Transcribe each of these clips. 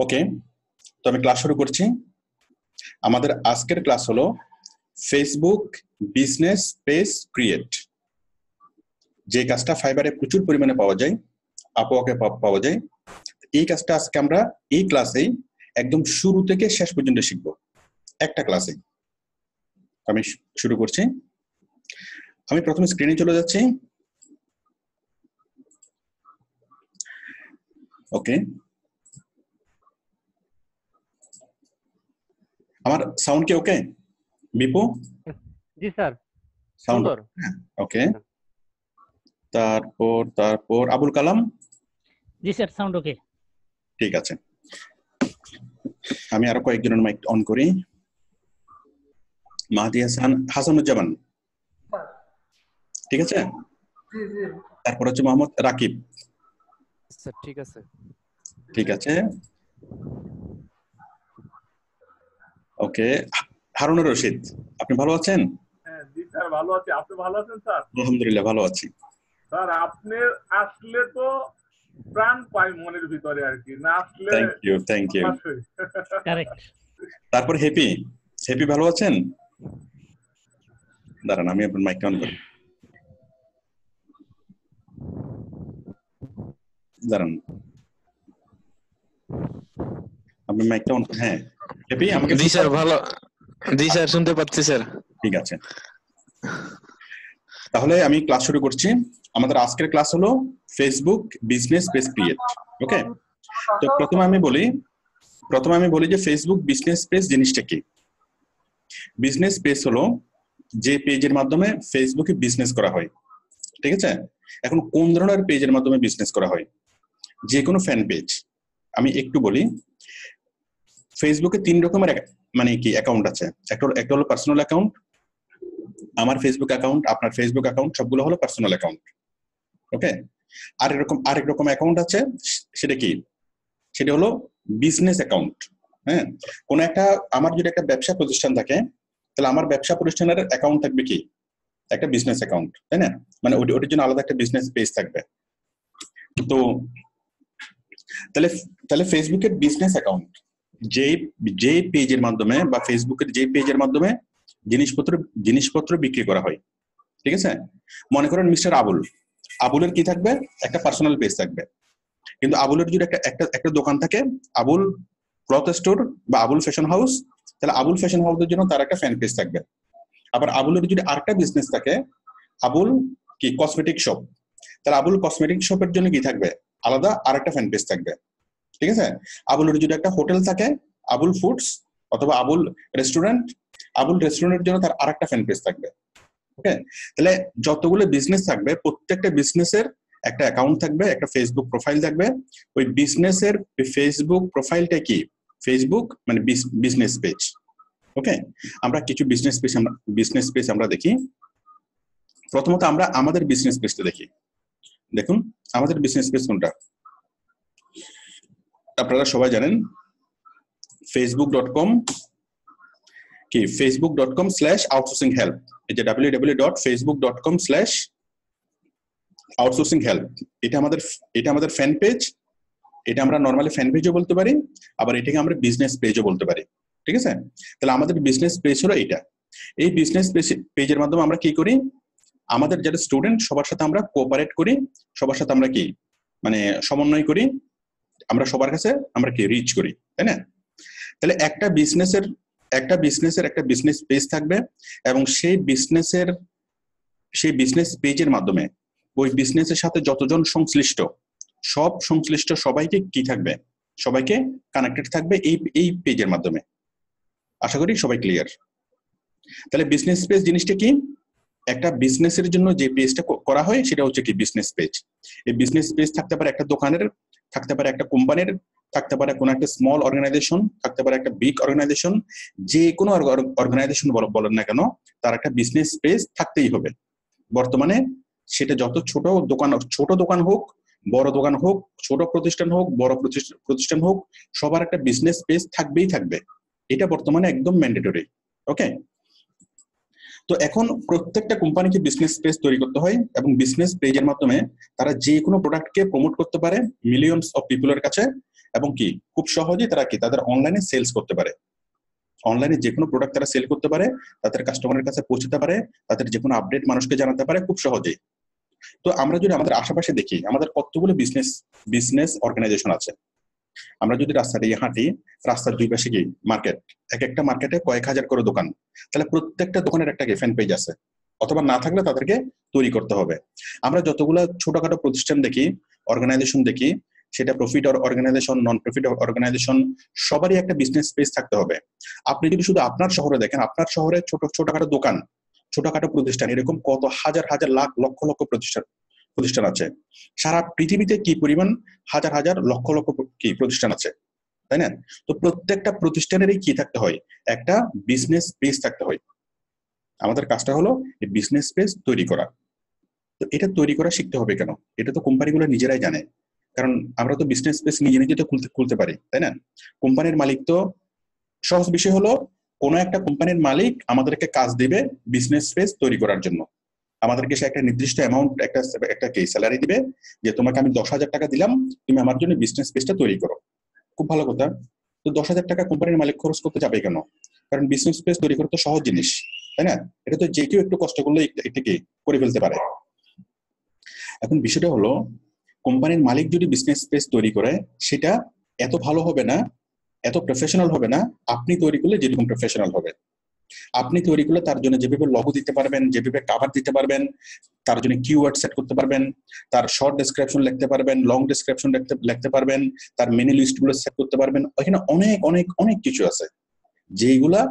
ওকে, তো আমি ক্লাস শুরু করছি। আমাদের আজকের ক্লাস হলো ফেসবুক বিজনেস পেজ ক্রিয়েট। যে কাজটা ফাইবারে প্রচুর পরিমাণে পাওয়া যায়, আপওয়ার্কে পাওয়া যায়। এই কাজটা আজকে আমরা এই ক্লাসেই একদম শুরু থেকে শেষ পর্যন্ত শিখবো, একটা ক্লাসেই। আমি শুরু করছি। আমি প্রথমে স্ক্রিনে চলে যাচ্ছি। ওকে, আমার সাউন্ড কি ওকে বিপু? জি স্যার, সাউন্ড সুন্দর। ওকে। তারপর আবুল কালাম? জি স্যার, সাউন্ড ওকে। ঠিক আছে, আমি আরো কয়েকজনের মাইক অন করি। মাহদি হাসান, হাসানুজ্জামান, ঠিক আছে। তারপর হচ্ছে মোহাম্মদ রাকিব, স্যার ঠিক আছে। ঠিক আছে। ওকে, হারুনুর রশিদ, আপনি ভালো আছেন? হ্যাঁ জি স্যার, ভালো আছি। আপনি ভালো আছেন স্যার? আলহামদুলিল্লাহ ভালো আছি স্যার। আপনি আসলে তো প্রাণ পাই মনের ভিতরে আর কি, না আসলে থ্যাংক ইউ। কারেক্ট। তারপর হ্যাপি ভালো আছেন? দাঁড়ান, আমি আপনার মাইক অন করি। দাঁড়ান, আপনার মাইকটা অন। হ্যাঁ হ্যাপি, আমাকে জি স্যার ভালো। জি স্যার শুনতে পাচ্ছি স্যার। ঠিক আছে, তাহলে আমি ক্লাস শুরু করছি। আমাদের আজকের ক্লাস হলো ফেসবুক বিজনেস পেজ ক্রিয়েট। ওকে, তো প্রথমে আমি বলি যে ফেসবুক বিজনেস পেজ জিনিসটা কি। বিজনেস পেজ হলো যে পেজের মাধ্যমে ফেসবুকে বিজনেস করা হয়, ঠিক আছে। এখন কোন ধরনের পেজের মাধ্যমে বিজনেস করা হয়? যে কোনো ফ্যান পেজ। আমি একটু বলি, ফেসবুকে 3 রকমের মানে কি অ্যাকাউন্ট আছে। একটা হলো পার্সোনাল অ্যাকাউন্ট, আমার ফেসবুক অ্যাকাউন্ট, আপনার ফেসবুক অ্যাকাউন্ট, সবগুলো হলো পার্সোনাল অ্যাকাউন্ট। ওকে, আরেক রকম অ্যাকাউন্ট আছে, সেটা কি? সেটা হলো বিজনেস অ্যাকাউন্ট। হ্যাঁ, কোন একটা, আমার যদি একটা ব্যবসা প্রতিষ্ঠান থাকে, তাহলে আমার ব্যবসা প্রতিষ্ঠানের অ্যাকাউন্ট থাকবে কি? একটা বিজনেস অ্যাকাউন্ট, তাই না? মানে ওটার জন্য আলাদা একটা বিজনেস পেজ থাকবে। তো তাহলে ফেসবুকের বিজনেস অ্যাকাউন্ট যে পেজের মাধ্যমে বা ফেসবুকের যে পেজের মাধ্যমে জিনিসপত্র বিক্রি করা হয়, ঠিক আছে। মনে করেন মিস্টার আবুলের কি থাকবে? একটা পার্সোনাল পেজ থাকবে। কিন্তু আবুলের যদি একটা দোকান থাকে, আবুল ক্লথ স্টোর বা আবুল ফ্যাশন হাউস, তাহলে আবুল ফ্যাশন হাউসের জন্য তার একটা ফ্যান পেজ থাকবে। আবার আবুলের যদি আরেকটা বিজনেস থাকে, আবুল কি কসমেটিক শপ, তাহলে আবুল কসমেটিক শপের জন্য কি থাকবে? আলাদা আরেকটা ফ্যান পেজ থাকবে, ঠিক আছে। আবুলের যদি একটা হোটেল থাকে, আবুল ফুডস অথবা আবুল রেস্টুরেন্টের জন্য তার আরেকটা ফ্যান পেজ থাকবে। ওকে, তাহলে যতগুলো বিজনেস থাকবে, প্রত্যেকটা বিজনেসের একটা অ্যাকাউন্ট থাকবে, একটা ফেসবুক প্রোফাইল থাকবে। ওই বিজনেসের ফেসবুক প্রোফাইলটা কি? ফেসবুক মানে বিজনেস পেজ। ওকে, আমরা কিছু বিজনেস পেজ আমরা দেখি। প্রথমত আমরা আমাদের বিজনেস পেজটা দেখি। দেখুন আমাদের বিজনেস পেজ কোনটা? আপনারা সবাই জানেন facebook.com কি, facebook.com/outsourcinghelp। এই যে www.facebook.com/outsourcinghelp, এটা আমাদের ফ্যান পেজ। এটা আমরা নরমালি ফ্যান পেজও বলতে পারি, আবার এটাকে আমরা বিজনেস পেজও বলতে পারি, ঠিক আছে। তাহলে আমাদের বিজনেস পেজ হলো এইটা। এই বিজনেস পেজের মাধ্যমে আমরা কি করি? আমাদের যারা স্টুডেন্ট সবার সাথে আমরা কোঅপারেট করি, সবার সাথে আমরা কি মানে সমন্বয় করি, আমরা সবার কাছে আমরা কি রিচ করি, তাই না? তাহলে একটা বিজনেস বিজনেস পেজ থাকবে, এবং সেই বিজনেস পেজের মাধ্যমে ওই বিজনেসের সাথে যতজন সংশ্লিষ্ট সবাইকে কি থাকবে? সবাইকে কানেক্টেড থাকবে এই পেজের মাধ্যমে। আশা করি সবাই ক্লিয়ার। তাহলে বিজনেস পেজ জিনিসটা কি? একটা বিজনেসের জন্য যে পেজটা করা হয় সেটা হচ্ছে কি বিজনেস পেজ। এই বিজনেস পেজ থাকতে পারে একটা দোকানের, থাকতে পারে একটা কোম্পানির, থাকতে পারে কোনো একটা স্মল অর্গানাইজেশন, থাকতে পারে একটা বিগ অর্গানাইজেশন। যে কোনো অর্গানাইজেশন বলেন না কেন, তার একটা বিজনেস পেজ থাকতেই হবে। বর্তমানে সেটা যত ছোট দোকান হোক, বড় দোকান হোক, ছোট প্রতিষ্ঠান হোক, বড় প্রতিষ্ঠান হোক, সবার একটা বিজনেস পেজ থাকবে। এটা বর্তমানে একদম ম্যান্ডেটরি। ওকে, তো এখন প্রত্যেকটা কোম্পানিকে বিজনেস পেজ তৈরি করতে হয় এবং বিজনেস পেজের মাধ্যমে তারা যে কোনো প্রোডাক্টকে প্রমোট করতে পারে মিলিয়নস অফ পিপলের কাছে, এবং কি খুব সহজেই তারা কি তাদের অনলাইনে সেলস করতে পারে। অনলাইনে যে কোনো প্রোডাক্ট তারা সেল করতে পারে, তাদের কাস্টমারের কাছে পৌঁছতে পারে, তাদের যে কোনো আপডেট মানুষকে জানাতে পারে খুব সহজেই। তো আমরা যদি আমাদের আশেপাশে দেখি, আমাদের কতগুলো বিজনেস অর্গানাইজেশন আছে। আমরা যদি রাস্তা দিয়ে হাঁটি, রাস্তার দুই পাশে কি মার্কেট, এক একটা মার্কেটে কয়েক হাজার করে দোকান, তাহলে প্রত্যেকটা দোকানের একটা ফ্যান পেজ আছে, অথবা না থাকলে তাদেরকে তৈরি করতে হবে। আমরা যতগুলো ছোটখাটো প্রতিষ্ঠান দেখি, অর্গানাইজেশন দেখি, সেটা profit organization, non profit organization, সবারই একটা বিজনেস পেজ থাকতে হবে। আপনি যদি শুধু আপনার শহরে দেখেন, আপনার শহরে ছোটখাটো দোকান, ছোটখাটো প্রতিষ্ঠান, এরকম কত হাজার হাজার লাখ লক্ষ লক্ষ প্রতিষ্ঠান আছে। সারা পৃথিবীতে কি পরিমাণ হাজার হাজার লক্ষ লক্ষ কি প্রতিষ্ঠান আছে, তাই না? তো প্রত্যেকটা প্রতিষ্ঠানেরই কি থাকতে হয়, একটা বিজনেস পেজ থাকতে হয়। আমাদের কাজটা হলো এই বিজনেস পেজ তৈরি করা। তো এটা তৈরি করা শিখতে হবে কেন? এটা তো কোম্পানিগুলো নিজেরাই জানে, কারণ আমরা তো বিজনেস পেজ নিজে নিজে তো খুলতে পারি, তাই না? কোম্পানির মালিক তো, সহজ বিষয় হলো কোনো একটা কোম্পানির মালিক আমাদেরকে কাজ দিবে বিজনেস পেজ তৈরি করার জন্য। আমাদেরকে সে একটা নির্দিষ্ট অ্যামাউন্ট, একটা স্যালারি দিবে, যে তোমাকে আমি 10,000 টাকা দিলাম, তুমি আমার জন্য বিজনেস পেজটা তৈরি করো। খুব ভালো কথা। তো 10,000 টাকা কোম্পানির মালিক খরচ করতে যাবে কেন? কারণ বিজনেস পেজ তৈরি করা তো সহজ জিনিস, তাই না? এটা তো যে কেউ একটু কষ্ট করলে এটাকে করে ফেলতে পারে। এখন বিষয়টা হলো, কোম্পানির মালিক যদি বিজনেস পেজ তৈরি করে, সেটা এত ভালো হবে না, এত প্রফেশনাল হবে না আপনি তৈরি করলে যেরকম প্রফেশনাল হবে। আপনি তৈরি করলে তার জন্য যেভাবে লগো দিতে পারবেন, যেভাবে কাভার দিতে পারবেন, তার জন্য কিওয়ার্ড সেট করতে পারবেন, তার শর্ট ডেসক্রিপশন লিখতে পারবেন, লং ডেসক্রিপশন লিখতে পারবেন, তার মেনু লিস্ট গুলো সেট করতে পারবেন। ওখানে অনেক অনেক অনেক কিছু আছে যেগুলা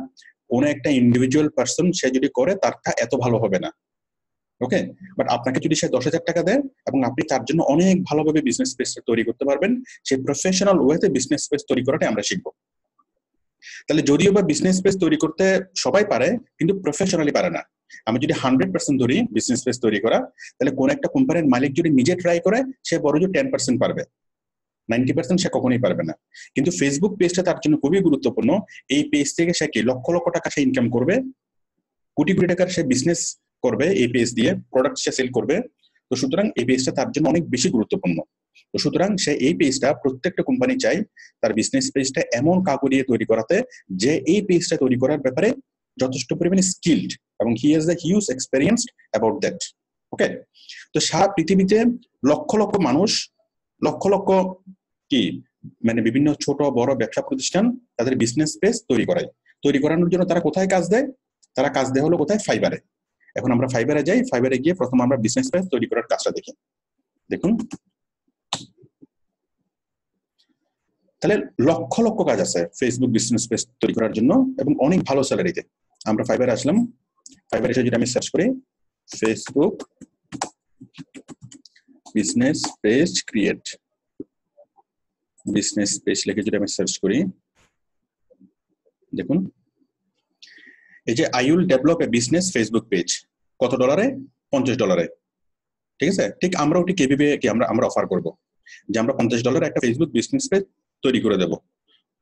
কোনো একটা ইন্ডিভিজুয়াল পার্সন সে যদি করে, তারটা এত ভালো হবে না। ওকে, বাট আপনাকে যদি সে 10,000 টাকা দেয় এবং আপনি তার জন্য অনেক ভালোভাবে বিজনেস পেজ তৈরি করতে পারবেন, সেই প্রফেশনাল ওয়েতে বিজনেস পেজ তৈরি করাটা আমরা শিখবো। তাহলে যদিও বা বিজনেস পেজ তৈরি করতে সবাই পারে, কিন্তু প্রফেশনালি পারে না। আমি যদি 100% ধরি বিজনেস পেজ তৈরি করা, তাহলে কোন একটা কোম্পানির মালিক যদি নিজে ট্রাই করে, সে বড় জোর 10% পারবে, 90% সে কখনোই পারবে না। কিন্তু ফেসবুক পেজটা তার জন্য খুবই গুরুত্বপূর্ণ। এই পেজ থেকে সে কি লক্ষ লক্ষ টাকা সে ইনকাম করবে, কোটি কোটি টাকার সে বিজনেস করবে, এই পেজ দিয়ে প্রোডাক্ট সে সেল করবে। তো সুতরাং এই পেজটা তার জন্য অনেক বেশি গুরুত্বপূর্ণ। তো সুতরাং সে এই পেজটা, প্রত্যেকটা কোম্পানি চাই তার বিজনেস পেজটা এমন কাউকে দিয়ে তৈরি করাতে, যে এই পেজটা তৈরি করার ব্যাপারে যথেষ্ট পরিমাণে স্কিলড এবং he has the huge experienced about that. Okay, তো সারা পৃথিবীতে লক্ষ লক্ষ মানুষ, লক্ষ লক্ষ কি মানে বিভিন্ন ছোট বড় ব্যবসা প্রতিষ্ঠান তাদের বিজনেস পেজ তৈরি করানোর জন্য তারা কোথায় কাজ দেয়? তারা কাজ দেয় হলো কোথায়? ফাইবারে। এখন আমরা ফাইবারে যাই, ফাইবারে গিয়ে প্রথম আমরা বিজনেস পেজ তৈরি করার কাজটা দেখি। দেখুন, তাহলে লক্ষ লক্ষ কাজ আছে ফেসবুক বিজনেস পেজ তৈরি করার জন্য, এবং অনেক ভালো স্যালারিতে। আমরা ফাইবারে আসলাম, ফাইবারে এসে যদি আমি সার্চ করি Facebook business page create, business page লিখে যদি আমি সার্চ করি, দেখুন এই যে I will develop a business Facebook page, কত ডলারে? $50। ঠিক আছে, ঠিক আমরাও ঠিক এভাবে কি আমরা অফার করব যে আমরা $50 একটা ফেসবুক বিজনেস পেজ তৈরি করে দেব।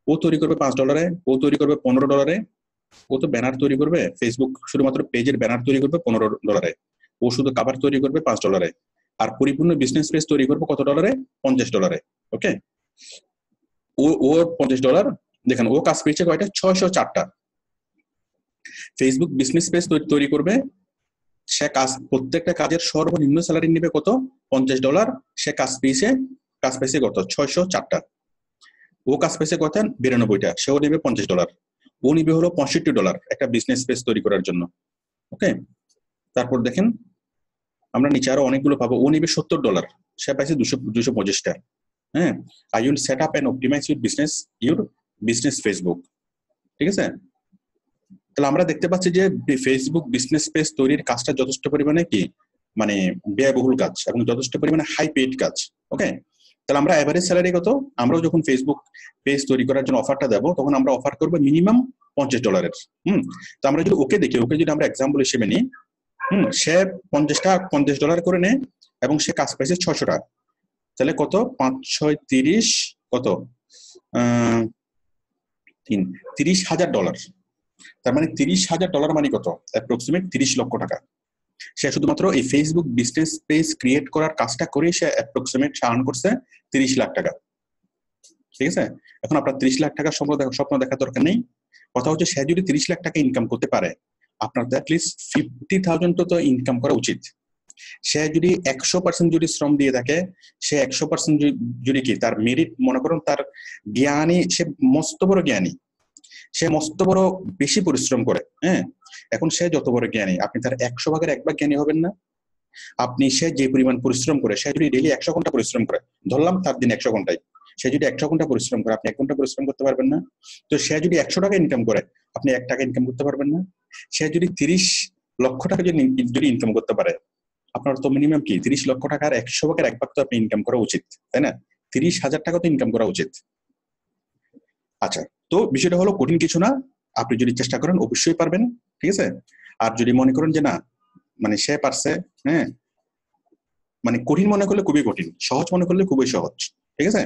ও তৈরি করবে $5, ও তৈরি করবে $15, ও তো ব্যানার তৈরি করবে, ফেসবুক শুধুমাত্র পেজের ব্যানার তৈরি করবে $15, ও শুধু কভার তৈরি করবে $5, আর পরিপূর্ণ বিজনেস পেজ তৈরি করবে কত ডলারে? $50। ওকে, ও $50, দেখেন ও কাজ পেয়েছে কয়টা? 604টা। ফেসবুক বিজনেস পেজ তৈরি করবে, সে কাজ, প্রত্যেকটা কাজের সর্বনিম্ন স্যালারি নেবে কত? $50। সে কাজ পেয়েছে কত? 604টা। ও কাজ পেয়েছে কত? 92টা। সেও নেবে $50। ও নিবে হলো $65 একটা বিজনেস পেজ তৈরি করার জন্য। ওকে, তারপর দেখেন আমরা নিচে আরো অনেকগুলো পাবো। ও নিবে $70, সে পাইছে 225টা। হ্যাঁ, I will set up and optimize your business Facebook. ঠিক আছে, তাহলে আমরা দেখতে পাচ্ছি যে ফেসবুক বিজনেস পেজ তৈরির কাজটা যথেষ্ট পরিমাণে কি মানে ব্যয়বহুল কাজ এবং যথেষ্ট পরিমাণে হাই পেইড কাজ। ওকে, তাহলে আমরা এভারেজ স্যালারি কত? আমরাও যখন ফেসবুক পেজ তৈরি করার জন্য অফারটা দেবো, তখন আমরা অফার করবো মিনিমাম $50। তো আমরা যদি ওকে দেখি, ওকে যদি আমরা এক্সাম্পল হিসেবে নিই, সে $50 করে নেয় এবং সে কাজ পাইছে 600টা। তাহলে কত? 5 6 30, কত $30,000। তার মানে $30,000 মানে কত? অ্যাপ্রক্সিমেট 30 লক্ষ টাকা। সে শুধুমাত্র এই ফেসবুক বিজনেস পেজ ক্রিয়েট করার কাজটা করে সে অ্যাপ্রক্সিমেট আর্ন করছে 30 লাখ টাকা। ঠিক আছে, এখন আপনার 30 লাখ টাকার স্বপ্ন দেখার দরকার নেই। কথা হচ্ছে সে যদি 30 লাখ টাকা ইনকাম করতে পারে, আপনার তো অ্যাটলিস্ট 50,000 তো ইনকাম করা উচিত। সে যদি 100% যদি শ্রম দিয়ে থাকে, সে 100% যদি কি তার মেরিট মনে করুন, তার জ্ঞানী, সে মস্ত বড় জ্ঞানী, সে মস্ত বড় বেশি পরিশ্রম করে, হ্যাঁ। এখন সে যত বড় জ্ঞানী, আপনি তার 100 ভাগের 1 ভাগ জ্ঞানী হবেন না? আপনি সে যে পরিমাণ পরিশ্রম করে, সে যদি ডেইলি 100 ঘন্টা পরিশ্রম করে, ধরলাম তার দিন 100 ঘন্টায়, সে যদি 100 ঘন্টা পরিশ্রম করে, আপনি 1 ঘন্টা পরিশ্রম করতে পারবেন না? তো সে যদি 100 টাকা ইনকাম করে, আপনি 1 টাকা ইনকাম করতে পারবেন না? সে যদি 30 লক্ষ টাকা যদি ইনকাম করতে পারে, আপনার তো মিনিমাম কি 30 লক্ষ টাকার 100 ভাগের 1 ভাগ তো আপনি ইনকাম করা উচিত, তাই না? 30,000 টাকা তো ইনকাম করা উচিত। আচ্ছা, তো বিষয়টা হলো কঠিন কিছু না, আপনি যদি চেষ্টা করেন অবশ্যই পারবেন, ঠিক আছে। আর যদি মনে করেন যে না, মানে সে পারছে, হ্যাঁ, মানে কঠিন মনে করলে খুবই কঠিন, সহজ মনে করলে খুবই সহজ, ঠিক আছে।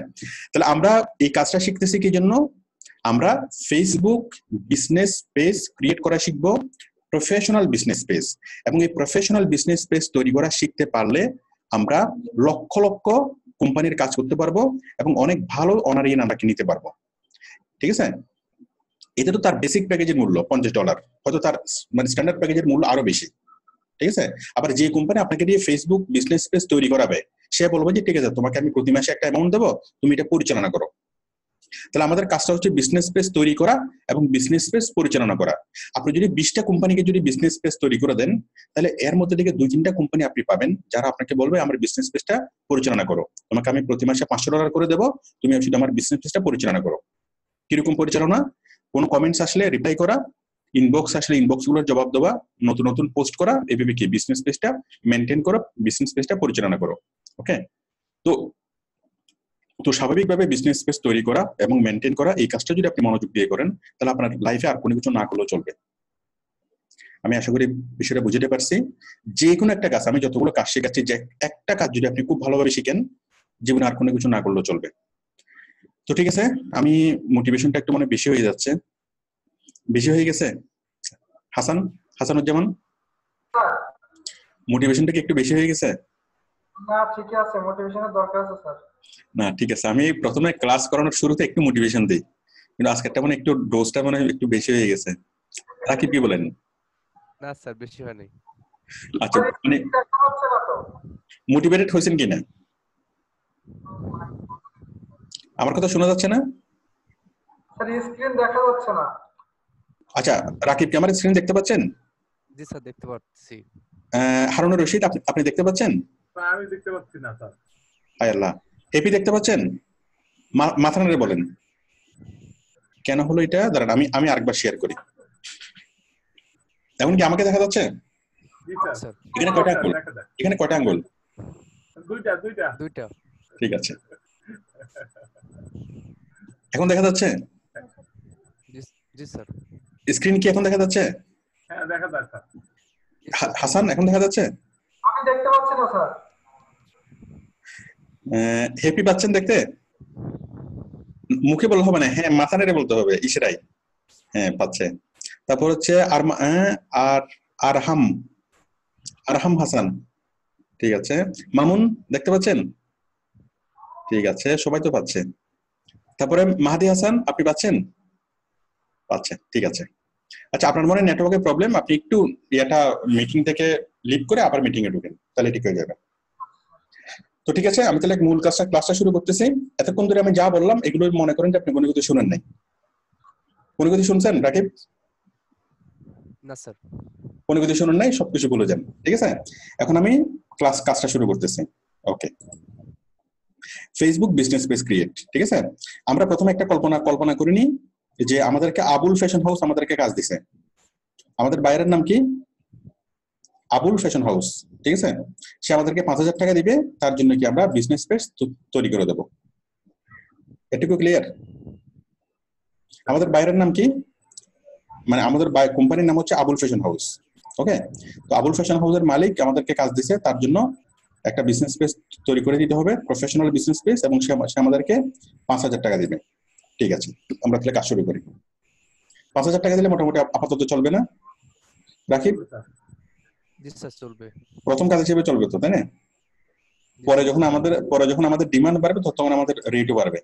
তাহলে আমরা এই কাজটা শিখতেছি কি জন্য? আমরা ফেসবুক বিজনেস পেজ ক্রিয়েট করা শিখবো, প্রফেশনাল বিজনেস পেজ। এবং এই প্রফেশনাল বিজনেস পেজ তৈরি করা শিখতে পারলে আমরা লক্ষ লক্ষ কোম্পানির কাজ করতে পারবো এবং অনেক ভালো অনারিয়ান আমরা নিতে পারবো, ঠিক আছে। এটা তো তার বেসিক প্যাকেজের মূল্য $50, হয়তো তার মানে স্ট্যান্ডার্ড প্যাকেজের মূল্য আরো বেশি, ঠিক আছে। আবার যে কোম্পানি আপনাকে দিয়ে ফেসবুক বিজনেস পেজ তৈরি করাবে, সে বলবে যে ঠিক আছে, তোমাকে আমি প্রতি মাসে একটা অ্যামাউন্ট দেবো, তুমি এটা পরিচালনা করো। তাহলে আমাদের কাজটা হচ্ছে বিজনেস পেজ তৈরি করা এবং বিজনেস পেজ পরিচালনা করা। আপনি যদি 20টা কোম্পানিকে যদি বিজনেস পেজ তৈরি করে দেন, তাহলে এর মধ্যে থেকে 2-3টা কোম্পানি আপনি পাবেন যারা আপনাকে বলবে আমার বিজনেস পেজটা পরিচালনা করো, তোমাকে আমি প্রতি মাসে $500 করে দেবো, তুমি শুধু আমার বিজনেস পেজটা পরিচালনা করো। কিরকম পরিচালনা? কোনো কমেন্টস আসলে রিপ্লাই করা, ইনবক্স আসলে ইনবক্স গুলোর জবাব দেওয়া, নতুন নতুন পোস্ট করা, এভাবে কি বিজনেস পেজটা মেনটেন করো, বিজনেস পেজটা পরিচালনা করো। ওকে, তো স্বাভাবিকভাবে বিজনেস পেজ তৈরি করা এবং মেনটেন করা, এই কাজটা যদি আপনি মনোযোগ দিয়ে করেন, তাহলে আপনার লাইফে আর কোনো কিছু না করলেও চলবে। আমি আশা করি বিষয়টা বুঝতে পারছি। যে কোনো একটা কাজ, আমি যতগুলো কাজ শেখাচ্ছি, যে একটা কাজ যদি আপনি খুব ভালোভাবে শিখেন, জীবনে আর কোনো কিছু না করলেও চলবে। তো ঠিক আছে, আমি মোটিভেশনটা একটু মনে বেশি হয়ে যাচ্ছে, বেশি হয়ে গেছে। হাসানুজ্জামান, মোটিভেশনটা কি একটু বেশি হয়ে গেছে? না ঠিক আছে, মোটিভেশনের দরকার আছে স্যার। না ঠিক আছে, আমি প্রথমে ক্লাস করানোর শুরুতে একটু মোটিভেশন দিই, কিন্তু আজকেরটা মানে একটু ডোজটা মানে একটু বেশি হয়ে গেছে। রাকিব কি বলেন? না স্যার, বেশি হয় নাই। আচ্ছা, মানে মোটিভেটেড হয়েছেন কিনা? আমার কথা শোনা যাচ্ছে না? স্যার স্ক্রিন দেখা যাচ্ছে না। আচ্ছা, রাকিব কি আমার স্ক্রিন দেখতে পাচ্ছেন? জি স্যার, দেখতে পাচ্ছি। হারুনুর রশিদ আপনি দেখতে পাচ্ছেন? আমি দেখতে পাচ্ছি না স্যার। হায় আল্লাহ, হেপি দেখতে পাচ্ছেন? মাথা নাড়ে বলেন কেন হলো এটা। দাঁড়ান, আমি আরেকবার শেয়ার করি। এখন কি আমাকে দেখা যাচ্ছে? জি স্যার। এখানে কয়টা আঙ্গুল? এখানে কয়টা আঙ্গুল? দুইটা। ঠিক আছে, এখন দেখা যাচ্ছে? জি স্যার। স্ক্রিন কি এখন দেখা যাচ্ছে? হ্যাঁ দেখা যাচ্ছে। হাসান এখন দেখা যাচ্ছে? আমি দেখতে পাচ্ছি না স্যার। হেপি পাচ্ছেন দেখতে? মুখে বললে হবে না, হ্যাঁ মাথা নেড়ে বলতে হবে, ইশারায়। হ্যাঁ পাচ্ছে। তারপর হচ্ছে আরহাম হাসান, ঠিক আছে। মামুন দেখতে পাচ্ছেন? ঠিক আছে, সবাই তো পাচ্ছে। তারপরে মাহাদি হাসান, আপনি পাচ্ছেন? পাচ্ছেন, ঠিক আছে। আচ্ছা, আপনার মনে নেটওয়ার্কের প্রবলেম, আপনি একটু এটা মিটিং থেকে লিভ করে আবার মিটিং এ ঢুকেন, তাহলে ঠিক হয়ে যাবে। তো ঠিক আছে, আমি তাহলে মূল ক্লাসটা শুরু করতেছি। এতক্ষণ ধরে আমি যা বললাম এগুলো মনে করেন যে আপনি কোনো কিছু শুনেন নাই। কোনো কিছু শুনছেন রাকিব? না স্যার। কোনো কিছু শুনেন নাই, সবকিছু ভুলে যান, ঠিক আছে। এখন আমি কাজটা শুরু করতেছি। ওকে, ফেসবুক বিজনেস পেজ ক্রিয়েট, ঠিক আছে। আমরা প্রথমে একটা কল্পনা করিনি যে আমাদেরকে আবুল ফ্যাশন হাউস আমাদেরকে কাজ দিছে। আমাদের বাইরের নাম কি? আবুল ফ্যাশন হাউস, ঠিক আছে। সে আমাদেরকে 5,000 টাকা দিবে, তার জন্য কি আমরা বিজনেস পেজ তৈরি করে দেবো। এটুকু ক্লিয়ার? আমাদের বাইরের নাম কি? মানে আমাদের কোম্পানির নাম হচ্ছে আবুল ফ্যাশন হাউস। ওকে, তো আবুল ফ্যাশন হাউসের মালিক আমাদেরকে কাজ দিছে, তার জন্য একটা বিজনেস পেজ তৈরি করে দিতে হবে, প্রফেশনাল বিজনেস পেজ, এবং সে আমাদেরকে 5,000 টাকা দিবে। ঠিক আছে, আমরা তাহলে কাজ শুরু করি। 5,000 টাকা দিলে মোটামুটি আপাতত চলবে না রাকিব? স্যার জি স্যার চলবে। প্রথম কাজ হিসেবে চলবে তো, তাই না? পরে যখন আমাদের ডিমান্ড বাড়বে তখন আমাদের রেটও বাড়বে।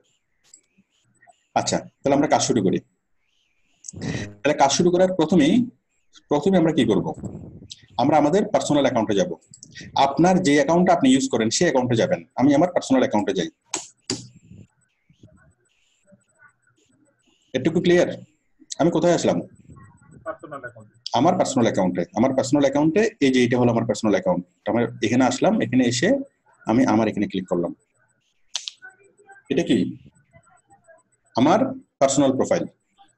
আচ্ছা, তাহলে আমরা কাজ শুরু করি। তাহলে কাজ শুরু করার প্রথমে আমরা কি করব? আমরা আমাদের পার্সোনাল অ্যাকাউন্টে যাব। আপনার যে অ্যাকাউন্টটা আপনি ইউজ করেন সেই অ্যাকাউন্টে যাবেন। আমি আমার পার্সোনাল অ্যাকাউন্টে যাই। এটুকু ক্লিয়ার? আমি কোথায় আসলাম? Personal account. আমার পার্সোনাল অ্যাকাউন্টে এই যে এটা হলো আমার পার্সোনাল অ্যাকাউন্ট। আমার এখানে আসলাম, এখানে এসে আমি আমার এখানে ক্লিক করলাম। এটা কি? আমার পার্সোনাল প্রোফাইল।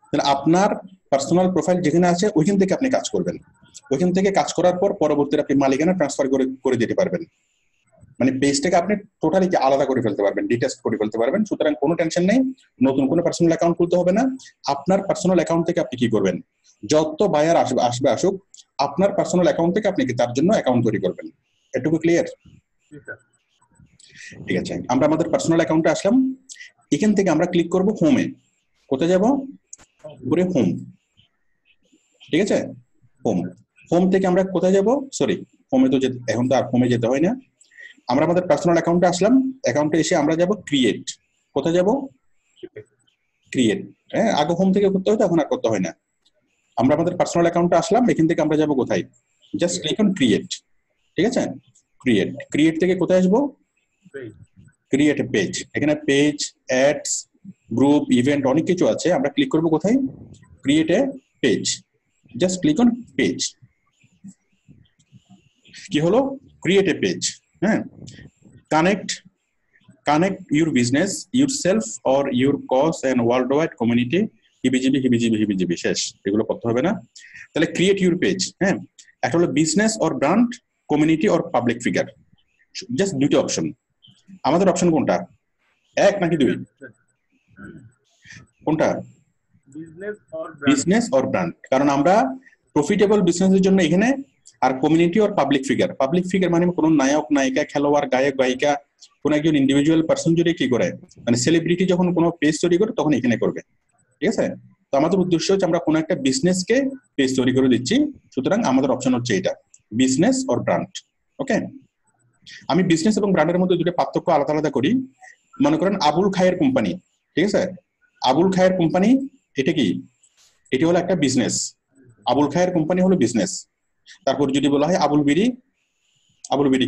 তাহলে আপনার পার্সোনাল প্রোফাইল যেখানে আছে ওইখান থেকে আপনি কাজ করবেন। ওইখান থেকে কাজ করার পর পরবর্তীতে আপনি মালিকানা ট্রান্সফার করে দিতে পারবেন। মানে পেজটাকে আপনি টোটালি আলাদা করে ফেলতে পারবেন, ডিটেস্ট করে ফেলতে পারবেন। সুতরাং কোনো টেনশন নেই, নতুন কোনো পার্সোনাল অ্যাকাউন্ট খুলতে হবে না। আপনার পার্সোনাল অ্যাকাউন্ট থেকে আপনি কি করবেন? যত বায়ার আসবে আসুক, আপনার পার্সোনাল অ্যাকাউন্ট থেকে আপনি তার জন্য অ্যাকাউন্ট তৈরি করবেন। এটুকু ক্লিয়ার? ঠিক আছে, আমরা আমাদের পার্সোনাল অ্যাকাউন্টে আসলাম। এখান থেকে আমরা ক্লিক করব হোমে। কোথায় যাব? উপরে হোম। ঠিক আছে, হোম থেকে আমরা কোথায় যাব? সরি, হোমে তো এখন তো আর হোমে যেতে হয় না। আমরা আমাদের পার্সোনাল অ্যাকাউন্টে আসলাম। অ্যাকাউন্টে এসে আমরা যাব ক্রিয়েট। কোথায় যাব? ক্রিয়েট। হ্যাঁ, আগে হোম থেকে করতে হতো, এখন আর করতে হয় না। আমরা আমাদের পার্সোনাল অ্যাকাউন্টে আসলাম, এখান থেকে আমরা যাব কোথায়? Just click on create. ঠিক আছে, ক্রিয়েট থেকে কোথায় আসবো? Create a page. এখানে পেজ, অ্যাডস, গ্রুপ, ইভেন্ট অনেক কিছু আছে। আমরা ক্লিক করব কোথায়? Create a page. Just click on page. কি হলো? Create a page. হ্যাঁ, connect your business, yourself or your cause and worldwide community। হিবিজিবি শেষ, এগুলো করতে হবে না। তাহলে ক্রিয়েট ইউর পেজ। হ্যাঁ, একটা হলো business or brand, community or public figure. Just দুটো অপশন। আমাদের অপশন কোনটা? এক নাকি দুই? কোনটা? Business or brand. কারণ আমরা প্রফিটেবল বিজনেসের জন্য এখানে, আর কমিউনিটি অর পাবলিক ফিগার মানে কোনো নায়ক, নায়িকা, খেলোয়াড়, গায়ক, গায়িকা, কোন একজন ইন্ডিভিজুয়াল পার্সন যদি কি করে, মানে সেলিব্রিটি যখন কোনো পেজ তৈরি করে তখন এখানে করবে। ঠিক আছে, তো আমাদের উদ্দেশ্য হচ্ছে আমরা কোনো একটা বিজনেসকে পেজ তৈরি করে দিচ্ছি। সুতরাং আমাদের অপশন হচ্ছে এটা, বিজনেস অর ব্র্যান্ড। ওকে, আমি বিজনেস এবং ব্র্যান্ডের মধ্যে দুটো পার্থক্য আলাদা আলাদা করি। মনে করেন আবুল খায়ের কোম্পানি। ঠিক আছে, আবুল খায়ের কোম্পানি এটা কি? এটি হলো একটা বিজনেস। আবুল খায়ের কোম্পানি হলো বিজনেস। তারপর যদি বলা হয় আবুল বিড়ি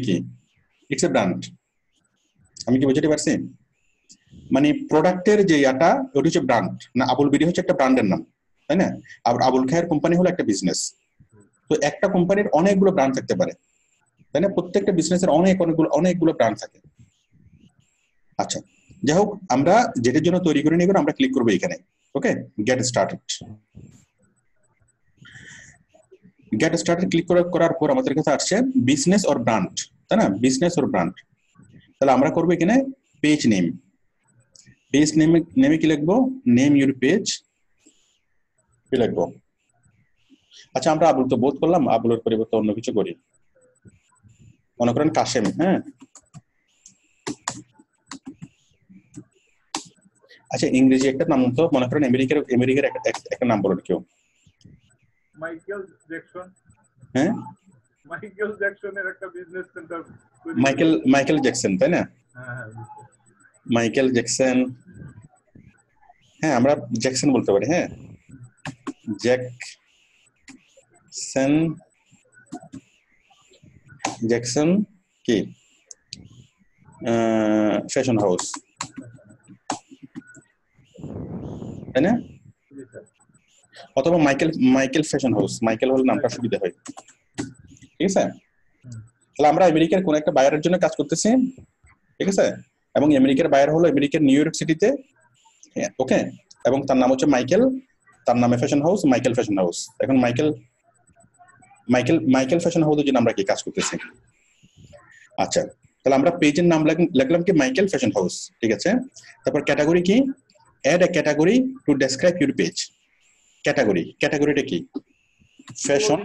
কি? It's a brand. আমি কি বুঝতে পারছি? মানে প্রোডাক্টের যে ইয়াটা ওটা হচ্ছে ব্র্যান্ড না, আবুল বিড়ি হচ্ছে একটা ব্র্যান্ডের নাম, তাই না? আর আবুল খায়ের কোম্পানি হলো একটা বিজনেস। তো একটা কোম্পানির অনেকগুলো ব্র্যান্ড থাকতে পারে, তাই না? প্রত্যেকটা বিজনেসের অনেকগুলো ব্র্যান্ড থাকে। আচ্ছা, যাই হোক, আমরা যেটার জন্য তৈরি করে নিব আমরা ক্লিক করবো এখানে। ওকে, গেট স্টার্টেড ক্লিক করার পর আমাদের কাছে আসছে বিজনেস অর ব্র্যান্ড, তাই না? Business or brand. তাহলে আমরা করবো এখানে পেজ নেমে কি লিখবো? নেম ইউর পেজ কি লিখবো? আচ্ছা, আমরা আবুল তো বোধ করলাম, আবুলের পরিবর্তে অন্য কিছু করি। মনে করেন কাশেম। হ্যাঁ, আচ্ছা, ইংরেজি একটা নাম তো, মনে করেন আমেরিকার একটা নাম বলুন কেউ। Michael Jackson. হ্যাঁ, মাইকেল জ্যাকসনের একটা বিজনেস সেন্টার। মাইকেল জ্যাকসন, তাই না? Michael Jackson. হ্যাঁ, আমরা জ্যাকসন বলতে পারি। হ্যাঁ, জ্যাকসন কি? ফ্যাশন হাউস, তাই না? অথবা মাইকেল ফ্যাশন হাউস। মাইকেল হলে নামটা সুবিধা হয়। ঠিক আছে, তাহলে আমরা আমেরিকার কোন একটা বায়ারের জন্য কাজ করতেছি। ঠিক আছে, এবং আমেরিকার বায়ার হলো আমেরিকার নিউ ইয়র্ক সিটিতে। ওকে, এবং তার নাম হচ্ছে মাইকেল, তার নামে fashion house, Michael fashion house. এখন মাইকেল ফ্যাশন হাউসের জন্য আমরা কি কাজ করতেছি? আচ্ছা, তাহলে আমরা পেজের নাম লিখলাম কি? Michael fashion house. ঠিক আছে, তারপর ক্যাটাগরি কি? Add a category to describe your page. ক্যাটাগরিটা কি? ফ্যাশন।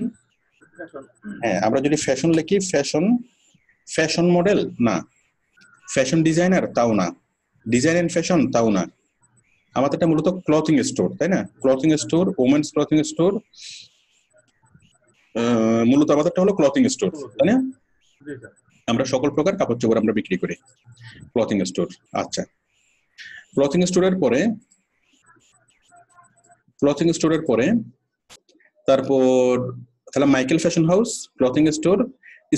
হ্যাঁ, আমরা যদি ফ্যাশন লিখি, ফ্যাশন মডেল না, ফ্যাশন ডিজাইনার তাও না, ডিজাইন এন্ড ফ্যাশন তাও না, আমাদেরটা মূলত ক্লথিং স্টোর, তাই না? Clothing store, women's clothing store, মূলত আমাদেরটা হলো ক্লথিং স্টোর, তাই না? জি স্যার। আমরা সকল প্রকার কাপড় চোপড় আমরা বিক্রি করি, ক্লথিং স্টোর। আচ্ছা, ক্লথিং স্টোরের পরে তারপর তাহলে Michael fashion house, clothing store,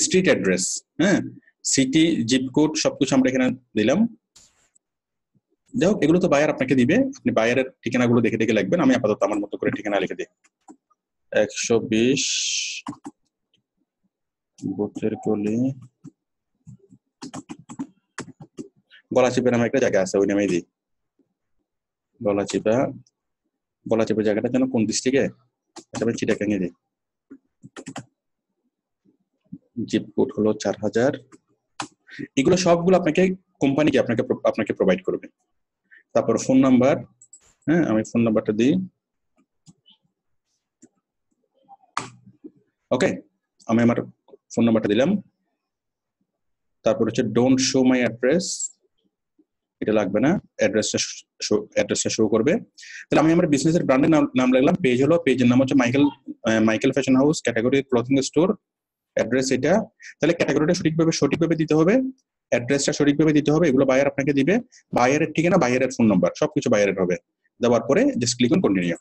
street address, হ্যাঁ, সিটি, জিপ কোড সবকিছু আমরা এখানে দিলাম। যাই হোক, এগুলো তো বায়ার আপনাকে দিবে, আপনি বায়ারের ঠিকানাগুলো দেখে দেখে লিখবেন। আমি আপাতত আমার মতো করে ঠিকানা লিখে দিই। 120 বুথের গলি, গলাচিপা নামে একটা জায়গা আছে, ওই নামেই দিই। গলাচিপা জায়গাটা যেন কোন ডিস্ট্রিক্টে, আচ্ছা আমি চিটাগাংয়ে দিই। জিপ কোড হলো 4000। এগুলো সবগুলো আপনাকে কোম্পানিকে আপনাকে প্রোভাইড করবে। তারপর ফোন নাম্বার, হ্যাঁ, আমি ফোন নাম্বারটা দিই। ওকে, আমি আমার ফোন নাম্বারটা দিলাম। তারপর হচ্ছে ডোন্ট শো মাই অ্যাড্রেস, এটা লাগবে না, অ্যাড্রেসটা শো করবে। তাহলে আমি আমার বিজনেসের ব্র্যান্ডের নাম লিখলাম, পেজ হলো, পেজের নাম হচ্ছে Michael fashion house, category clothing store, address এটা। তাহলে ক্যাটাগরিটা সঠিকভাবে দিতে হবে, অ্যাড্রেসটা সঠিকভাবে দিতে হবে। এগুলো বায়ার আপনাকে দিবে, বায়ারের ঠিকানা, বায়ারের ফোন নাম্বার সবকিছু বায়ারের হবে। দেওয়ার পরে জাস্ট ক্লিক অন কন্টিনিউ।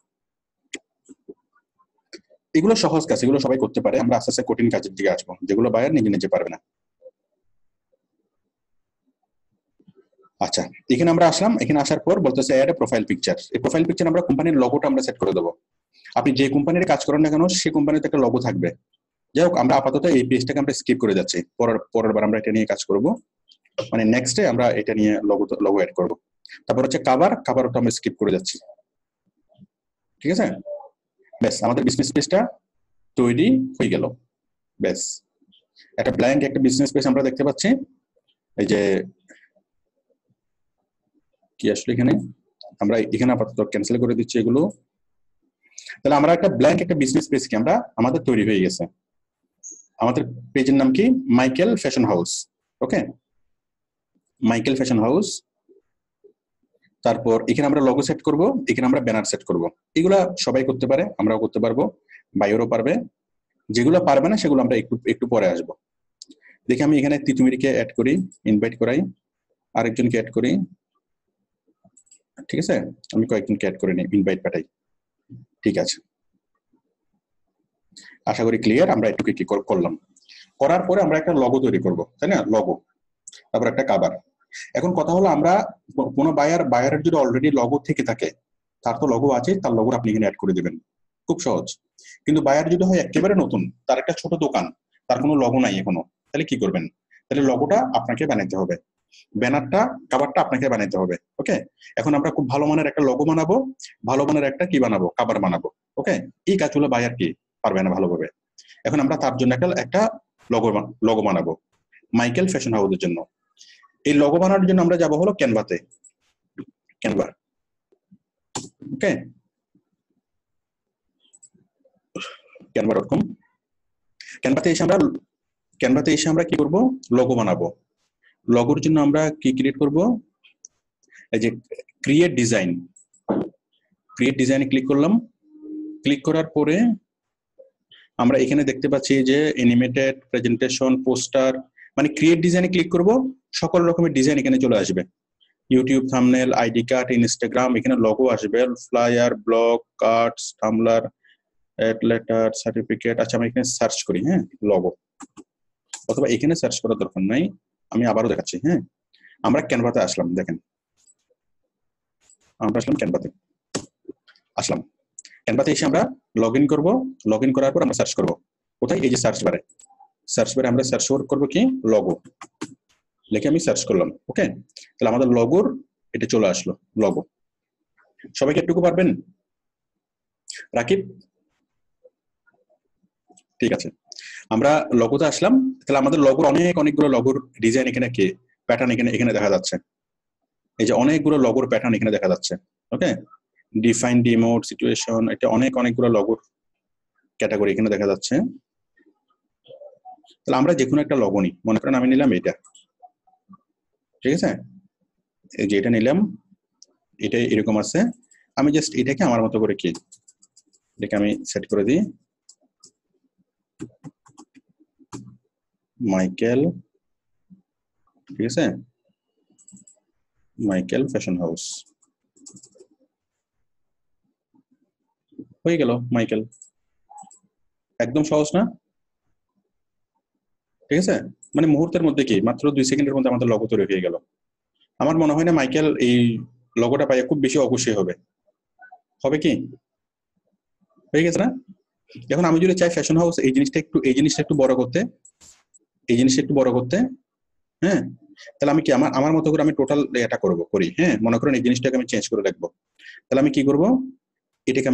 এগুলো সহজ কাজ, এগুলো সবাই করতে পারে। আমরা আস্তে আস্তে কঠিন কাজের দিকে আসবো, যেগুলো বায়ার নিজে নিজে পারবে না। আচ্ছা, এখানে আমরা আসলাম। এখানে আসার পর বলতেছে অ্যাড এ প্রোফাইল পিকচার। এই প্রোফাইল পিকচার আমরা কোম্পানির লোগোটা আমরা সেট করে দেবো। আপনি যে কোম্পানির কাজ করেন না কেন, সেই কোম্পানিতে একটা লোগো থাকবে। যাই হোক, আমরা আপাতত এই পেজটাকে আমরা স্কিপ করে যাচ্ছি। পরের বার আমরা এটা নিয়ে কাজ করব, মানে নেক্সটে আমরা এটা নিয়ে লোগো অ্যাড করব। তারপর হচ্ছে কাভারটা আমরা স্কিপ করে যাচ্ছি। ঠিক আছে, ব্যাস আমাদের বিজনেস পেজটা তৈরি হয়ে গেল। ব্যাস, একটা ব্ল্যাঙ্ক একটা বিজনেস পেজ আমরা দেখতে পাচ্ছি। এই যে কি আসলে আমরা এখানে আপাতত ক্যান্সেল করে দিচ্ছি এগুলো। তাহলে আমরা একটা ব্ল্যাঙ্ক একটা বিজনেস পেজ কি আমাদের তৈরি হয়ে গেছে। আমাদের পেজের নাম কি? Michael fashion house. Okay, Michael fashion house. তারপর এখানে আমরা লোগো সেট করব, এখানে আমরা ব্যানার সেট করব। এগুলা সবাই করতে পারে, আমরাও করতে পারবো, বাইরেও পারবে। যেগুলো পারবে না সেগুলো আমরা একটু পরে আসবো। দেখি আমি এখানে তিতুমিরকে অ্যাড করি, ইনভাইট করাই, আরেকজনকে অ্যাড করি। ঠিক আছে, আমি কয়েকজনকে অ্যাড করে নিই, ইনভাইট পাঠাই। ঠিক আছে, আশা করি ক্লিয়ার। আমরা একটু কি করলাম, করার পরে আমরা একটা লগো তৈরি করব, তাই না? লগো, তারপর একটা কাভার। এখন কথা হলো, আমরা কোনো বায়ারের যদি অলরেডি লগো থেকে থাকে, তার তো লগো আছে, তার লগো আপনি এখানে অ্যাড করে দিবেন, খুব সহজ। কিন্তু বায়ার যদি হয় একেবারে নতুন, তার একটা ছোট দোকান, তার কোনো লগো নাই এখনো, তাহলে কি করবেন? তাহলে লগোটা আপনাকে বানাইতে হবে, ব্যানারটা, কাভারটা আপনাকে বানাইতে হবে। ওকে, এখন আমরা খুব ভালো মানের একটা লগো বানাবো, ভালো মানের একটা কি বানাবো, কাভার বানাবো। ওকে, এই কাজগুলো বায়ার কি পারবে না ভালোভাবে। এখন আমরা তার জন্য একটা লগো বানাবো মাইকেল ফ্যাশন হাউসের জন্য। এই লগো বানানোর জন্য আমরা যাব হলো ক্যানভাতে, ক্যানভা। ওকে, canva.com। ক্যানভাতে এসে আমরা কি করব? লগো বানাবো। লগোর জন্য আমরা কি ক্রিয়েট করব? এই যে ক্রিয়েট ডিজাইনে ক্লিক করলাম। ক্লিক করার পরে আমরা এখানে দেখতে পাচ্ছি যে অ্যানিমেটেড, প্রেজেন্টেশন, পোস্টার, মানে ক্রিয়েট ডিজাইনে ক্লিক করব, সকল রকমের ডিজাইন এখানে চলে আসবে। YouTube thumbnail, ID card, Instagram, এখানে লগো আসবে, flyer, blog, cards, Tumblr, letter, certificate. আচ্ছা, আমি এখানে সার্চ করি, হ্যাঁ, লগো, অথবা এখানে সার্চ করার দরকার নাই, আমি আবারও দেখাচ্ছি। হ্যাঁ, আমরা ক্যানভাতে আসলাম, দেখেন আমরা আসলাম ক্যানভাতে, ক্যানভাতে এসে আমরা লগ ইন করবো। লগ ইন করার পর আমরা সার্চ করবো কোথায়? এই যে সার্চ বারে আমরা সার্চ করবো কি? লগো লিখে আমি সার্চ করলাম। ওকে, তাহলে আমাদের লগোর এটা চলে আসলো, লগো। সবাইকে একটুকু পারবেন? রাকিব, ঠিক আছে, আমরা লগোতে আসলাম। তাহলে আমাদের লগোর অনেকগুলো লগোর ডিজাইন এখানে কি প্যাটার্ন এখানে দেখা যাচ্ছে। এই যে অনেকগুলো লগোর প্যাটার্ন এখানে দেখা যাচ্ছে। ওকে, ডিফাইন, ডিমোট, সিচুয়েশন, এটা অনেকগুলো লগোর ক্যাটাগরি এখানে দেখা যাচ্ছে। তাহলে আমরা যে কোনো একটা লগো নিই, মনে করেন আমি নিলাম এটা, ঠিক আছে, এই যে এটা নিলাম, এটা এরকম আছে, আমি জাস্ট এটাকে আমার মতো করে কি এটাকে আমি সেট করে দিই মাইকেল, ঠিক আছে, মাইকেল ফ্যাশন হাউস হয়ে গেল। মাইকেল একদম সহজ না? ঠিক আছে, মানে মুহূর্তের মধ্যে কি মাত্র 2 সেকেন্ডের মধ্যে আমাদের লগো তৈরি হয়ে গেল। আমার মনে হয় না মাইকেল এই লগোটা পাইয়া খুব বেশি অবশ্যই হবে, হবে কি? হয়ে গেছে না? এখন আমি যদি চাই ফ্যাশন হাউস এই জিনিসটা একটু বড় করতে, এই জিনিসটা একটু বড় করতে, হ্যাঁ, তাহলে আমি কি আমার মতো করে আমি টোটাল এটা করি, হ্যাঁ, মনে করেন এই জিনিসটাকে আমি চেঞ্জ করে রাখবো। তাহলে আমি কি করব, এটাকে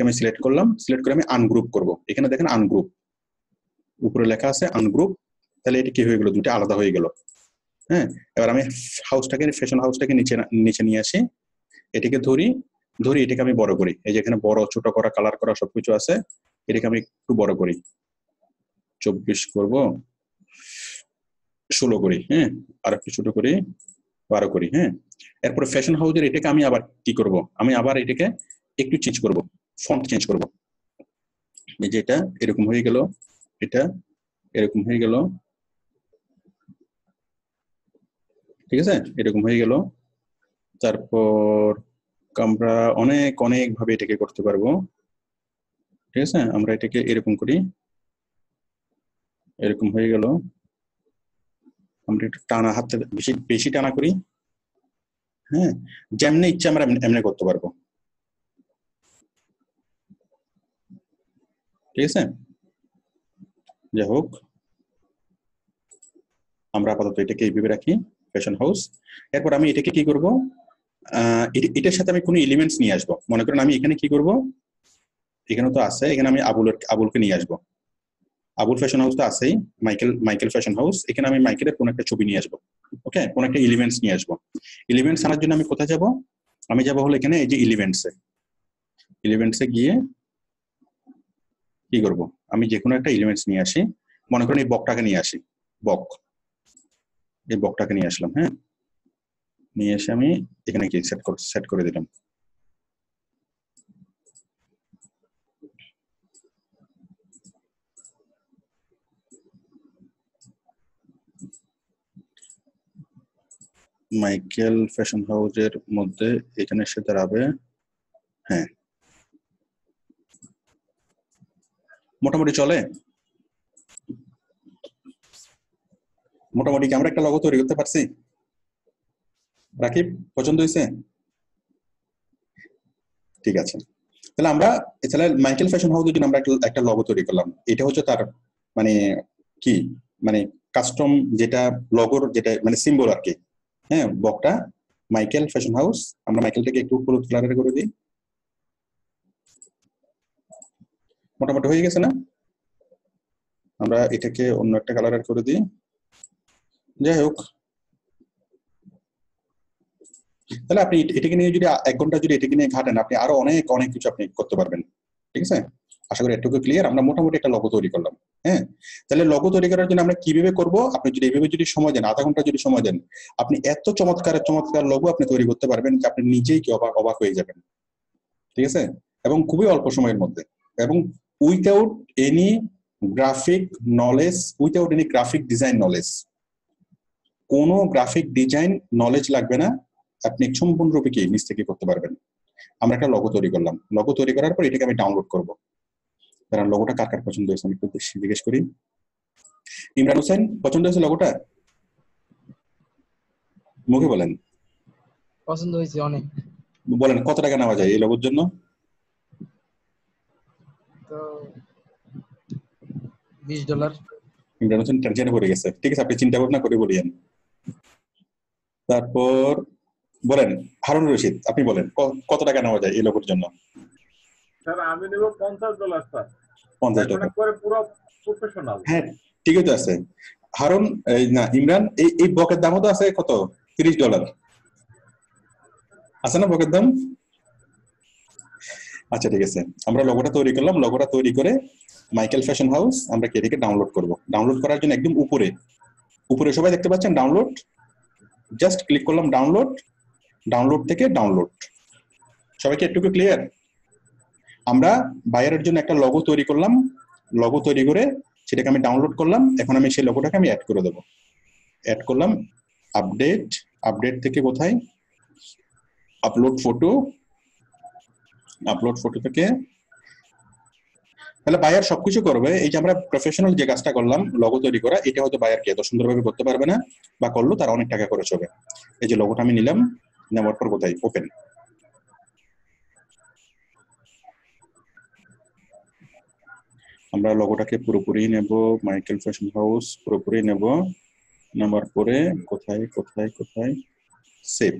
আমি সিলেক্ট করলাম, সিলেক্ট করে আমি আনগ্রুপ করব। এখানে দেখেন আনগ্রুপ উপরে লেখা আছে আনগ্রুপ, তাহলে এটা কি হয়ে গেল, দুটো আলাদা হয়ে গেল। হ্যাঁ, এবার আমি ফ্যাশন হাউসটাকে নিচে নিয়ে আসি, এটাকে ধরি এটাকে আমি বড় করি। এই যে এখানে বড় ছোট করা কালার করা সবকিছু আছে, এটাকে আমি একটু বড় করি, 24 করব, 16 করি, হ্যাঁ, আর একটু ছোট করি, 12 করি, হ্যাঁ। এরপরে ফ্যাশন হাউসের এটাকে আমি আবার কি করব, আমি আবার এটাকে একটু চেঞ্জ করব, ফন্ট চেঞ্জ করব। এই যে এটা এরকম হয়ে গেল, এটা এরকম হয়ে গেল, ঠিক আছে, এরকম হয়ে গেল। তারপর আমরা অনেক ভাবে এটাকে করতে পারবো, ঠিক আছে। আমরা এটাকে এরকম করি, এরকম হয়ে গেল। আমরা একটু টানা হাতে বেশি টানা করি, হ্যাঁ, যেমনি ইচ্ছা আমরা এমনি করতে পারবো, ঠিক আছে। যাই হোক, আমরা আপাতত এটাকে এইভাবে রাখি ফ্যাশন হাউস। এরপর আমি এটাকে কি করব, এটার সাথে আমি কোনো এলিমেন্টস নিয়ে আসবো। মনে করেন আমি এখানে কি করব, এখানে তো আছে, এখানে আমি আবুলকে নিয়ে আসবো। আবুল ফ্যাশন হাউস তো আছেই, মাইকেল ফ্যাশন হাউস, এখানে আমি মাইকেলের কোনো একটা ছবি নিয়ে আসবো, ওকে, কোনো একটা এলিমেন্টস নিয়ে আসবো। এলিমেন্টস আনার জন্য আমি কোথায় যাব, আমি যাব হলো এখানে এই যে এলিমেন্টসে গিয়ে কি করব, আমি যে কোনো একটা এলিমেন্টস নিয়ে আসি। মনে করেন এই বকটাকে নিয়ে আসি, এই বকটাকে নিয়ে আসলাম, হ্যাঁ, নিয়ে এসে আমি এখানে কি সেট করে দিলাম। মাইকেল ফ্যাশন হাউসের মধ্যে এখানে এসে দাঁড়াবে, হ্যাঁ, মোটামুটি চলে। মোটামুটি কি আমরা একটা লগো তৈরি করতে পারছি? রাকিব, পছন্দ হয়েছে? ঠিক আছে, তাহলে মাইকেল ফ্যাশন হাউসের জন্য আমরা একটা লগো তৈরি করলাম। এটা হচ্ছে তার মানে কি, মানে কাস্টম যেটা লগোর যেটা মানে সিম্বল আর কি, হ্যাঁ, বকটা মাইকেল ফ্যাশন হাউস। আমরা মাইকেলটাকে একটু হলুদ কালারের করে দিই, মোটামুটি হয়ে গেছে না? আমরা এটাকে অন্য একটা কালারের করে দিই। যাই হোক, তাহলে আপনি এটাকে নিয়ে যদি 1 ঘন্টা যদি এটাকে নিয়ে ঘাটেন, আপনি আরো অনেক কিছু আপনি করতে পারবেন, ঠিক আছে। আশা করি এটুকু ক্লিয়ার। আমরা মোটামুটি একটা লগো তৈরি করলাম, হ্যাঁ। তাহলে লগো তৈরি করার জন্য আমরা কিভাবে করব, আপনি যদি এইভাবে যদি সময় দেন, আধা ঘন্টা যদি সময় দেন, আপনি এত চমৎকার লগো আপনি তৈরি করতে পারবেন যে আপনি নিজেই কি অবাক হয়ে যাবেন, ঠিক আছে, এবং খুবই অল্প সময়ের মধ্যে, এবং without any graphic knowledge, without any graphic design knowledge. কোনো গ্রাফিক ডিজাইন নলেজ লাগবে না, আপনি সম্পূর্ণরূপে কি নিজ থেকে করতে পারবেন। আমরা একটা লগো তৈরি করলাম, লগো তৈরি করার পর এটাকে আমি ডাউনলোড করবো। কারণ লগোটা কার পছন্দ হয়েছে আমি একটু জিজ্ঞেস করি। ইমরান হোসেন, পছন্দ হয়েছে লগোটা? মুখে বলেন। পছন্দ হয়েছে অনেক। বলেন কত টাকা নেওয়া যায় এই লগোর জন্য? তো $20। ইমরান হোসেন টেনশনে পড়ে গেছে, ঠিক আছে, আপনি চিন্তা ভাবনা করে বলিয়েন। তারপর বলেন হারুন রশিদ, আপনি বলেন কত টাকা নেওয়া যায় এই লগোর জন্য? স্যার আমি নেব $50 স্যার। $50 করে পুরো প্রফেশনাল। হ্যাঁ, ঠিকই তো আছে। হারুন না ইমরান, এই বকের দামও তো আছে কত, $30 আছে না বকের দাম? আচ্ছা ঠিক আছে, আমরা লগোটা তৈরি করলাম। লগোটা তৈরি করে মাইকেল ফ্যাশন হাউস আমরা এটাকে ডাউনলোড করব। ডাউনলোড করার জন্য একদম উপরে সবাই দেখতে পাচ্ছেন ডাউনলোড, জাস্ট ক্লিক করলাম ডাউনলোড। ডাউনলোড থেকে ডাউনলোড। সবাইকে একটু ক্লিয়ার? আমরা বায়ারের জন্য একটা লগো তৈরি করলাম, লগো তৈরি করে সেটাকে আমি ডাউনলোড করলাম। এখন আমি সেই লগোটাকে আমি অ্যাড করে দেবো। অ্যাড করলাম, আপডেট, আপডেট থেকে কোথায়, আপলোড ফটো, আপলোড ফটো থেকে। তাহলে বায়ার সবকিছু করবে। এই যে আমরা প্রফেশনাল যে কাজটা করলাম লগো তৈরি করা, এটা হয়তো বায়ারকে এত সুন্দরভাবে করতে পারবে না, বা করলো তার অনেক টাকা খরচ হবে। এই যে লগোটা আমি নিলাম, নেওয়ার পর কোথায়, ওপেন। আমরা লগোটাকে পুরোপুরি নেব, মাইকেল ফ্যাশন হাউস পুরোপুরি নেব, নেওয়ার পরে কোথায় কোথায় কোথায়, সেভ।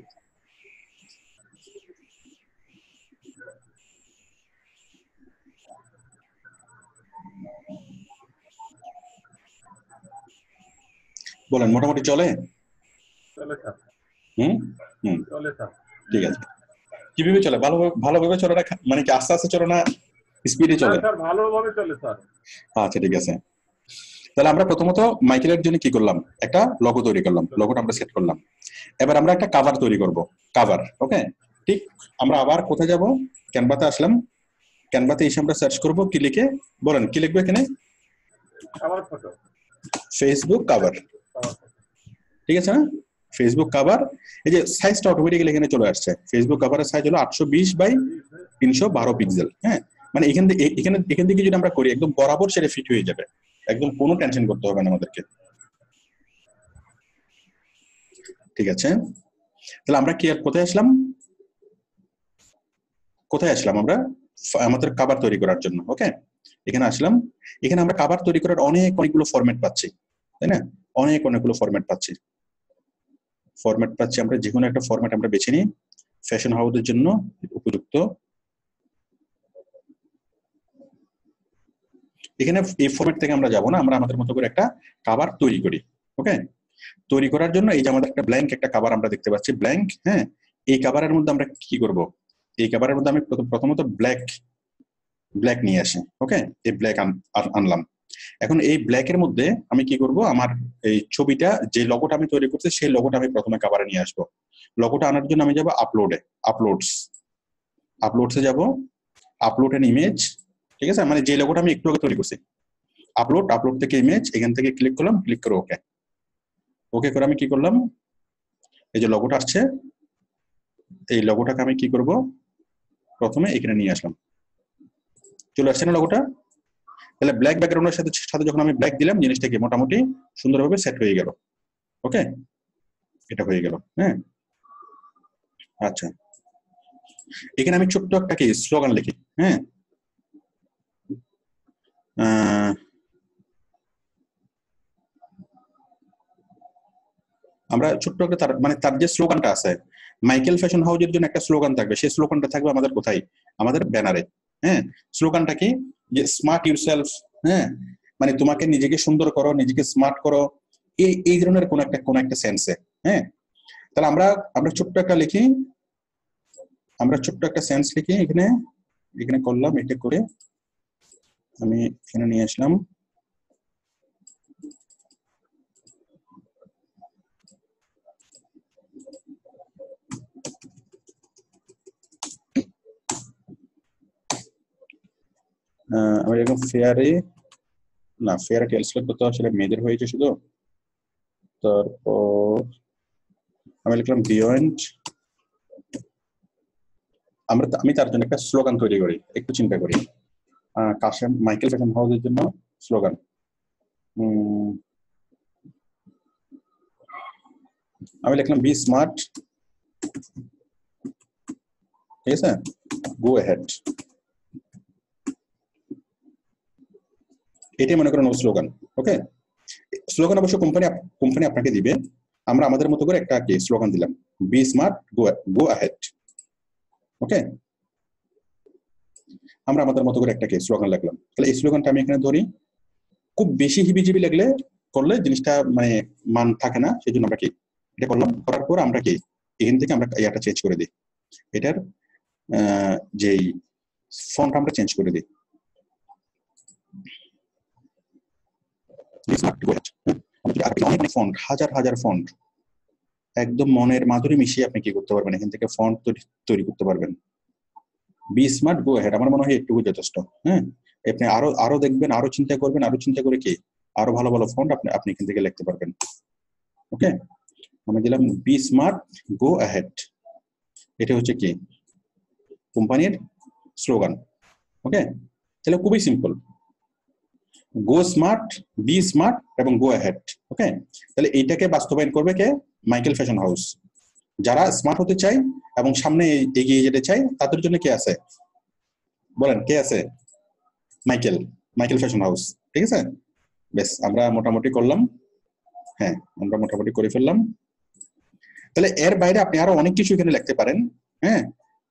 বলেন মোটামুটি চলে? চলে স্যার, হুম হুম, চলে স্যার। ঠিক আছে। কিভাবে চলে? ভালোভাবে চলে না, মানে কি আস্তে আস্তে চলে না স্পিডে চলে? স্যার ভালোভাবে চলে স্যার। আচ্ছা ঠিক আছে। তাহলে আমরা প্রথমত মাইকেলের জন্য কি করলাম, একটা লগো তৈরি করলাম, লগোটা আমরা সেট করলাম। এবার আমরা একটা কাভার তৈরি করব, কাভার। ওকে, ঠিক। আমরা আবার কোথায় যাব, ক্যানভাতে আসলাম। ক্যানভাতে এসে আমরা সার্চ করব, কি লিখে, বলেন কি লিখবো এখানে? আমার ফটো, ফেসবুক কাভার। ঠিক আছে না? Facebook cover. এই যে সাইজটা অটোমেটিক্যালি এখানে চলে আসছে। ফেসবুক কাভারের সাইজ হলো 820 বাই 312 পিক্সেল। হ্যাঁ, মানে এখান থেকে যদি আমরা করি একদম বরাবর সেটা ফিট হয়ে যাবে, একদম কোনো টেনশন করতে হবে না আমাদেরকে। ঠিক আছে, তাহলে আমরা কি আর কোথায় আসলাম, কোথায় আসলাম আমরা আমাদের কাভার তৈরি করার জন্য। ওকে, এখানে আসলাম। এখানে আমরা কাভার তৈরি করার অনেকগুলো ফরম্যাট পাচ্ছি, তাই না? অনেকগুলো ফরম্যাট পাচ্ছি। আমরা যে কোনো একটা ফরম্যাট আমরা বেছে নিই, ফ্যাশন হাউসের জন্য উপযুক্ত। এখানে এই ফরম্যাট থেকে আমরা যাব না, আমরা আমাদের মতো করে একটা কাভার তৈরি করি। ওকে, তৈরি করার জন্য এই যে আমাদের একটা ব্ল্যাঙ্ক একটা কাভার আমরা দেখতে পাচ্ছি, ব্ল্যাঙ্ক। হ্যাঁ, এই কাভারের মধ্যে আমরা কি করব, এই কাভারের মধ্যে আমি প্রথমত ব্ল্যাক নিয়ে আসি। ওকে, এই ব্ল্যাক আনলাম। এখন এই ব্ল্যাকের মধ্যে আমি কি করব, আমার এই ছবিটা যে লগোটা আমি তৈরি করছি সেই লগোটা আমি প্রথমে কাভারে নিয়ে আসবো। লগোটা আনার জন্য আমি যাব আপলোডসে যাব, আপলোড এন ইমেজ। ঠিক আছে, মানে যে লগোটা আমি একটু আগে তৈরি করছি, আপলোড থেকে ইমেজ, এখান থেকে ক্লিক করলাম, ক্লিক করে ওকে। ওকে করে আমি কি করলাম, এই যে লগোটা আসছে, এই লগোটাকে আমি কি করব, প্রথমে এখানে নিয়ে আসলাম। চলে আসছে না লগোটা? তাহলে ব্ল্যাক ব্যাকগ্রাউন্ডের সাথে যখন আমি ব্ল্যাক দিলাম, জিনিসটাকে মোটামুটি সুন্দরভাবে সেট হয়ে গেল। ওকে, এটা হয়ে গেল। হ্যাঁ, আচ্ছা, এখানে আমি ছোট্ট একটা কি স্লোগান লিখি। হ্যাঁ, আমরা ছোট্ট একটা তার যে স্লোগানটা আছে, মাইকেল ফ্যাশন হাউসের জন্য একটা স্লোগান থাকবে, সেই স্লোগানটা থাকবে আমাদের কোথায়, আমাদের ব্যানারে। হ্যাঁ, স্লোগানটা কি, যে স্মার্ট ইউরসেলফ। হ্যাঁ, মানে তোমাকে নিজেকে সুন্দর করো, নিজেকে স্মার্ট করো, এই ধরনের কোন একটা সেন্সে। হ্যাঁ, তাহলে আমরা ছোট্ট একটা লিখি, আমরা ছোট্ট একটা সেন্স লিখি এখানে করলাম। এটা করে আমি এখানে নিয়ে আসলাম। আমি এরকম ফেয়ারে না, ফেয়ারে টেলসলেট তো আসলে মেয়েদের হয়েছে শুধু। তারপর আমি লিখলাম বিয়ন্ড। আমি তার জন্য একটা স্লোগান তৈরি করি, একটু চিন্তা করি। কাশেম মাইকেল ফ্যাশন হাউসের জন্য স্লোগান, আমি লিখলাম বি স্মার্ট। ঠিক আছে, গো অ্যাহেড। এটাই মনে করেন স্লোগান। ওকে, স্লোগান অবশ্য কোম্পানি আপনাকে দিবে। আমরা আমাদের মতো করে একটা কি স্লোগান দিলাম, বি স্মার্ট, গো অ্যাহেড। ওকে, আমরা আমাদের মতো করে একটা কি স্লোগান লিখলাম। তাহলে এই স্লোগানটা আমি এখানে ধরি। খুব বেশি হিবিজিবি করলে জিনিসটা মানে মান থাকে না, সেই জন্য আমরা কি এটা করলাম। করার পর আমরা কি এখান থেকে আমরা ইয়াটা চেঞ্জ করে দিই, এটার যেই ফন্ট আমরা চেঞ্জ করে দিই। অনেক ফন্ট, হাজার ফন্ট, একদম মনের মাধুরী মিশিয়ে আপনি কি করতে পারবেন, এখান থেকে ফন্ট তৈরি করতে পারবেন। বি স্মার্ট, গো হেড, আমার মনে হয় একটু যথেষ্ট। হ্যাঁ, আপনি আরো দেখবেন, আরো চিন্তা করবেন, আরো চিন্তা করে কি আরো ভালো ভালো ফন্ট আপনি এখান থেকে লিখতে পারবেন। ওকে, আমি দিলাম বি স্মার্ট, গো অ্যাহেড, এটা হচ্ছে কি কোম্পানির স্লোগান। ওকে, তাহলে খুবই simple, go smart, be smart এবং গো অ্যাহেড। ওকে, তাহলে এইটাকে বাস্তবায়ন করবে কে? Michael fashion house. যারা স্মার্ট হতে চায় এবং সামনে এগিয়ে যেতে চায় তাদের জন্য কে আছে বলেন, কে আছে? Michael fashion house. ঠিক আছে, বেশ, আমরা মোটামুটি করলাম। হ্যাঁ, আমরা মোটামুটি করে ফেললাম। তাহলে এর বাইরে আপনি আরো অনেক কিছু এখানে লিখতে পারেন। হ্যাঁ,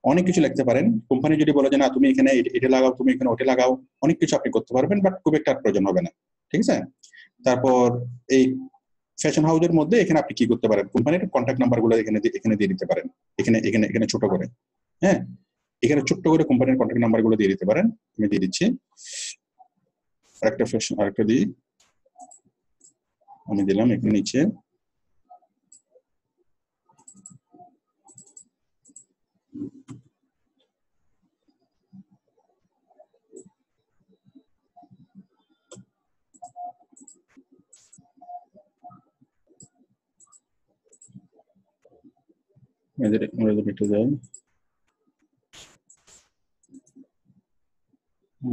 অনেক কিছু লিখতে পারেন। কোম্পানি যদি বলে যে না তুমি এখানে এটা লাগাও, তুমি এখানে ওটা লাগাও, অনেক কিছু আপনি করতে পারবেন, বাট খুব একটা প্রয়োজন হবে না। ঠিক আছে, তারপর এই ফ্যাশন হাউসের মধ্যে এখানে আপনি কি করতে পারেন, কোম্পানির কন্ট্যাক্ট নাম্বার গুলো এখানে দিয়ে দিতে পারেন। এখানে ছোট করে, হ্যাঁ, এখানে ছোট্ট করে কোম্পানির কন্ট্যাক্ট নাম্বার গুলো দিয়ে দিতে পারেন। আমি দিয়ে দিচ্ছি, আরেকটা দিই, আমি দিলাম এখানে নিচে।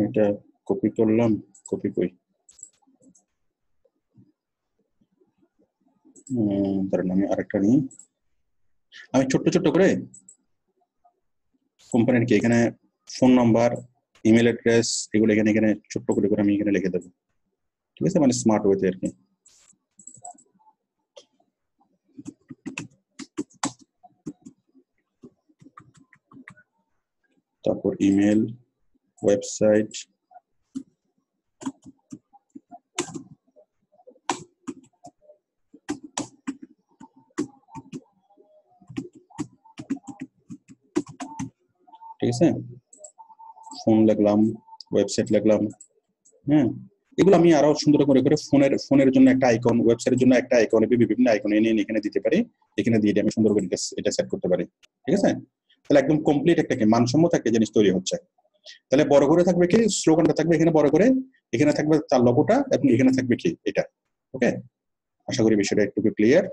এটা কপি করলাম, কপি করি, ধরেন আমি আরেকটা নিই। আমি ছোট্ট করে কোম্পানির কি এখানে ফোন নাম্বার, ইমেল অ্যাড্রেস, এগুলো এখানে ছোট্ট করে আমি এখানে লিখে দেবো। ঠিক আছে, মানে স্মার্ট ওয়েতে আর কি। তারপর ইমেল, ওয়েবসাইট, ঠিক আছে, ফোন লিখলাম, ওয়েবসাইট লিখলাম। হ্যাঁ, এগুলো আমি আরো সুন্দর করে ফোনের জন্য একটা আইকন, ওয়েবসাইটের জন্য একটা আইকন, বিভিন্ন আইকন এনে এখানে দিতে পারি। এখানে দিয়ে আমি সুন্দর করে এটা সেট করতে পারি। ঠিক আছে, তাহলে একদম কমপ্লিট একটা কি মানসম্মত একটা জিনিস তৈরি হচ্ছে। তাহলে বড় করে থাকবে কি স্লোগানটা থাকবে এখানে বড় করে, এখানে থাকবে তার লোগোটা এবং এখানে থাকবে কি এটা। ওকে, আশা করি বিষয়টা একটু ক্লিয়ার।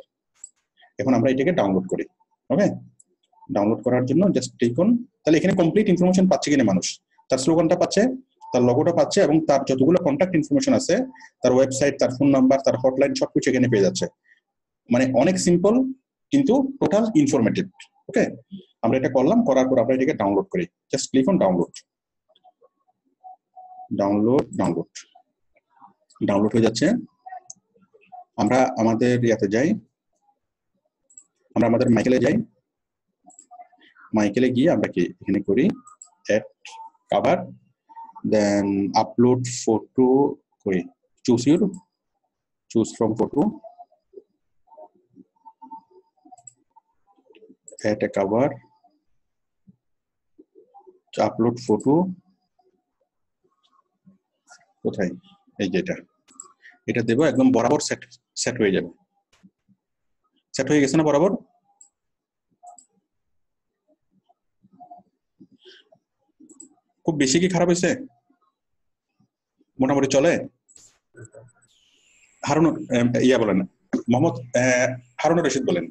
এখন আমরা এটাকে ডাউনলোড করি। ওকে, ডাউনলোড করার জন্য জাস্ট ক্লিক করুন। তাহলে এখানে কমপ্লিট ইনফরমেশন পাচ্ছে কিনা মানুষ, তার স্লোগানটা পাচ্ছে, তার লোগোটা পাচ্ছে এবং তার যতগুলো কন্ট্যাক্ট ইনফরমেশন আছে, তার ওয়েবসাইট, তার ফোন নাম্বার, তার হটলাইন, সবকিছু এখানে পেয়ে যাচ্ছে। মানে অনেক সিম্পল কিন্তু টোটাল ইনফরমেটিভ। ওকে, আমরা এটা করলাম, করার পর আমরা এটাকে ডাউনলোড করি। Just click on download. Download হয়ে যাচ্ছে। আমরা আমাদের ইয়াতে যাই, আমরা আমাদের মাইকেলে যাই। মাইকেলে গিয়ে আমরা কি এখানে করি add cover, then upload photo করি, choose from photo, add a cover, upload photo, কোথায়, এই যেটা, এটা দেবো, একদম বরাবর সেট হয়ে যাবে। সেট হয়ে গেছে না বরাবর? খুব বেশি কি খারাপ হয়েছে? মোটামুটি চলে? হারুন ইয়া বলেন, মোহাম্মদ হারুন রশিদ বলেন,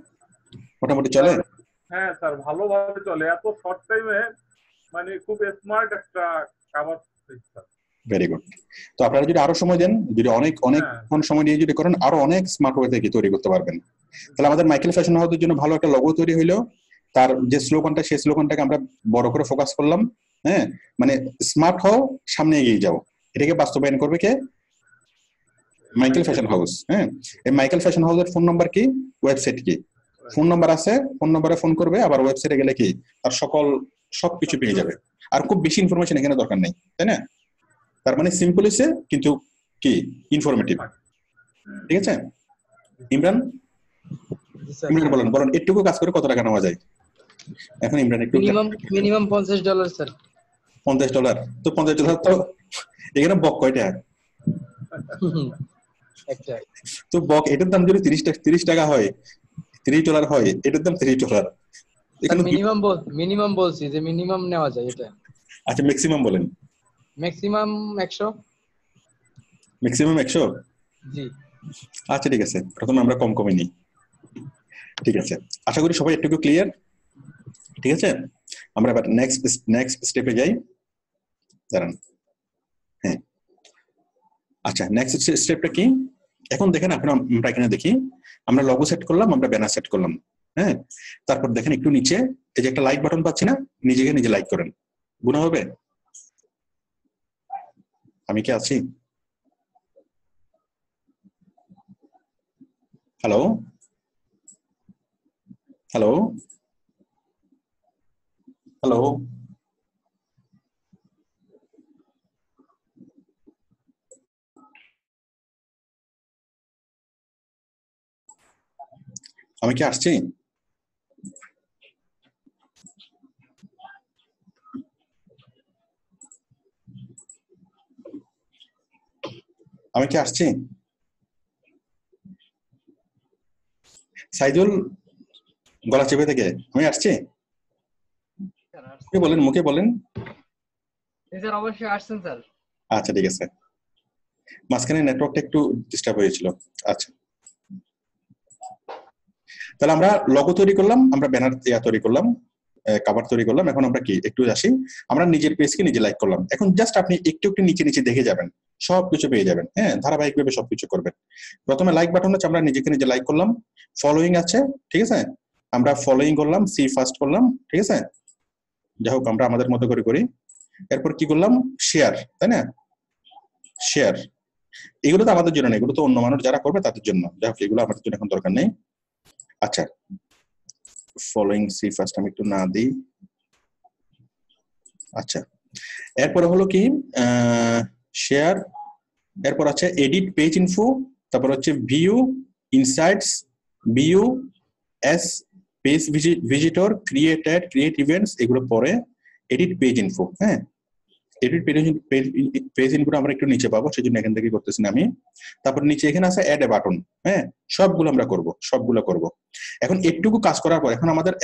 মোটামুটি চলে? হ্যাঁ স্যার, ভালোভাবে চলে। এত শর্ট টাইমে মানে খুব স্মার্ট একটা কাভার। Very good. তো আপনারা যদি আরো সময় দেন, যদি অনেকক্ষণ সময় নিয়ে যদি করেন, আরো অনেক স্মার্ট ওয়ে থেকে তৈরি করতে পারবেন। তাহলে আমাদের মাইকেল ফ্যাশন হাউসের জন্য ভালো একটা লোগো তৈরি হইলো, তার যে স্লোগানটা, সেই স্লোগানটাকে আমরা বড় করে ফোকাস করলাম। হ্যাঁ, মানে স্মার্ট হও, সামনে এগিয়ে যাও, এটাকে বাস্তবায়ন করবে কে? Michael fashion house. হ্যাঁ, এই মাইকেল ফ্যাশন হাউসের ফোন নাম্বার কি, ওয়েবসাইট কি, ফোন নাম্বার আছে, ফোন নাম্বারে ফোন করবে, আবার ওয়েবসাইটে গেলে কি তার সবকিছু পেয়ে যাবে। আর খুব বেশি ইনফরমেশন এখানে দরকার নেই, তাই না? তার মানে সিম্পল হইছে কিন্তু কি ইনফরমেটিভ। ঠিক আছে, ইমরান বলেন একটুকু কাজ করে কত টাকা নেওয়া যায়? এখন ইমরান একটু মিনিমাম $50 স্যার। $50? তো $50 তো এখানে বক কয়টা? একটা। তো বক এটার দাম যদি 30 টাকা হয়, $3 হয়, এটার দাম $3। এখানে মিনিমাম বলছি যে মিনিমাম নেওয়া যায় এটা। আচ্ছা ম্যাক্সিমাম বলেন। ম্যাক্সিমাম 100। ম্যাক্সিমাম 100? জি আচ্ছা ঠিক আছে, প্রথমে আমরা কম কমে নিই। ঠিক আছে, আশা করি সবাই একটু ক্লিয়ার। ঠিক আছে, আমরা এবার নেক্সট স্টেপে যাই। দাঁড়ান, হ্যাঁ আচ্ছা নেক্সট স্টেপটা কি? এখন দেখেন আমরা এখানে দেখি, আমরা লগো সেট করলাম, আমরা ব্যানার সেট করলাম। হ্যাঁ, তারপর দেখেন একটু নিচে এই যে একটা লাইক বাটন পাচ্ছি না, নিজেকে নিজে লাইক করেন, গুণা হবে? আমি কি আছি? হ্যালো হ্যালো হ্যালো, আমি কি আসছি? আমি কি আসছি? সাইদুল গলা চেপে থেকে, আমি আসছি? বলেন, মুখে বলেন। স্যার অবশ্যই আসছেন স্যার। আচ্ছা ঠিক আছে, মাঝখানে নেটওয়ার্কটা একটু ডিস্টার্ব হয়েছিল। আচ্ছা, তাহলে আমরা লগো তৈরি করলাম, আমরা ব্যানার তৈরি করলাম, কভার তৈরি করলাম। এখন আমরা কি একটু আসি, আমরা নিজের পেজকে নিজে লাইক করলাম। এখন জাস্ট আপনি একটু একটু নিচে নিচে দেখে যাবেন, সবকিছু পেয়ে যাবেন। হ্যাঁ, ধারাবাহিকভাবে সবকিছু করবেন। প্রথমে লাইক বাটন আছে, আমরা নিজেকে নিজে লাইক করলাম। ফলোইং আছে, ঠিক আছে, আমরা ফলোইং করলাম, সি ফার্স্ট করলাম, ঠিক আছে, যাই হোক আমরা আমাদের মতো করে করি। এরপর কি করলাম, শেয়ার, তাই না? শেয়ার, এগুলো তো আমাদের জন্য না, এগুলো তো অন্য মানুষ যারা করবে তাদের জন্য, যাই হোক এগুলো আমাদের জন্য এখন দরকার নেই। আচ্ছা, ফলোইং সি ফার্স্ট আমি একটু না দিই। আচ্ছা, এরপরে হলো কি শেয়ার, এরপর আছে এডিট পেজ ইনফো, তারপর হচ্ছে view insights, view S page visitor, create add, create events, এগুলো পরে এডিট পেজ ইনফো। হ্যাঁ, এডিট পেজ ইনফো আমরা একটু নিচে পাবো, সেই জন্য এখান থেকে করতেছি না আমি। তারপর নিচে এখানে আছে অ্যাড এ বাটন। হ্যাঁ, সবগুলো আমরা করব, সবগুলো করব। এখন একটুকু কাজ করার পর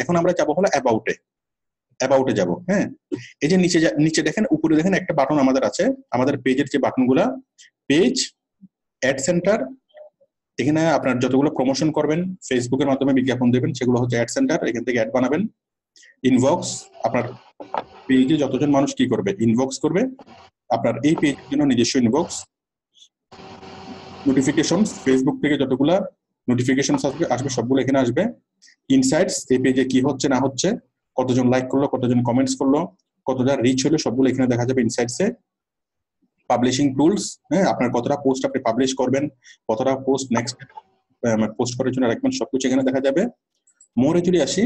এখন আমরা যাবো হলো অ্যাবাউটে যাব। হ্যাঁ, এই যে নিচে দেখেন, উপরে দেখেন একটা বাটন আমাদের আছে, আমাদের পেজের যে বাটনগুলা, পেজ, অ্যাড সেন্টার, এখানে আপনার যতগুলো প্রমোশন করবেন, ফেসবুকের মাধ্যমে বিজ্ঞাপন দেবেন, সেগুলো হচ্ছে অ্যাড সেন্টার, এখান থেকে অ্যাড বানাবেন। ইনবক্স, আপনার পেজে যতজন মানুষ কি করবে, ইনবক্স করবে, আপনার এই পেজের জন্য নিজস্ব ইনবক্স। নোটিফিকেশন, ফেসবুক থেকে যতগুলা নোটিফিকেশন আসবে সবগুলো এখানে আসবে। ইনসাইটস, এই পেজে কি হচ্ছে না হচ্ছে, কতজন লাইক করলো, কতজন কমেন্টস করলো, কতটা রিচ হলো, সবগুলো এখানে দেখা যাবে ইনসাইটসে। পাবলিশিং টুলস, হ্যাঁ, আপনার কতটা পোস্ট আপনি পাবলিশ করবেন, কতটা পোস্ট নেক্সট পোস্ট করার জন্য রাখবেন, সবকিছু এখানে দেখা যাবে। মোরে যদি আসি,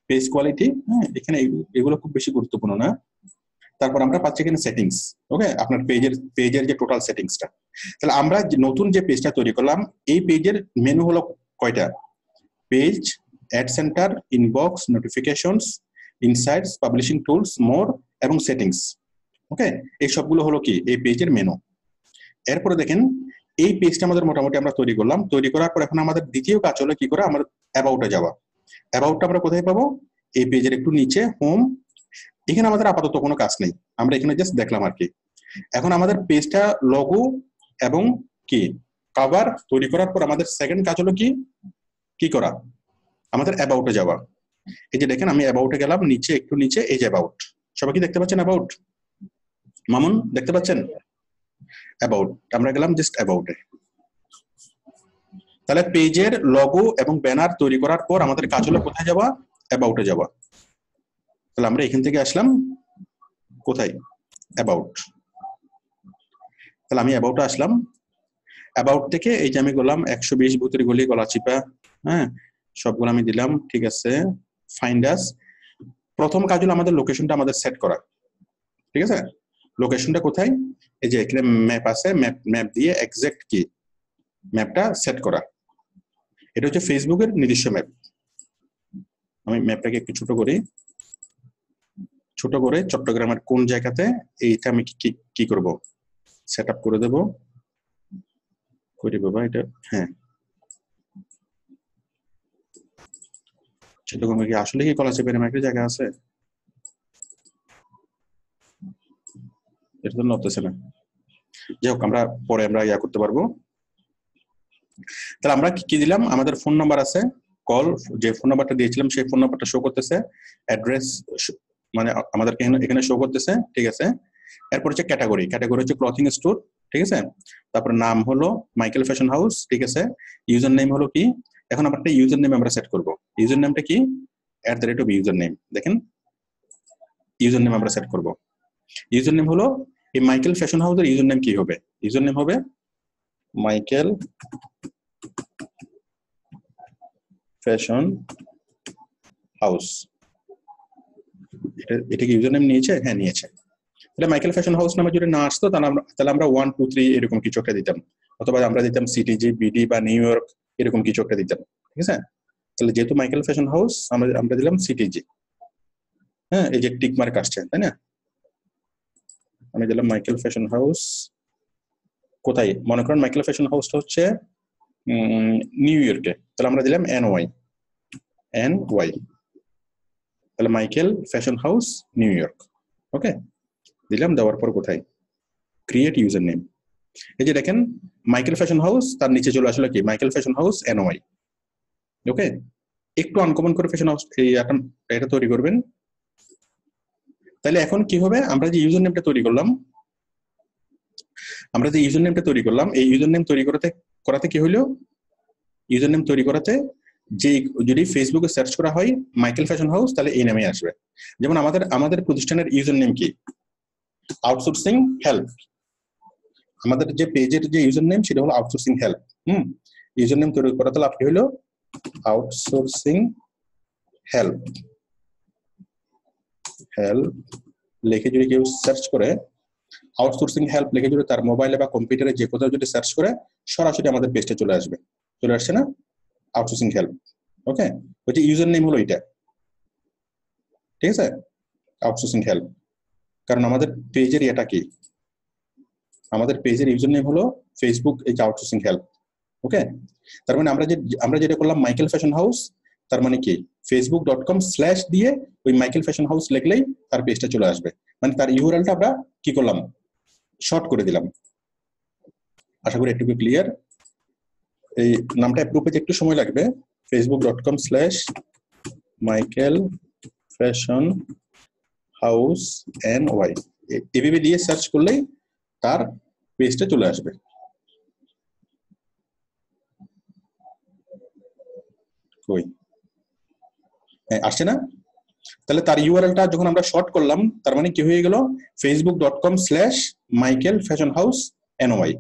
পেজ কোয়ালিটি, হ্যাঁ, এখানে এগুলো খুব বেশি গুরুত্বপূর্ণ না। তারপর আমরা পাচ্ছি এখানে সেটিংস। ওকে, আপনার পেজের যে টোটাল সেটিংসটা। তাহলে আমরা নতুন যে পেজটা তৈরি করলাম, এই পেজের মেনু হলো কয়টা? Page, ad centre, inbox, notifications, insights, publishing tools, more এবং সেটিংস। ওকে, এই সবগুলো হলো কি এই পেজের মেনু। এরপরে দেখেন, এই পেজটা আমাদের মোটামুটি আমরা তৈরি করলাম। তৈরি করার পর এখন আমাদের দ্বিতীয় কাজ হলো কি করে, আমাদের অ্যাবাউটে যাওয়া। অ্যাবাউটটা আমরা কোথায় পাবো? এই পেজের একটু নিচে হোম। এখানে আমাদের আপাতত কোনো কাজ নেই, আমরা এখানে জাস্ট দেখলাম আর কি। এখন আমাদের পেজটা লগো এবং কি কভার তৈরি করার পর আমাদের সেকেন্ড কাজ হলো কি করা, আমাদের অ্যাবাউটে যাওয়া। এই যে দেখেন, আমি অ্যাবাউটে গেলাম, নিচে একটু নিচে, এই যে অ্যাবাউট, সবাই কি দেখতে পাচ্ছেন অ্যাবাউট? মামুন দেখতে পাচ্ছেন? অ্যাবাউট, আমরা গেলাম জাস্ট অ্যাবাউটে। তাহলে পেজের লগো এবং ব্যানার তৈরি করার পর আমাদের কাজ হলো কোথায় যাওয়া? অ্যাবাউটে যাওয়া। তাহলে আমরা এখান থেকে আসলাম কোথায়? অ্যাবাউট। তাহলে আমি অ্যাবাউটে আসলাম। অ্যাবাউট থেকে এই যে আমি গেলাম 120 ভূতের গলি, গলাচিপা, হ্যাঁ, সবগুলো আমি দিলাম। ঠিক আছে, ফাইন্ড আস। প্রথম কাজ হলো আমাদের লোকেশনটা আমাদের সেট করা। ঠিক আছে, লোকেশনটা কোথায়? এই যে এখানে ম্যাপ আছে, ম্যাপ দিয়ে এক্সাক্ট কি ম্যাপটা সেট করা। এটা হচ্ছে ফেসবুকের নিজস্ব ম্যাপ। আমি ম্যাপটাকে একটু ছোট করে চট্টগ্রামের কোন জায়গাতে এইটা আমি কি করব, সেট আপ করে দেব। করি বাবা এটা, হ্যাঁ এরকম কি আসলে কি কলা চেপের মাইকের জায়গা আছে? এটা তো নড়তেছে না। যাই হোক, আমরা পরে আমরা ইয়া করতে পারবো। তাহলে আমরা কি দিলাম, আমাদের ফোন নাম্বার আছে, কল যে ফোন নাম্বারটা দিয়েছিলাম সেই ফোন নাম্বারটা শো করতেছে, অ্যাড্রেস মানে আমাদেরকে এখানে শো করতেছে, ঠিক আছে। এরপর হচ্ছে ক্যাটাগরি, ক্যাটাগরি হচ্ছে ক্লথিং স্টোর, ঠিক আছে। তারপর নাম হলো মাইকেল ফ্যাশন হাউস, ঠিক আছে। ইউজার নেম হলো কি, এখন আমরা একটা ইউজার নেম আমরা সেট করব। ইউজার নেমটা কি, @ইউজার নেম। দেখেন ইউজার নেম আমরা সেট করব। ইউজার নেম হলো এই মাইকেল ফ্যাশন হাউসের ইউজার নেম কি হবে, ইউজার নেম হবে মাইকেল ফ্যাশন হাউস। এটা কি ইউজার নেম নিয়েছে? হ্যাঁ নিয়েছে। তাহলে মাইকেল ফ্যাশন হাউস নামে যদি না আসতো তাহলে আমরা 1 2 3 এরকম কিছু একটা দিতাম, অথবা আমরা দিতাম সিটিজি, বিডি বা নিউ ইয়র্ক এরকম কিছু একটা দিতাম, ঠিক আছে। তাহলে যেহেতু মাইকেল ফ্যাশন হাউস আমরা দিলাম সিটিজি। হ্যাঁ, এই যে টিক মার্ক আসছে, তাই না। আমি দিলাম মাইকেল ফ্যাশন হাউস কোথায়, মনে করেন মাইকেল ফ্যাশন হাউসটা হচ্ছে নিউ ইয়র্কে, তাহলে আমরা দিলাম NY। তাহলে Michael fashion house New York, okay দিলাম। দেওয়ার পর কোথায়, ক্রিয়েট ইউজার নেম। এই যে দেখেন মাইকেল ফ্যাশন হাউস, তার নিচে চলে আসলো কি মাইকেল ফ্যাশন হাউস NY, ওকে। একটু আনকমন করে ফ্যাশন হাউস এটা তৈরি করবেন। তাহলে এখন কি হবে, আমরা যে ইউজার নেমটা তৈরি করলাম, এই ইউজার নেম তৈরি করাতে কি হলো, ইউজার নেম তৈরি করাতে যে যদি ফেসবুকে সার্চ করা হয় মাইকেল ফ্যাশন হাউস, তাহলে এই নামে আসবে। যেমন আমাদের প্রতিষ্ঠানের ইউজার নেম কি, আউটসোর্সিং হেল্প। আমাদের যে পেজের যে ইউজার নেম সেটা হলো আউটসোর্সিং হেল্প। ইউজার নেম তৈরি করা তাহলে আপনি হলো আউটসোর্সিং হেল্প লিখে যদি কেউ সার্চ করে, আউটসোর্সিং হেল্প লিখে যদি তার মোবাইলে বা কম্পিউটারে যে কোথাও যদি সার্চ করে, সরাসরি আমাদের পেজটা চলে আসছে না, আউটসোর্সিং হেল্প, ওকে। ওই যে ইউজার নেম হলো এটা, ঠিক আছে, আউটসোর্সিং হেল্প। কারণ আমাদের পেজের এটা কি, আমাদের পেজের ইউজার নেম হলো ফেসবুক এই যে আউটসোর্সিং হেল্প, ওকে। তার মানে আমরা যেটা করলাম মাইকেল ফ্যাশন হাউস, তার মানে কি facebook.com/ দিয়ে ওই মাইকেল ফ্যাশন হাউস লিখলেই তার পেজটা চলে আসবে, মানে তার ইউআরএলটা আমরা কি করলাম, শর্ট করে দিলাম। আশা করি একটু ক্লিয়ার। এই নামটা অ্যাপ্রুভ হতে একটু সময় লাগবে, facebook.com/ Michael fashion house NY এভাবে দিয়ে সার্চ করলেই তার পেজটা চলে আসবে। কই আসছে না? তাহলে তার ইউআরএলটা যখন আমরা শর্ট করলাম, তার মানে কি হয়ে গেল, facebook.com/ Michael fashion house NY।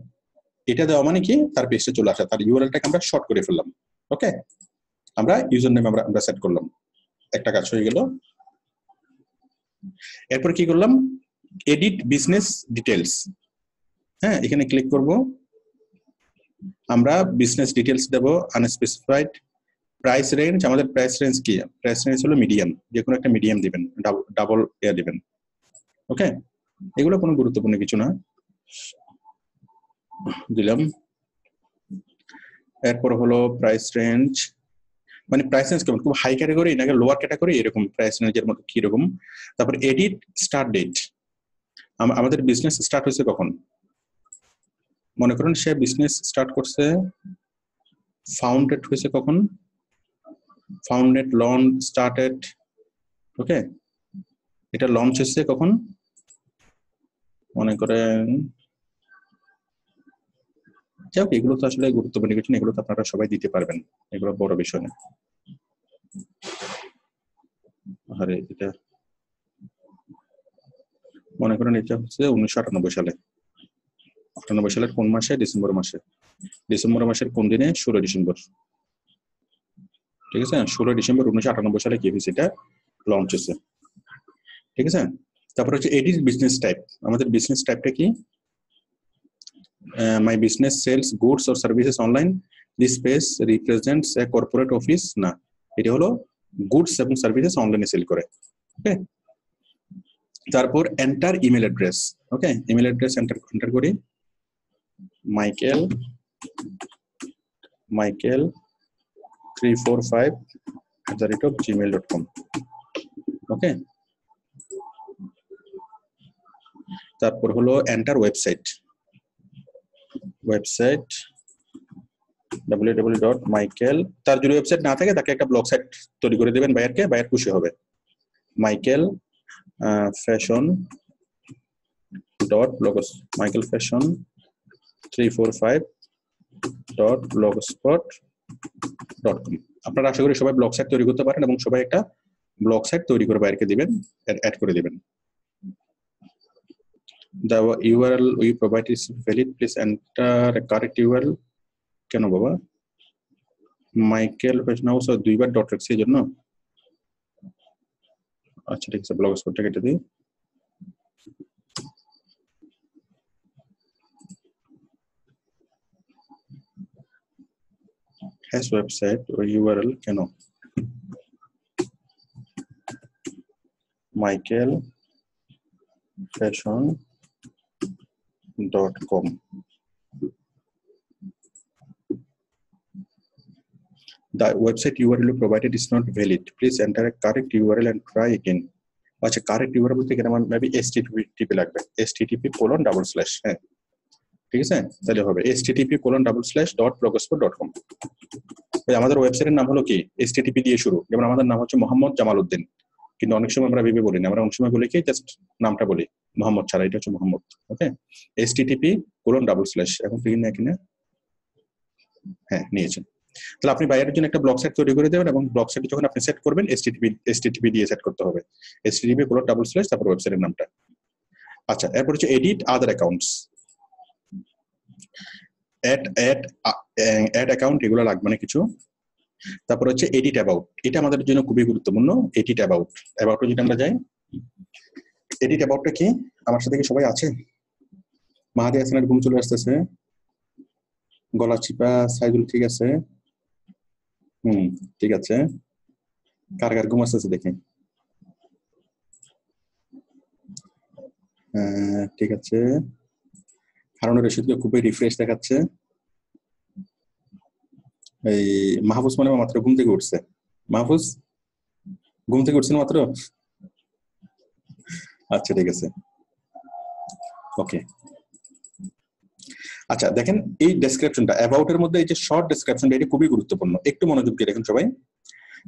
এটা দেওয়া মানে কি তার পেজটা চলে আসা, তার ইউআরএলটাকে আমরা শর্ট করে ফেললাম, ওকে। আমরা ইউজার নেম আমরা সেট করলাম, একটা কাজ হয়ে গেল। এরপর কি করলাম, এডিট বিজনেস ডিটেলস। হ্যাঁ, এখানে ক্লিক করব, আমরা বিজনেস ডিটেলস দেব আনস্পেসিফাইড। প্রাইস রেঞ্জ, আমাদের প্রাইস রেঞ্জ কি, প্রাইস রেঞ্জ হলো মিডিয়াম, যে কোনো একটা মিডিয়াম দিবেন, ডাবল দিবেন, ওকে। এগুলো কোনো গুরুত্বপূর্ণ কিছু না, দিলাম। এরপর হলো প্রাইস রেঞ্জ, মানে প্রাইস রেঞ্জ কেমন, খুব হাই ক্যাটাগরি নাকি লোয়ার ক্যাটাগরি, এরকম প্রাইস রেঞ্জের মতো কি রকম। তারপর এডিট স্টার্ট ডেট, আমাদের বিজনেস স্টার্ট হয়েছে কখন, মনে করুন সে বিজনেস স্টার্ট করছে, ফাউন্ডেড হয়েছে কখন, ফাউন্ডেড লঞ্চ স্টার্টেড, ওকে। এটা লঞ্চ হয়েছে কখন, মনে করেন, যাক এগুলো তো আসলে গুরুত্বপূর্ণ কিছু না, এগুলো তো আপনারা সবাই দিতে পারবেন, এগুলো বড় বিষয় না। আরে এটা মনে করেন এটা হচ্ছে 1998 সালে, 98 সালের কোন মাসে, ডিসেম্বর মাসের কোন দিনে, 16 ডিসেম্বর, ঠিক আছে। 16 ডিসেম্বর 1998 সালে কি হয়েছে, এটা লঞ্চ হয়েছে, ঠিক আছে। তারপর হচ্ছে এডিট বিজনেস টাইপ, আমাদের বিজনেস টাইপটা কি, my business sells goods or services online, this page represents a corporate office, না এটা হলো গুডস এবং সার্ভিসেস অনলাইনে সেল করে, ওকে। তারপর এন্টার ইমেল অ্যাড্রেস, ওকে। ইমেল অ্যাড্রেস এন্টার করি, মাইকেল 345 gmail.com. ওকে, তারপর হলো এন্টার ওয়েবসাইট www.michael, তার যদি ওয়েবসাইট না থাকে তাকে একটা ব্লগ সাইট তৈরি করে দিবেন বাইরকে, বাইর খুশি হবে। michael fashion michaelfashion345.blogspot.com। আপনারা আশা করি সবাই ব্লগ সাইট তৈরি করতে পারেন এবং সবাই একটা ব্লগ সাইট তৈরি করে বাইরকে দিবেন, অ্যাড করে দিবেন। The URL we provide is valid. Please enter a correct URL. কেন বাবা? মাইকেল ফ্যাশন হাউস আর দুইবার ডট রাখছি এই জন্য। আচ্ছা ঠিক আছে, ব্লগ স্পটটা কেটে দিই। হ্যাশ ওয়েবসাইট ও ইউআরএল কেন? michaelfashion.com। The website URL provided is not valid. Please enter a correct URL and try again. আচ্ছা, কারেক্ট URL বলতে এখানে আমার মেবি http লাগবে, http:// হ্যাঁ ঠিক আছে, তাহলে হবে http://.blogspot.com। আমাদের ওয়েবসাইটের নাম হলো কি? http দিয়ে শুরু। যেমন আমাদের নাম হচ্ছে মোহাম্মদ জামাল উদ্দিন, কিন্তু অনেক সময় আমরা ভেবে বলি না, আমরা অনেক সময় বলি কি জাস্ট নামটা বলি মোহাম্মদ ছাড়া, এটা হচ্ছে মোহাম্মদ। ওকে, http:// এখন তুই না কিনা? হ্যাঁ নিয়েছেন। তাহলে আপনি বাইরের জন্য একটা ব্লগ সাইট তৈরি করে দেবেন এবং ব্লগ সাইট যখন আপনি সেট করবেন http দিয়ে সেট করতে হবে, http:// তারপর ওয়েবসাইটের নামটা। আচ্ছা, এরপর হচ্ছে এডিট আদার অ্যাকাউন্টস, অ্যাড অ্যাকাউন্ট, এগুলো লাগবে না কিছু। তারপর হচ্ছে এডিট অ্যাবাউট, এটা আমাদের জন্য খুবই গুরুত্বপূর্ণ। এডিট অ্যাবাউট যদি আমরা যাই, এডিট অ্যাবাউটটা কি? আমার সাথে কি সবাই আছে? মাহাদি হাসানের ঘুম চলে আসতেছে, গলা চিপা সাইদুল ঠিক আছে, ঠিক আছে, কার কার ঘুম আসতেছে দেখি। ঠিক আছে, হারুন রশিদকে খুবই রিফ্রেশ দেখাচ্ছে। এই মাহফুজ মনে মাত্র ঘুম থেকে উঠছে। মাহফুজ ঘুম থেকে উঠছেন মাত্র? আচ্ছা ঠিক আছে, ওকে। আচ্ছা দেখেন, এই ডেসক্রিপশনটা অ্যাবাউট এর মধ্যে এই যে শর্ট ডেসক্রিপশনটা, এটা খুবই গুরুত্বপূর্ণ, একটু মনোযোগ দিয়ে দেখেন সবাই।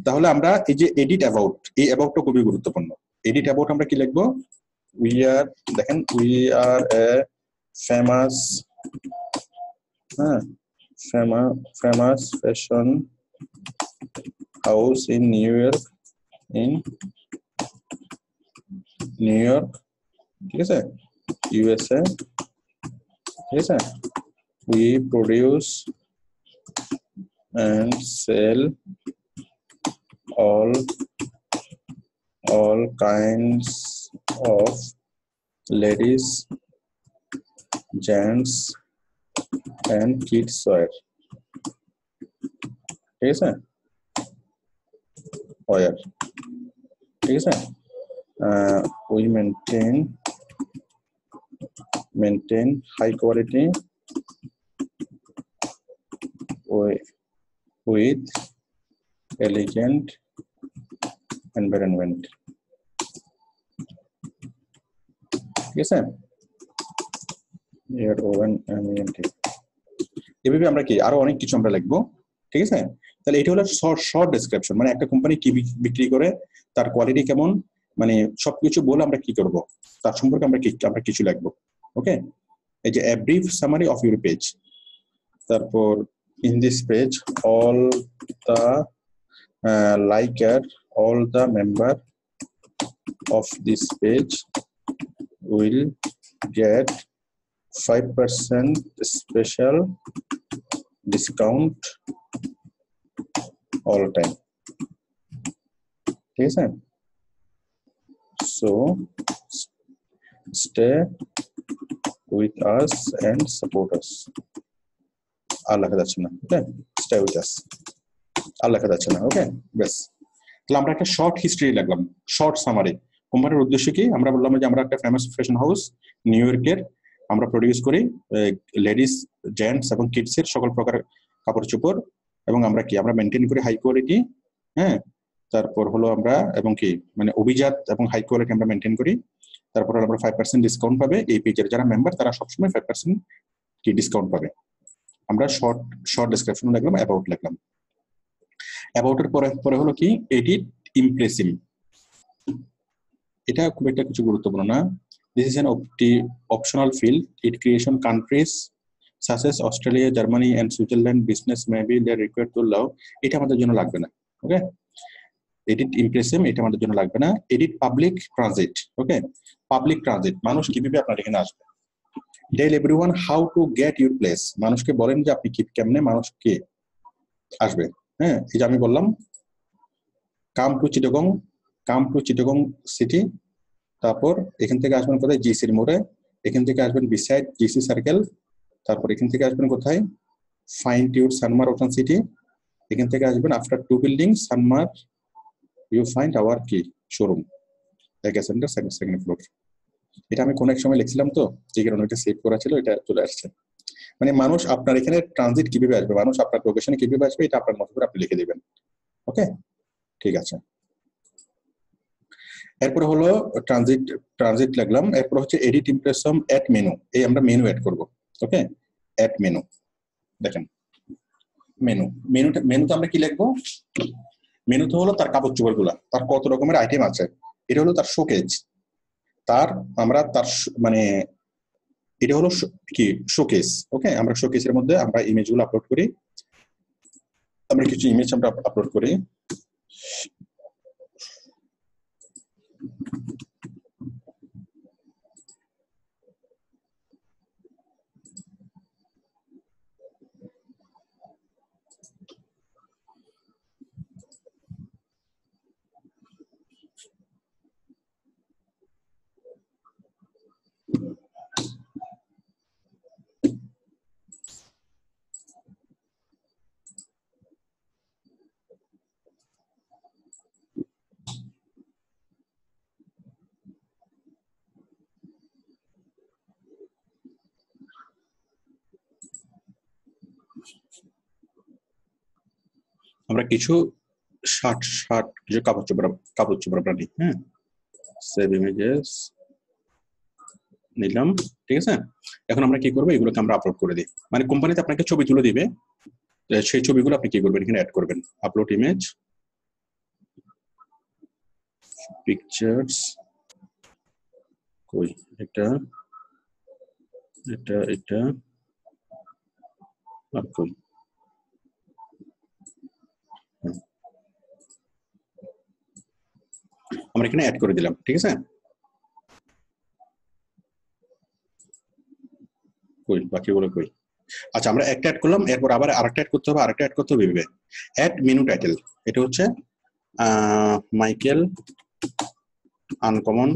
তাহলে আমরা এই যে এডিট অ্যাবাউট, এই অ্যাবাউটটা খুবই গুরুত্বপূর্ণ। এডিট অ্যাবাউট আমরা কি লিখবো? দেখেন we are a famous famous fashion house in New York, ঠিক আছে, USA, ঠিক আছে। We produce and sell all kinds of ladies, gents and kids wear, ঠিক আছে, wear, ঠিক আছে। We maintain high quality with elegant environment, ঠিক আছে। এভাবে আমরা কি আরো অনেক কিছু আমরা লিখবো, ঠিক আছে। তাহলে এটা হলো শর্ট ডেসক্রিপশন, মানে একটা কোম্পানি কি বিক্রি করে, তার কোয়ালিটি কেমন, মানে সবকিছু বলে আমরা কি করব, তার সম্পর্কে আমরা কিছু লিখবো। ওকে, এই যে a brief summary of your page, তারপর in this page all the member of this page will get 5% special discount all time, ঠিক আছে। So stay with us and support us. আর লেখা যাচ্ছে না, ওকে, stay with us, আর লেখা যাচ্ছে না, ওকে বেশ। তাহলে আমরা একটা শর্ট হিস্ট্রি লিখলাম, শর্ট সামারি। কোম্পানির উদ্দেশ্য কি? আমরা বললাম যে আমরা একটা ফেমাস ফ্যাশন হাউস নিউ ইয়র্কের, আমরা প্রডিউস করি লেডিস, জেন্টস এবং কিডস এর সকল প্রকার কাপড় চোপড়, এবং আমরা মেনটেন করি হাই কোয়ালিটি, হ্যাঁ, তারপর হলো আমরা এবং কি মানে অভিজাত এবং হাই কোয়ালিটি আমরা মেনটেন করি। তারপর হলো আমরা 5% ডিসকাউন্ট পাবে এই পেজের যারা মেম্বার, তারা সবসময় 5% কি ডিসকাউন্ট পাবে। আমরা শর্ট ডেসক্রিপশন লিখলাম, অ্যাবাউট লিখলাম। অ্যাবাউটের পরে হলো কি এডিট ইমপ্রেসিভ, এটা খুব একটা কিছু গুরুত্বপূর্ণ না। This is an optional field, it creation countries such as Australia, Germany and Switzerland business maybe they are required to allow, এটা আমাদের জন্য লাগবে না। ওকে, এডিট ইমপ্রেসিভ এটা আমাদের জন্য লাগবে না। Edit public transit, okay, public transit মানুষ কিভাবে আপনার এখানে আসবে। Tell everyone how to get your place, মানুষকে বলেন যে আপনি কেমনে মানুষকে আসবে। হ্যাঁ, এই যে আমি বললাম কাম টু চিটাগং সিটি, তারপর এখান থেকে আসবেন কোথায়, জিসির মোড়ে, এখান থেকে আসবেন বিসাইড জিসি সার্কেল, তারপর এখান থেকে আসবেন কোথায়, find your Sanmar ocean city, এখান থেকে আসবেন after 2 building Sanmar you find our কি শোরুম লেগা সেন্টার সেকেন্ড ফ্লোর। এটা আমি কোন এক সময় লিখছিলাম তো, যে কারণে এটা সেভ করা ছিল, এটা চলে আসছে। মানে মানুষ আপনার এখানে ট্রানজিট কিভাবে আসবে, মানুষ আপনার লোকেশনে কিভাবে আসবে, এটা আপনার মতো করে আপনি লিখে দিবেন। ওকে, ঠিক আছে। এরপরে হলো ট্রানজিট লিখলাম। এরপর হচ্ছে এডিট ইমপ্রেশন অ্যাড মেনু, এই আমরা মেনু অ্যাড করব। ওকে, অ্যাড মেনু, দেখেন মেনুতে আমরা কি লিখবো, মেনুতে হলো তার কাপড় চোপড় গুলা, তার কত রকমের আইটেম আছে, এটা হলো তার শোকেজ, আমরা তার মানে এটা হলো কি শোকেস। ওকে, আমরা শোকেসের মধ্যে আমরা ইমেজগুলো আপলোড করি, আমরা কিছু ইমেজ আমরা আপলোড করি। আমরা কিছু শার্ট কিছু কাপড় চোপড় আমরা নিই। হ্যাঁ, সেভ ইমেজেস নিলাম, ঠিক আছে। এখন আমরা কি করবো, এগুলোকে আমরা আপলোড করে দিই। মানে কোম্পানিতে আপনাকে ছবি তুলে দিবে, সেই ছবিগুলো আপনি কি করবেন, এখানে অ্যাড করবেন। আপলোড ইমেজ, পিকচার্স, কই এটা আর কই, আমরা এখানে অ্যাড করে দিলাম, ঠিক আছে। কই বাকিগুলো কই, আচ্ছা আমরা একটা অ্যাড করলাম, এরপর আবার আরেকটা অ্যাড করতে হবে, ভেবে অ্যাড মেনু টাইটেল, এটা হচ্ছে মাইকেল আনকমন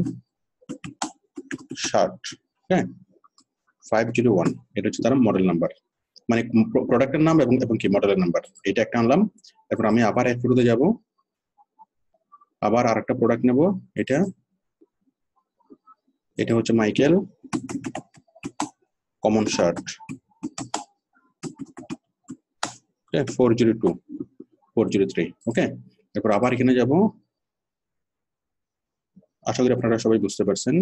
শার্ট, হ্যাঁ 501, এটা হচ্ছে তার মডেল নাম্বার, মানে প্রোডাক্টের নাম এবং কি মডেলের নাম্বার, এটা একটা আনলাম। এরপর আমি আবার অ্যাড করতে যাব, আবার আরেকটা প্রোডাক্ট নেব, এটা হচ্ছে মাইকেল কমন শার্ট 402 403, ওকে। এরপর আবার এখানে যাব, আশা করি আপনারা সবাই বুঝতে পারছেন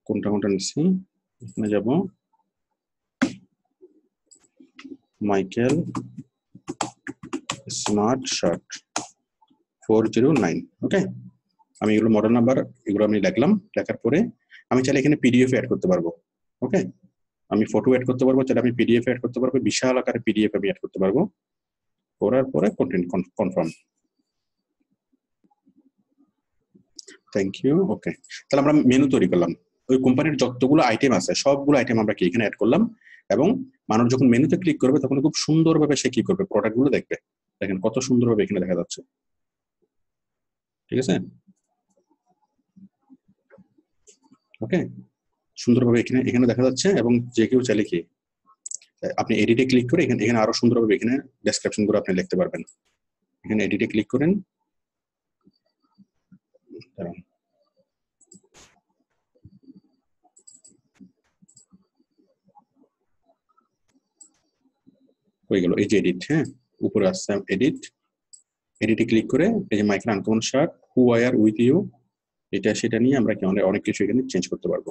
কোনটা নিচ্ছি। এখানে যাব মাইকেল স্মার্ট শার্ট 409, ওকে। আমি এগুলো মডেল নাম্বার এগুলো আমি লিখলাম, লেখার পরে আমি চাইলে এখানে পিডিএফ অ্যাড করতে পারবো। ওকে, আমি ফটো অ্যাড করতে পারবো, চাইলে আমি পিডিএফ অ্যাড করতে পারবো, বিশাল আকারে পিডিএফ আমি অ্যাড করতে পারবো। করার পরে কন্টেন্ট কনফার্ম, থ্যাংক ইউ। ওকে, তাহলে আমরা মেনু তৈরি করলাম, ওই কোম্পানির যতগুলো আইটেম আছে সবগুলো আইটেম আমরা কি এখানে অ্যাড করলাম, এবং মানুষ যখন মেনুতে ক্লিক করবে তখন খুব সুন্দরভাবে সে কি করবে, প্রোডাক্টগুলো দেখবে। দেখেন কত সুন্দরভাবে এখানে দেখা যাচ্ছে, ঠিক আছে। ওকে, সুন্দরভাবে এখানে দেখা যাচ্ছে, এবং যে কেউ চাইলে কি আপনি এডিটে ক্লিক করে এখানে আরো সুন্দরভাবে এখানে ডেসক্রিপশন গুলো আপনি লিখতে পারবেন। এখানে এডিটে ক্লিক করেন, হয়ে গেল, এই যে এডিট, হ্যাঁ উপরে আসছে এডিট, এডিটে ক্লিক করে এই যে Michael uncommon shirt, who I are with you, এটা সেটা নিয়ে আমরা অনেক কিছু এখানে চেঞ্জ করতে পারবো।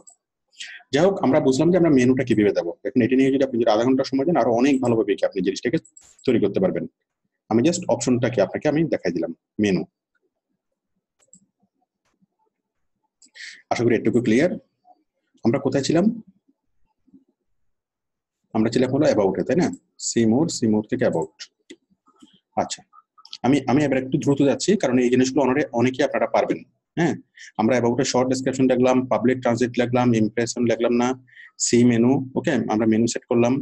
যাই হোক, আমরা বুঝলাম যে আমরা মেনুটা কিভাবে দেবো। এখন এটা নিয়ে যদি আপনি যদি আধা ঘন্টা সময় দেন, আরো অনেক ভালোভাবে আপনি জিনিসটাকে তৈরি করতে পারবেন। আমি জাস্ট অপশনটাকে আপনাকে আমি দেখাই দিলাম, মেনু। আশা করি এটুকু ক্লিয়ার। আমরা কোথায় ছিলাম? আমরা ছিলাম হলো অ্যাবাউটে, তাই না? সি মোর থেকে অ্যাবাউট। আচ্ছা, আমি এবার একটু দ্রুত যাচ্ছি, কারণ এই জিনিসগুলো অনেকেই আপনারা পারবেন। হ্যাঁ, আমরা অ্যাবাউটের শর্ট ডেসক্রিপশন লিখলাম, পাবলিক ট্রানজিট লিখলাম, ইমপ্রেশন লিখলাম না, সি মেনু। ওকে, আমরা মেনু সেট করলাম,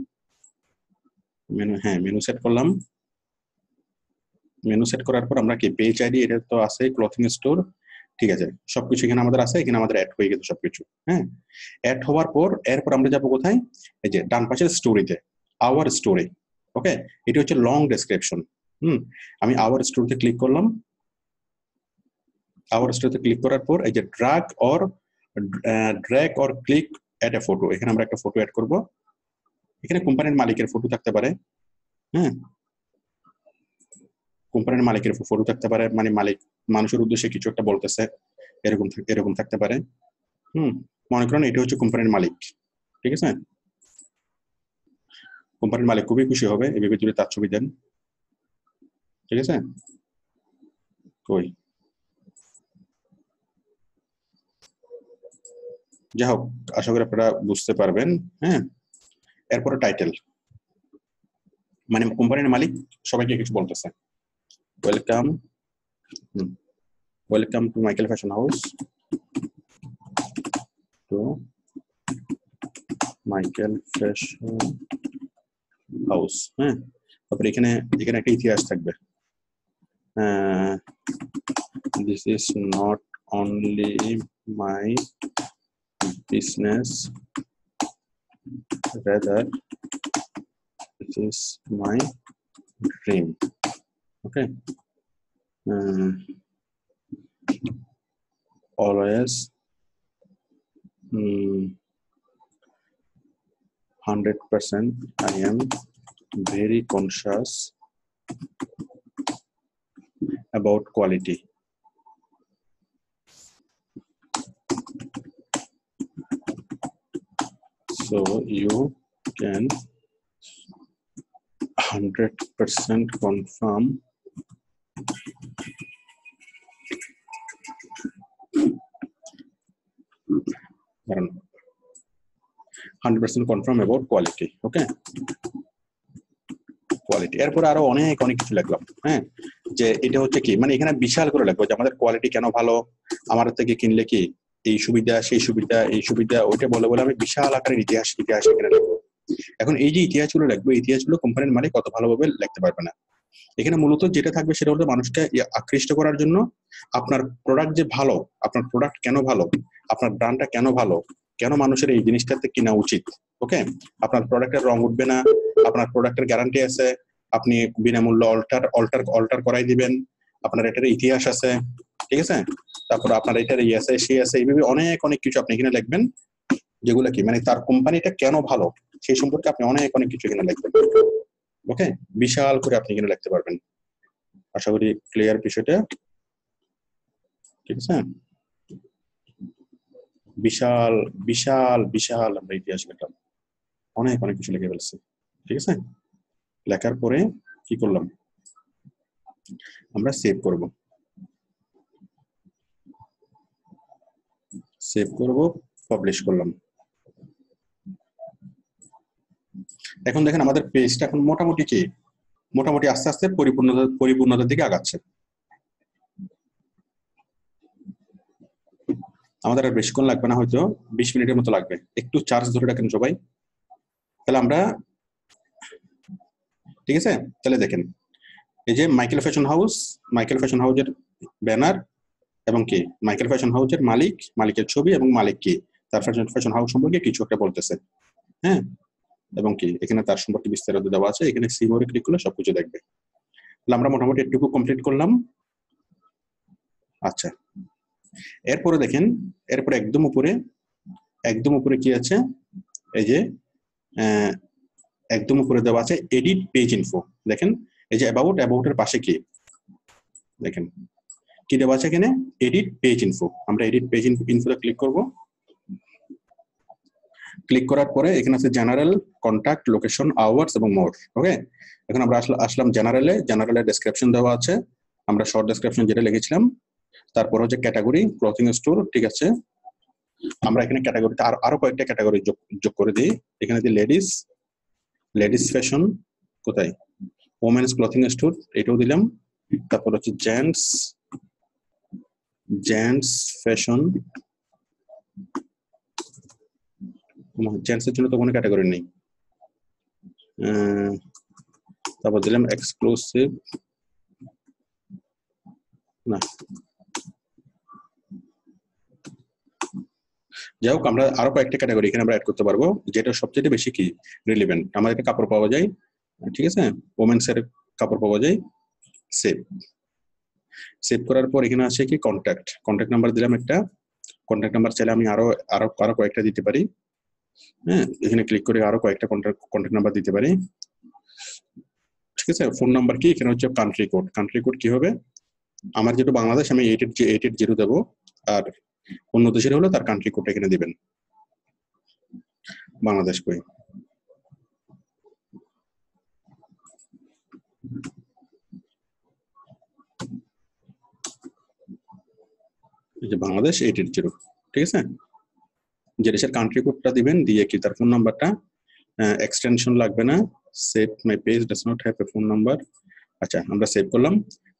মেনু সেট করলাম। মেনু সেট করার পর আমরা কি পেজ আইডি, এটা তো আছে, ক্লথিং স্টোর, ঠিক আছে, সবকিছু এখানে আমাদের আছে, এখানে আমাদের অ্যাড হয়ে গেছে সবকিছু। হ্যাঁ, অ্যাড হওয়ার পর এরপর আমরা যাবো কোথায়? এই যে ডান পাশের স্টোরিতে, আওয়ার স্টোরি। ওকে, এটা হচ্ছে লং ডেসক্রিপশন। আমি আওয়ার স্টোরিতে ক্লিক করলাম। আওয়ার স্টোরিতে ক্লিক করার পর এই যে drag or click add a photo, এখানে আমরা একটা ফটো অ্যাড করব। এখানে কোম্পানির মালিকের ফটো থাকতে পারে। হ্যাঁ, কোম্পানির মালিকের ফটো থাকতে পারে, মানে মালিক মানুষের উদ্দেশ্যে কিছু একটা বলতেছে, এরকম থাকতে পারে। মনে করেন এটা হচ্ছে কোম্পানির মালিক, ঠিক আছে? কোম্পানির মালিক খুবই খুশি হবে এভাবে যদি তার ছবি দেন, ঠিক আছে? কই, যাই হোক, আশা করি আপনারা বুঝতে পারবেন। হ্যাঁ, এরপরে টাইটেল, মানে কোম্পানির মালিক সবাইকে কিছু বলতেছে, welcome to Michael fashion house, হ্যাঁ, তারপরে এখানে একটা ইতিহাস থাকবে। This is not only my business, rather this is my dream. Okay, always 100% I am very conscious about quality. So you can 100% confirm about quality. Okay, quality. এরপরে আরো অনেক কিছু লিখলাম। হ্যাঁ, যে এটা হচ্ছে কি, মানে এখানে বিশাল করে লিখবো যে আমাদের কোয়ালিটি কেন ভালো, আমার থেকে কিনলে কি এই সুবিধা, সেই সুবিধা, এই সুবিধা, ওইটা বলে আমি বিশাল আকারের ইতিহাস এখানে লিখবো। এখন এই যে ইতিহাসগুলো লিখবো, ইতিহাসগুলো কোম্পানির মালিক কত ভালোভাবে লিখতে পারবে না। এখানে মূলত যেটা থাকবে সেটা হলো মানুষকে আকৃষ্ট করার জন্য আপনার প্রোডাক্ট যে ভালো, আপনার প্রোডাক্ট কেন ভালো, আপনার ব্র্যান্ডটা কেন ভালো, কেন মানুষের এই জিনিসটাতে কিনা উচিত। ওকে, আপনার প্রোডাক্টের রং উঠবে না, আপনার প্রোডাক্টের গ্যারান্টি আছে, আপনি বিনামূল্যে অল্টার করাই দিবেন, আপনার এটার ইতিহাস আছে, ঠিক আছে, তারপর আপনার এটার আছে, সে আছে, এইভাবে অনেক কিছু আপনি এখানে লিখবেন, যেগুলো কি মানে তার কোম্পানিটা কেন ভালো সেই সম্পর্কে আপনি অনেক কিছু এখানে লিখবেন। ওকে, বিশাল করে আপনি এখানে লিখতে পারবেন। আশা করি ক্লিয়ার বিষয়টা, ঠিক আছে? বিশাল বিশাল বিশাল আমরা ইতিহাস লিখলাম, অনেক কিছু লিখে ফেলছি, ঠিক আছে? লেখার পরে কি করলাম, আমরা সেভ করব, পাবলিশ করলাম। এখন দেখেন আমাদের পেজটা এখন মোটামুটি আস্তে আস্তে পরিপূর্ণতার দিকে আগাচ্ছে। আমাদের আর বেশিক্ষণ লাগবে না, হয়তো 20 মিনিটের মতো লাগবে। একটু চার্জ ধরে রাখেন সবাই। তাহলে আমরা, ঠিক আছে, তাহলে দেখেন এই যে মাইকেল ফ্যাশন হাউসের ব্যানার এবং কি মাইকেল ফ্যাশন হাউসের মালিকের ছবি এবং মালিক কি তার ফ্যাশন হাউস সম্পর্কে কিছু একটা বলতেছে। হ্যাঁ, এবং কি এখানে তার সম্পর্কে বিস্তারিত দেওয়া আছে, এখানে সিমোরে ক্লিক করলে সবকিছু দেখবে। তাহলে আমরা মোটামুটি এটুকু কমপ্লিট করলাম। আচ্ছা, এরপরে দেখেন, এরপরে একদম উপরে কি আছে, এই যে একদম উপরে দেওয়া আছে এডিট পেজ ইনফো। দেখেন এই যে অ্যাবাউটের পাশে কি দেখেন কি দেওয়া আছে এখানে, এডিট পেজ ইনফো। আমরা এডিট পেজ ইনফোতে ক্লিক করব। ক্লিক করার পরে এখানে আছে জেনারেল, কন্টাক্ট, লোকেশন, আওয়ার্স এবং মোর। ওকে, এখন আমরা আসলাম জেনারেলে। জেনারেলের ডেসক্রিপশন দেওয়া আছে, আমরা শর্ট ডেসক্রিপশন যেটা লিখেছিলাম। তারপর হচ্ছে ক্যাটাগরি, ক্লথিং স্টোর, ঠিক আছে। আমরা এখানে ক্যাটাগরিতে আরো কয়েকটা ক্যাটাগরি যোগ করে দিই। এখানে দিই লেডিস ফ্যাশন, কোথায়, ওমেন্স ক্লথিং স্টোর, এটাও দিলাম। তারপর হচ্ছে জেন্টস ফ্যাশন, জেন্টস এর জন্য তো কোনো ক্যাটাগরি নেই। তারপর দিলাম এক্সক্লুসিভ, না, যাই হোক আমরা আরো কয়েকটা ক্যাটাগরি এখানে আমরা অ্যাড করতে পারবো, যেটা সবচেয়ে বেশি কি রিলেভেন্ট। আমাদের কাপড় পাওয়া যায়, ঠিক আছে, ওমেন্স এর কাপড় পাওয়া যায়। সেভ করার পর এখানে আছে কি কন্ট্যাক্ট নাম্বার দিলাম একটা। কন্ট্যাক্ট নাম্বার চাইলে আমি আরো কয়েকটা দিতে পারি। হ্যাঁ, এখানে ক্লিক করে আরো কয়েকটা কন্ট্যাক্ট নাম্বার দিতে পারি, ঠিক আছে। ফোন নাম্বার কি, এখানে হচ্ছে কান্ট্রি কোড কি হবে, আমার যেটা বাংলাদেশ আমি 880 দেবো, আর অন্য দেশের হলে তার কান্ট্রি কোড এখানে দিবেন, বাংলাদেশ কই। এই যে বাংলাদেশ 880, ঠিক আছে। যে দেশের কান্ট্রি কোডটা দিবেন, দিয়ে কি তার ফোন নাম্বারটা, এক্সটেনশন লাগবে না। Save my page does not have a phone number. আচ্ছা, আমরা সেভ করলাম,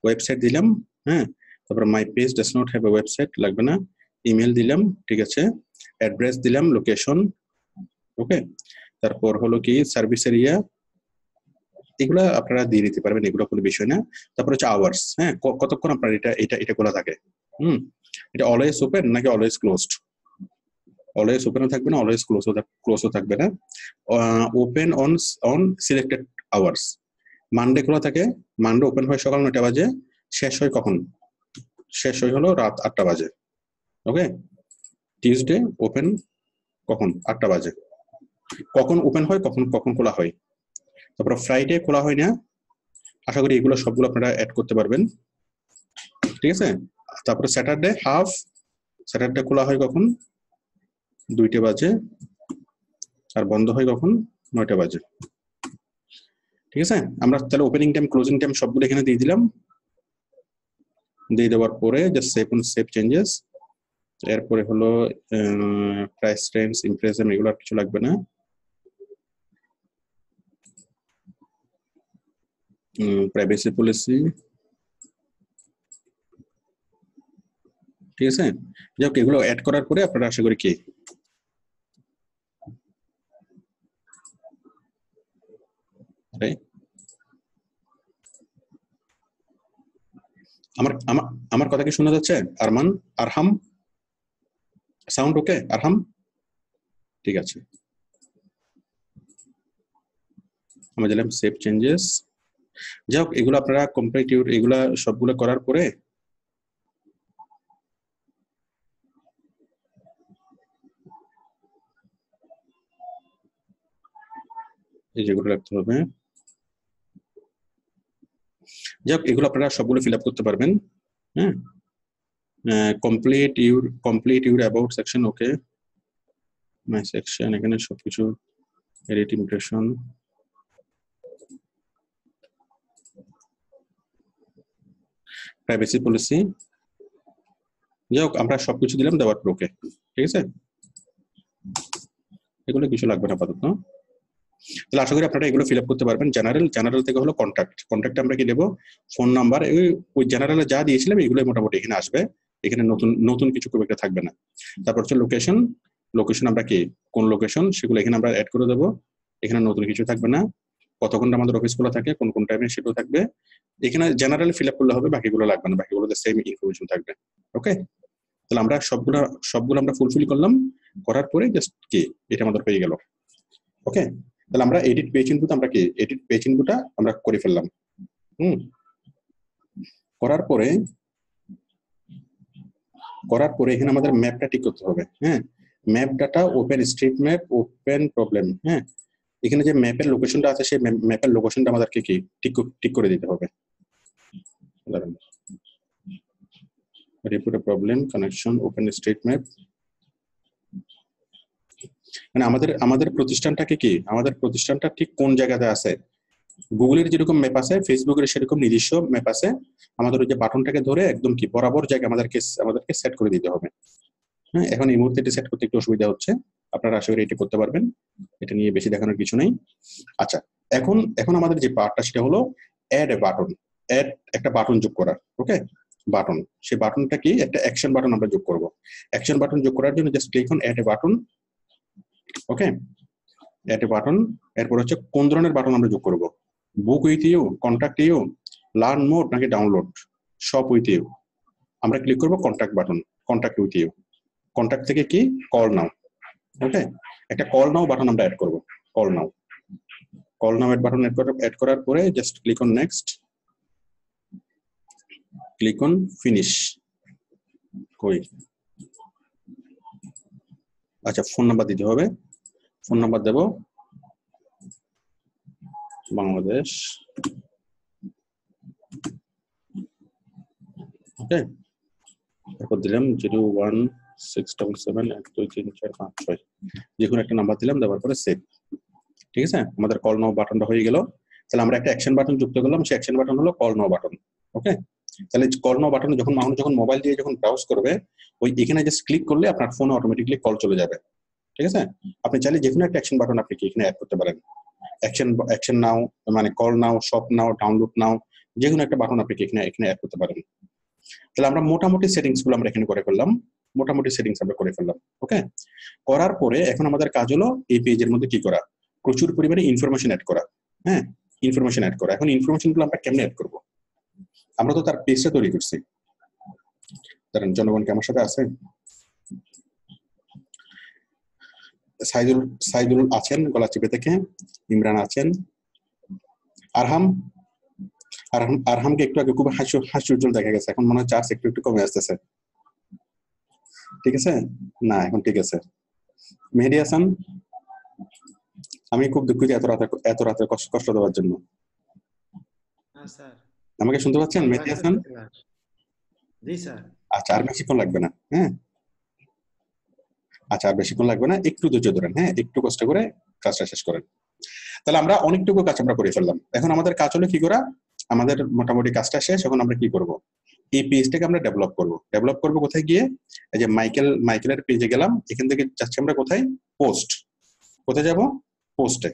ওয়েবসাইট দিলাম, হ্যাঁ। তারপর my page does not have a website লাগবে না। ইমেল দিলাম, ঠিক আছে। অ্যাড্রেস দিলাম, লোকেশন, ওকে। তারপর হলো কি সার্ভিস এরিয়া, এগুলা আপনারা দিয়ে দিতে পারবেন, এগুলো কোনো বিষয় না। তারপর হচ্ছে আওয়ার্স, হ্যাঁ, কতক্ষণ আপনার এটা খোলা থাকে। এটা অলওয়েজ ওপেন নাকি অলওয়েজ ক্লোজড। অলওয়েজ ওপেনও থাকবে না, অলওয়েজ ক্লোজও থাকবে না। Open on selected hours, Monday খোলা থাকে, মানডে ওপেন হয় সকাল 9টা বাজে, শেষ হয় কখন, শেষ হয় হলো রাত 8টা বাজে। ওকে, টিউসডে ওপেন কখন, 8টা বাজে। কখন ওপেন হয়, কখন খোলা হয়। তারপর ফ্রাইডে খোলা হয় না। আশা করি এগুলো সবগুলো আপনারা অ্যাড করতে পারবেন, ঠিক আছে। তারপরে স্যাটারডে হাফ, স্যাটারডে খোলা হয় কখন, 2টা বাজে, আর বন্ধ হয় কখন, 9টা বাজে, ঠিক আছে। আমরা তাহলে ওপেনিং টাইম, ক্লোজিং টাইম সবগুলো এখানে দিয়ে দিলাম। দিয়ে দেওয়ার পরে জাস্ট সেভ চেঞ্জেস। এরপরে হলো প্রাইস রেঞ্জ, ইমপ্রেশন, এগুলো আর কিছু লাগবে না। প্রাইভেসি পলিসি, ঠিক আছে। যাই হোক, এগুলো অ্যাড করার পরে আপনারা আশা করি কি আমার কথা কি শোনা যাচ্ছে? আরহাম সাউন্ড ওকে? আরহাম, ঠিক আছে। আমরা দিলাম সেভ চেঞ্জেস। যাই হোক, এগুলো আপনারা কমপ্লিট, এগুলা সবগুলো করার পরে এই যেগুলো রাখতে হবে। যাই হোক, এগুলো আপনারা সবগুলো ফিল আপ করতে পারবেন। হ্যাঁ, complete your about section, okay. My section, এখানে সবকিছু এডিট, ইমপ্রেশন, প্রাইভেসি পলিসি। যাই হোক, আমরা সবকিছু দিলাম, দেওয়ার পর ওকে, ঠিক আছে। এগুলো কিছু লাগবে না আপাতত। তাহলে আশা করি আপনারা এগুলো ফিল আপ করতে পারবেন। জেনারেল থেকে হলো কন্ট্যাক্ট আমরা কি দেবো, ফোন নাম্বার, ওই জেনারেলে যা দিয়েছিলাম এগুলোই মোটামুটি এখানে আসবে। এখানে নতুন কিছু খুব একটা থাকবে না। তারপর হচ্ছে লোকেশন আমরা কি কোন লোকেশন, সেগুলো এখানে আমরা অ্যাড করে দেবো। এখানে নতুন কিছু থাকবে না। কত ঘন্টা আমাদের অফিস খোলা থাকে, কোন টাইমে, সেটাও থাকবে এখানে। জেনারেল ফিল আপ করলে হবে, বাকিগুলো লাগবে না, বাকিগুলোতে সেম ইনফরমেশন থাকবে। ওকে, তাহলে আমরা সবগুলো আমরা ফুলফিল করলাম। করার পরে জাস্ট কি এটা আমাদের হয়ে গেল। ওকে, তাহলে আমরা এডিট পেজ ইনপুটটা আমরা করে ফেললাম। করার পরে এখানে আমাদের ম্যাপটা ঠিক করতে হবে। হ্যাঁ, map data, open street map, open problem. হ্যাঁ, এখানে যে ম্যাপের লোকেশনটা আছে, সেই ম্যাপের লোকেশনটা আমাদেরকে কি ঠিক করে দিতে হবে। Report problem connection open street map. মানে আমাদের প্রতিষ্ঠানটাকে কি, আমাদের প্রতিষ্ঠানটা ঠিক কোন জায়গাতে আছে, গুগলের যেরকম ম্যাপ আছে ফেসবুকের সেরকম নিজস্ব ম্যাপ আছে। আমাদের ওই যে বাটনটাকে ধরে একদম কি বরাবর জায়গা আমাদেরকে সেট করে দিতে হবে। হ্যাঁ, এখন এই মুহূর্তে এটি সেট করতে একটু অসুবিধা হচ্ছে, আপনারা আশা করি এটি করতে পারবেন, এটা নিয়ে বেশি দেখানোর কিছু নেই। আচ্ছা, এখন আমাদের যে পার্টটা সেটা হলো অ্যাড এ বাটন, অ্যাড একটা বাটন যোগ করা। ওকে, বাটন, সেই বাটনটা কি একটা অ্যাকশন বাটন আমরা যোগ করব। অ্যাকশন বাটন যোগ করার জন্য just click on add a button. Okay, add a button. এরপর হচ্ছে কোন ধরনের বাটন আমরা যোগ করব, book with you, contact you, learn more নাকি ডাউনলোড, শপ উইথ ইউ। আমরা ক্লিক করব contact button, contact with you. Contact থেকে কি কল নাও। ওকে, একটা কল নাও বাটন আমরা অ্যাড করব, call now. Call now button add করার পরে just click on next, click on finish. কই, আচ্ছা ফোন নাম্বার দিতে হবে, ফোন নাম্বার দেব বাংলাদেশ। ওকে, তারপর দিলাম 01677123456, যে কোনো একটা নাম্বার দিলাম, দেওয়ার পরে সেভ। ঠিক আছে, আমাদের কল নাও বাটনটা হয়ে গেল। তাহলে আমরা একটা অ্যাকশন বাটন যুক্ত করলাম, সেই অ্যাকশন বাটন হলো কল নাও বাটন। ওকে, তাহলে কল নাও বাটনে যখন মানুষ যখন মোবাইল দিয়ে যখন ব্রাউজ করবে, ওই এখানে জাস্ট ক্লিক করলে আপনার ফোনে অটোমেটিকলি কল চলে যাবে। ঠিক আছে, আপনি চাইলে যে কোনো একটা অ্যাকশন বাটন আপনি কি এখানে অ্যাড করতে পারেন। অ্যাকশন নাও মানে কল নাও, শপ নাও, ডাউনলোড নাও, যে কোনো একটা বাটন আপনি এখানে অ্যাড করতে পারেন। তাহলে আমরা মোটামুটি সেটিংস গুলো আমরা এখানে করে ফেললাম, মোটামুটি সেটিংস আমরা করে ফেললাম। ওকে, করার পরে এখন আমাদের কাজ হলো এই পেজের মধ্যে কি করা, প্রচুর পরিমাণে ইনফরমেশন অ্যাড করা। হ্যাঁ, ইনফরমেশন অ্যাড করা। এখন ইনফরমেশন গুলো আমরা কেমনে অ্যাড করবো, আমরা তো তার পেজটা তৈরি করছি। ধরেন জনগণ কি আমার সাথে আছে? সাইদুল আছেন গলাচিপে থেকে, ইমরান আছেন, আরহামকে একটু আগে খুব হাস্যোজ্জ্বল দেখা গেছে, এখন মনে হয় চার্জ একটু কমে আসতেছে। ঠিক আছে, না এখন ঠিক আছে। মেহেদি হাসান, আমি খুব দুঃখিত এত রাতে কষ্ট দেওয়ার জন্য। আমাকে শুনতে পাচ্ছেন মেহেদি হাসান? জি স্যার। আচ্ছা, আর বেশিক্ষণ লাগবে না। হ্যাঁ, আচ্ছা আর বেশিক্ষণ লাগবে না, একটু ধৈর্য ধরেন। হ্যাঁ, একটু কষ্ট করে কাজটা শেষ করেন। তাহলে আমরা অনেকটুকু কাজ আমরা করে ফেললাম। এখন আমাদের কাজ হলো কি করা, আমাদের মোটামুটি কাজটা শেষ। এখন আমরা কি করব, এই পেজটাকে আমরা ডেভেলপ করব কোথায় গিয়ে, এই যে মাইকেলের পেজে গেলাম, এখান থেকে যাচ্ছি আমরা কোথায়, পোস্ট। কোথায় যাব, পোস্টে।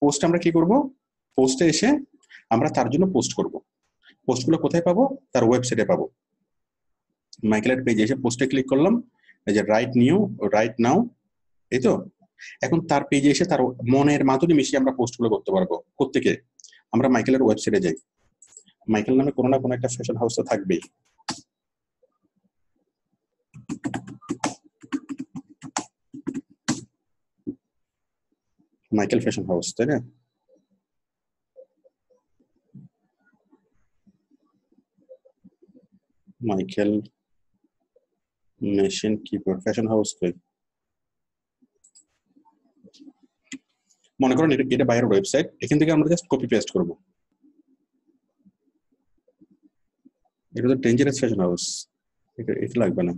পোস্টে আমরা কি করব, পোস্টে এসে আমরা তার জন্য পোস্ট করব। পোস্টগুলো কোথায় পাবো, তার ওয়েবসাইটে পাবো। মাইকেলের পেজে এসে পোস্টে ক্লিক করলাম, এই যে রাইট নাও, এই তো। এখন তার পেজে এসে তার মনের মাধুরী মিশিয়ে আমরা পোস্টগুলো করতে পারবো। কোত্থেকে, আমরা মাইকেলের ওয়েবসাইটে যাই। মাইকেল নামে কোনো না কোনো একটা ফ্যাশন হাউস তো থাকবেই। মাইকেল ফ্যাশন হাউস, তাই না? Michael machine keyboard fashion house কই, মনে করেন এটা বাইরের ওয়েবসাইট, এখান থেকে আমরা জাস্ট কপি পেস্ট করব। এটা তো ডেঞ্জারাস ফ্যাশন হাউস, এটা লাগবে না।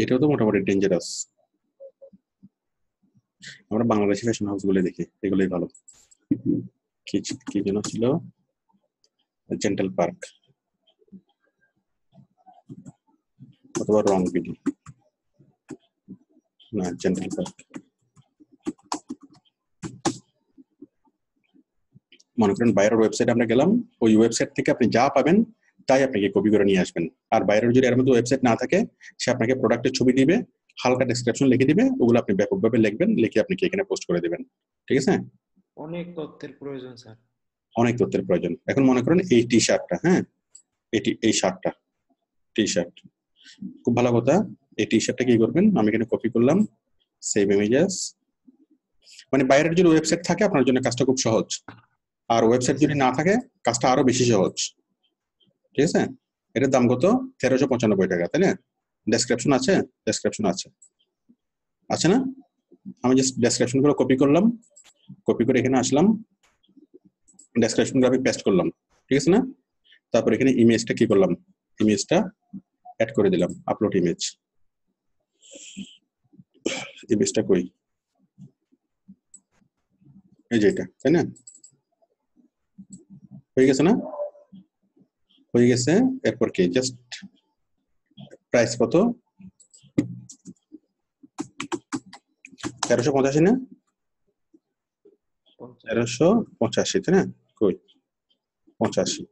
এটাও তো মোটামুটি ডেঞ্জারাস। আমরা বাংলাদেশি ফ্যাশন হাউস গুলো দেখি, এগুলোই ভালো। কি যেন ছিল, জেন্টাল পার্ক অথবা রং বিডি, না জেন্টাল পার্ক। মনে করেন বাইরের ওয়েবসাইটে আমরা গেলাম, ওই ওয়েবসাইট থেকে আপনি যা পাবেন তাই আপনাকে কপি করে নিয়ে আসবেন। আর বাইরের যদি এর মধ্যে ওয়েবসাইট না থাকে, সে আপনাকে প্রোডাক্টের ছবি দিবে, হালকা ডেসক্রিপশন লিখে দিবে, ওগুলো আপনি ব্যাপকভাবে লিখবেন, লিখে আপনি এখানে পোস্ট করে দিবেন। ঠিক আছে, অনেক তথ্যের প্রয়োজন স্যার, অনেক তথ্যের প্রয়োজন। এখন মনে করেন এই টি শার্টটা, হ্যাঁ এই শার্টটা, টি শার্ট, খুব ভালো কথা। এই টি শার্টটা কি করবেন, আমি এখানে কপি করলাম, সেভ ইমেজেস। মানে বাইরের যদি ওয়েবসাইট থাকে আপনার জন্য কাজটা খুব সহজ, আর ওয়েবসাইট যদি না থাকে কাজটা আরো বেশি সহজ। ঠিক আছে, এটার দাম কত? 1395 টাকা, তাই না? ডেসক্রিপশন আছে? ডেসক্রিপশন আছে, আছে না? আমি জাস্ট ডেসক্রিপশন গুলো কপি করলাম, কপি করে এখানে আসলাম, ডেসক্রিপশন গুলো আমি পেস্ট করলাম, ঠিক আছে না? তারপর এখানে ইমেজটা কি করলাম, ইমেজটা অ্যাড করে দিলাম, আপলোড ইমেজ। ইমেজটা কই? এই যে এটা, তাই না? হয়ে গেছে না? হয়ে গেছে। এরপর কি জাস্ট প্রাইস কত? 1385 না? 1385, তাই না? কই 85,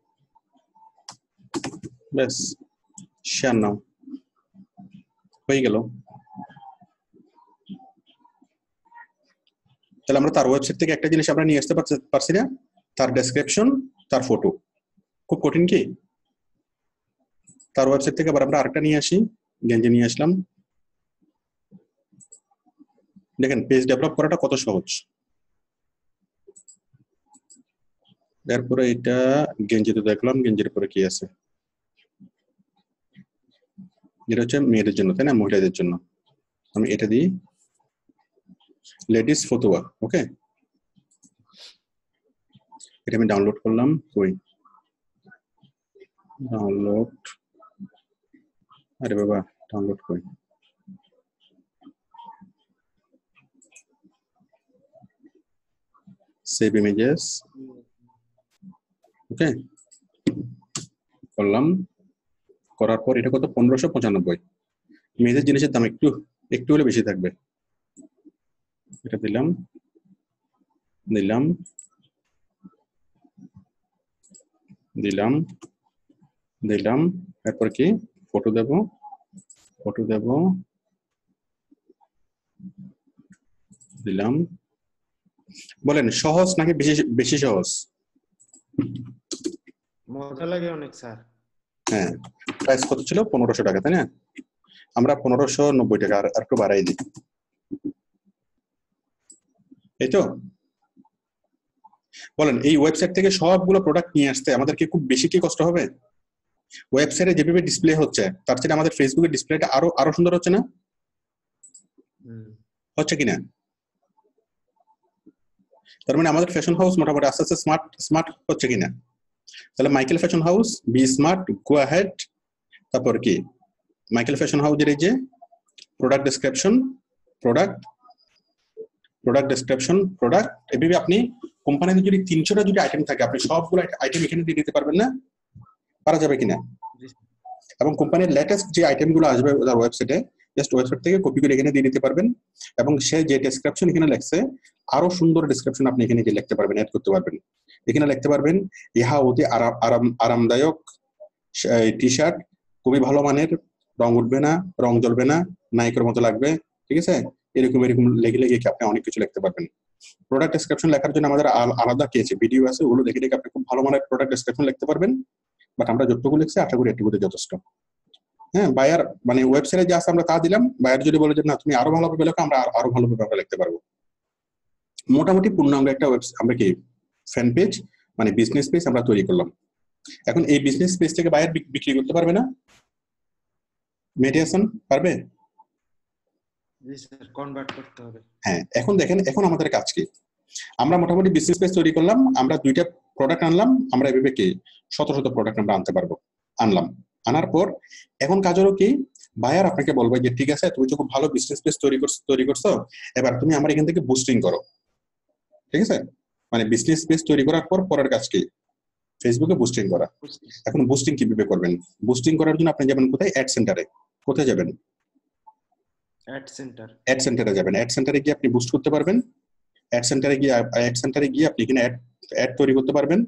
ব্যাস শেয়ার নাও, হয়ে গেল। তাহলে আমরা তার ওয়েবসাইট থেকে একটা জিনিস আমরা নিয়ে আসতে পারছি না, তার ডেসক্রিপশন, তার ফটো। খুব কঠিন কি? তার ওয়েবসাইট থেকে আবার আমরা আরেকটা নিয়ে আসি, গেঞ্জি নিয়ে আসলাম। দেখেন পেজ ডেভেলপ করাটা কত সহজ। এরপরে এটা গেঞ্জিতে দেখলাম, গেঞ্জির পরে কি আছে? এটা হচ্ছে মেয়েদের জন্য, তাই না? মহিলাদের জন্য। আমি এটা দিই লেডিস ফতোয়া, ওকে। এটা আমি ডাউনলোড করলাম, কই ডাউনলোড, আরে বাবা ডাউনলোড কই? সেভ ইমেজেস, ওকে করলাম। করার পর এটা কত? 1595। মেয়েদের জিনিসের দাম একটু একটু হলে বেশি থাকবে। এটা দিলাম, দিলাম, দিলাম, দিলাম। এরপর কি ফটো দেব, ফটো দেব, দিলাম। বলেন সহজ নাকি বেশি বেশি সহজ? মজা লাগে অনেক স্যার। হ্যাঁ, প্রাইস কত ছিল? 1500 টাকা, তাই না? আমরা 1590 টাকা আর একটু বাড়াই দিই, এই তো। বলেন এই ওয়েবসাইট থেকে সবগুলো প্রোডাক্ট নিয়ে আসতে আমাদের কি খুব বেশি কি কষ্ট হবে? ওয়েবসাইটে যেভাবে ডিসপ্লে হচ্ছে তার চেয়ে আমাদের ফেসবুকের ডিসপ্লেটা আরো আরো সুন্দর হচ্ছে না? হচ্ছে কিনা? তার মানে আমাদের ফ্যাশন হাউস মোটামুটি আস্তে আস্তে স্মার্ট স্মার্ট হচ্ছে কিনা? তাহলে Michael fashion house, be smart, go ahead. তারপর কি মাইকেল ফ্যাশন হাউসের এই যে product description, product, product description, product, এভাবে আপনি কোম্পানিতে যদি 300টা যদি আইটেম থাকে আপনি সবগুলো আইটেম এখানে দিয়ে দিতে পারবেন না? পারা যাবে কিনা? এবং কোম্পানির লেটেস্ট যে আইটেমগুলো আসবে তার ওয়েবসাইটে জাস্ট ওয়েবসাইট থেকে কপি করে এখানে দিয়ে দিতে পারবেন। এবং সে যে ডেসক্রিপশন এখানে লেখছে আরো সুন্দর ডেসক্রিপশন আপনি এখানে গিয়ে লিখতে পারবেন, অ্যাড করতে পারবেন। এখানে লিখতে পারবেন ইহা অতি আরামদায়ক টি শার্ট, খুবই ভালো মানের, রং উঠবে না, রং জ্বলবে না, নায়কের মতো লাগবে, ঠিক আছে? এরকম এরকম লেগে লেগে আপনি অনেক কিছু লিখতে পারবেন। প্রোডাক্ট ডেসক্রিপশন লেখার জন্য আমাদের আলাদা কি আছে, ভিডিও আছে, ওগুলো দেখে দেখে আপনি খুব ভালো মানের প্রোডাক্ট ডেসক্রিপশন লিখতে পারবেন। বাট আমরা যতটুকু লিখছি আশা করি এটুকুতে যথেষ্ট। হ্যাঁ, বায়ার মানে ওয়েবসাইটে যা আছে আমরা তা দিলাম, বায়ার যদি বলে যে না তুমি আরো ভালোভাবে লেখো, আমরা আরো ভালোভাবে আমরা লিখতে পারবো। মোটামুটি পূর্ণাঙ্গ একটা আমরা কি ফ্যান পেজ মানে বিজনেস পেজ আমরা তৈরি করলাম। এখন এই বিজনেস পেজ থেকে বায়ার বিক্রি করতে পারবে না? মেডিয়েশন পারবে? জি স্যার, কনভার্ট করতে হবে। হ্যাঁ, এখন দেখেন এখন আমাদের কাজ কি, আমরা মোটামুটি বিজনেস পেজ তৈরি করলাম, আমরা 2টা প্রোডাক্ট আনলাম, আমরা এভাবে কি শত শত প্রোডাক্ট আমরা আনতে পারবো। আনলাম, আনার পর এখন কাজ হলো কি, বায়ার আপনাকে বলবে যে ঠিক আছে তুমি তো খুব ভালো বিজনেস পেজ তৈরি করছো, এবার তুমি আমার এখান থেকে বুস্টিং করো, ঠিক আছে? মানে বিজনেস পেজ তৈরি করার পর পরের কাজ কি, ফেসবুকে বুস্টিং করা। এখন বুস্টিং কিভাবে করবেন? বুস্টিং করার জন্য আপনি যাবেন কোথায়? অ্যাড সেন্টারে। কোথায় যাবেন? Add centre. অ্যাড সেন্টারে যাবেন। অ্যাড সেন্টারে গিয়ে আপনি বুস্ট করতে পারবেন। অ্যাড সেন্টারে গিয়ে আপনি এখানে অ্যাড তৈরি করতে পারবেন।